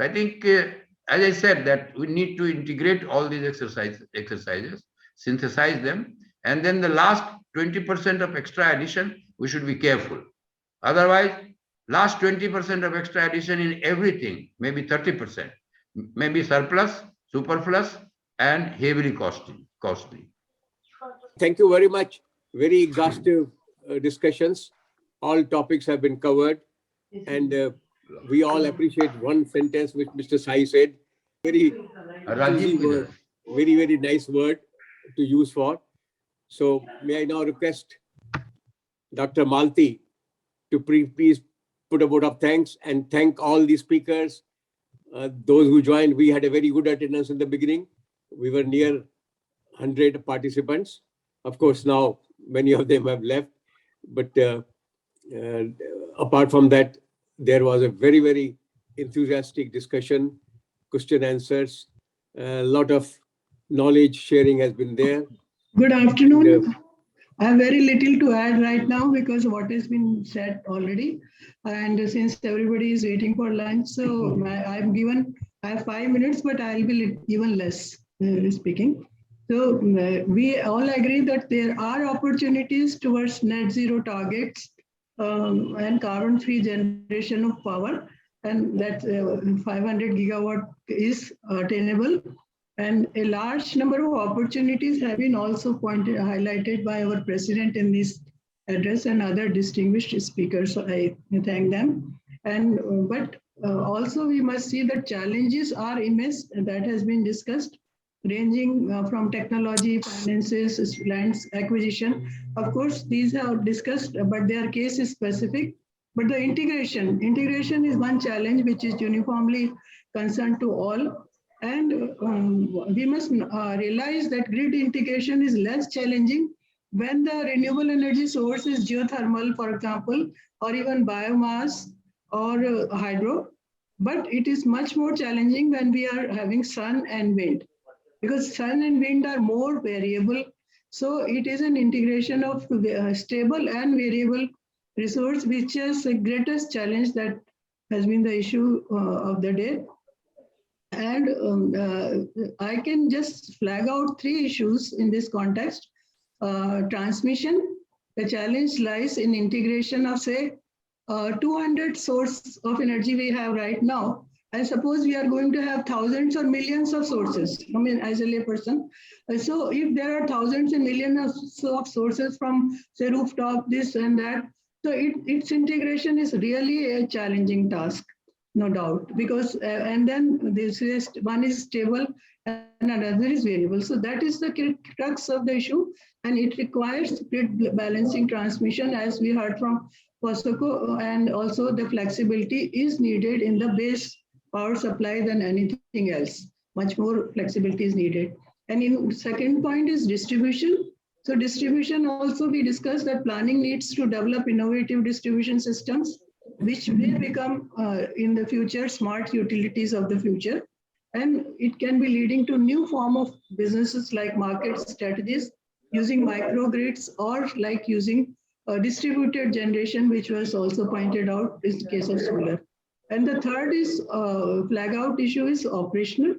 I think, as I said, that we need to integrate all these exercises, synthesize them, and then the last 20% of extra addition, we should be careful. Otherwise, last 20% of extra addition in everything, maybe 30%, maybe surplus, superfluous, and heavily costly. Thank you very much. Very exhaustive discussions. All topics have been covered. And we all appreciate one sentence which Mr. Sai said. Very word, very nice word to use for. So may I now request Dr. Malti to please put a vote of thanks and thank all the speakers, those who joined. We had a very good attendance in the beginning. We were near 100 participants. Of course, now many of them have left, but apart from that, there was a very, very enthusiastic discussion, question answers, a lot of knowledge sharing has been there. Good afternoon. I have very little to add right now because what has been said already. And since everybody is waiting for lunch, so I have 5 minutes, but I'll be even less speaking. So we all agree that there are opportunities towards net zero targets and carbon-free generation of power, and that 500 gigawatt is attainable. And a large number of opportunities have been also highlighted by our president in this address and other distinguished speakers. So I thank them. And but also we must see that challenges are immense, and that has been discussed, ranging from technology, finances, lands acquisition. Of course, these are discussed, but they are case specific. But the integration is one challenge which is uniformly concerned to all. And we must realize that grid integration is less challenging when the renewable energy source is geothermal, for example, or even biomass or hydro. But it is much more challenging when we are having sun and wind, because sun and wind are more variable. So it is an integration of stable and variable resource, which is the greatest challenge that has been the issue of the day. And I can just flag out 3 issues in this context. Transmission, the challenge lies in integration of, say, 200 sources of energy we have right now. And suppose we are going to have thousands or millions of sources, I mean, as a layperson. So if there are thousands and millions of sources from, say, rooftop, this and that, so its integration is really a challenging task. No doubt, because and then this is one is stable and another is variable. So that is the crux of the issue, and it requires grid balancing transmission, as we heard from POSOCO, and also the flexibility is needed in the base power supply than anything else. Much more flexibility is needed. And in second point is distribution. So distribution also we discussed that planning needs to develop innovative distribution systems, which may become in the future smart utilities of the future. And it can be leading to new form of businesses like market strategies using microgrids, or like using distributed generation, which was also pointed out in the case of solar. And the third is flag out issue is operational.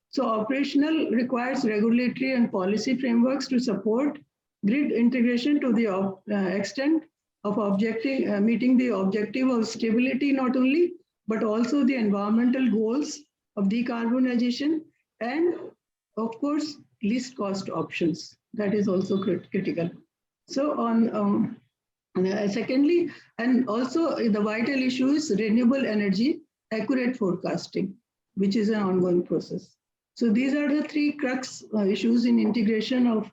So operational requires regulatory and policy frameworks to support grid integration to the extent of meeting the objective of stability not only, but also the environmental goals of decarbonization, and of course, least cost options. That is also critical. So on secondly, and also the vital issue is renewable energy accurate forecasting, which is an ongoing process. So these are the 3 crux issues in integration of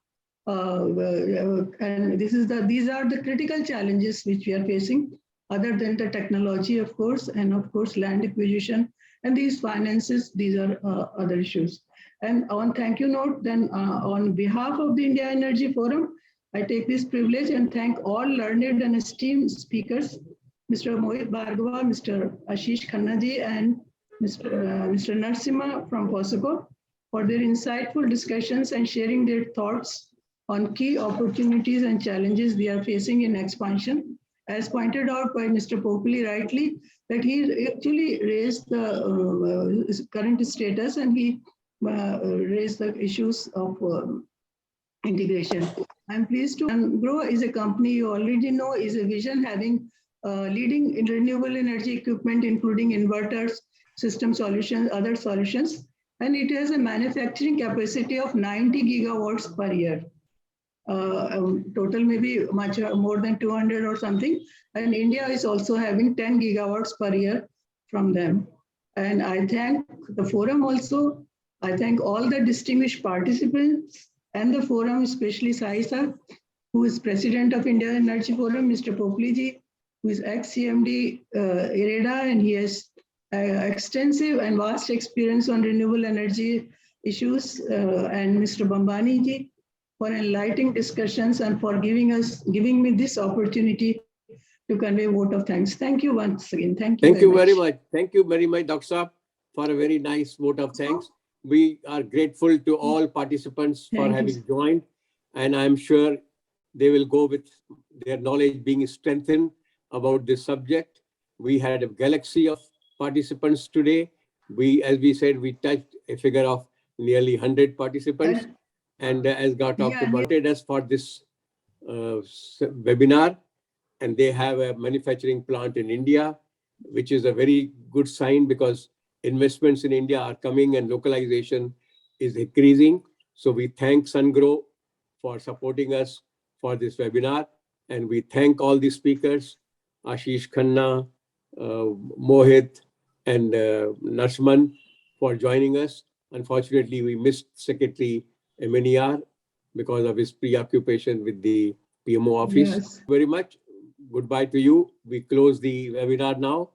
and these are the critical challenges which we are facing, other than the technology, of course, and of course land acquisition and these finances. These are other issues. And on thank you note, then on behalf of the India Energy Forum, I take this privilege and thank all learned and esteemed speakers, Mr. Mohit Bhargava, Mr. Ashish Khannaji, and Mr. Narasimha from POSOCO for their insightful discussions and sharing their thoughts on key opportunities and challenges we are facing in expansion. As pointed out by Mr. Populi rightly, that he actually raised the current status, and he raised the issues of integration. I'm pleased to Grow is a company you already know, is a vision having leading in renewable energy equipment, including inverters, system solutions, other solutions, and it has a manufacturing capacity of 90 gigawatts per year. Total maybe much more than 200 or something. And India is also having 10 gigawatts per year from them. And I thank the forum also. I thank all the distinguished participants and the forum, especially Sai sir, who is President of India Energy Forum, Mr. Popliji, who is ex-CMD IREDA, and he has extensive and vast experience on renewable energy issues, and Mr. Bambani ji for enlightening discussions and for giving me this opportunity to convey a vote of thanks. Thank you once again. Thank you. Thank you very much. Thank you very much, Dr. Saab, for a very nice vote of thanks. We are grateful to all participants for Thank you, having sir. joined, and I'm sure they will go with their knowledge being strengthened about this subject. We had a galaxy of participants today. As we said, we touched a figure of nearly 100 participants. And as got talked about us for this webinar, and they have a manufacturing plant in India, which is a very good sign because investments in India are coming and localization is increasing. So we thank SunGrow for supporting us for this webinar. And we thank all the speakers, Ashish Khanna, Mohit, and Narsman for joining us. Unfortunately, we missed Secretary MNER because of his preoccupation with the PMO office. Yes. Very much. Goodbye to you. We close the webinar now.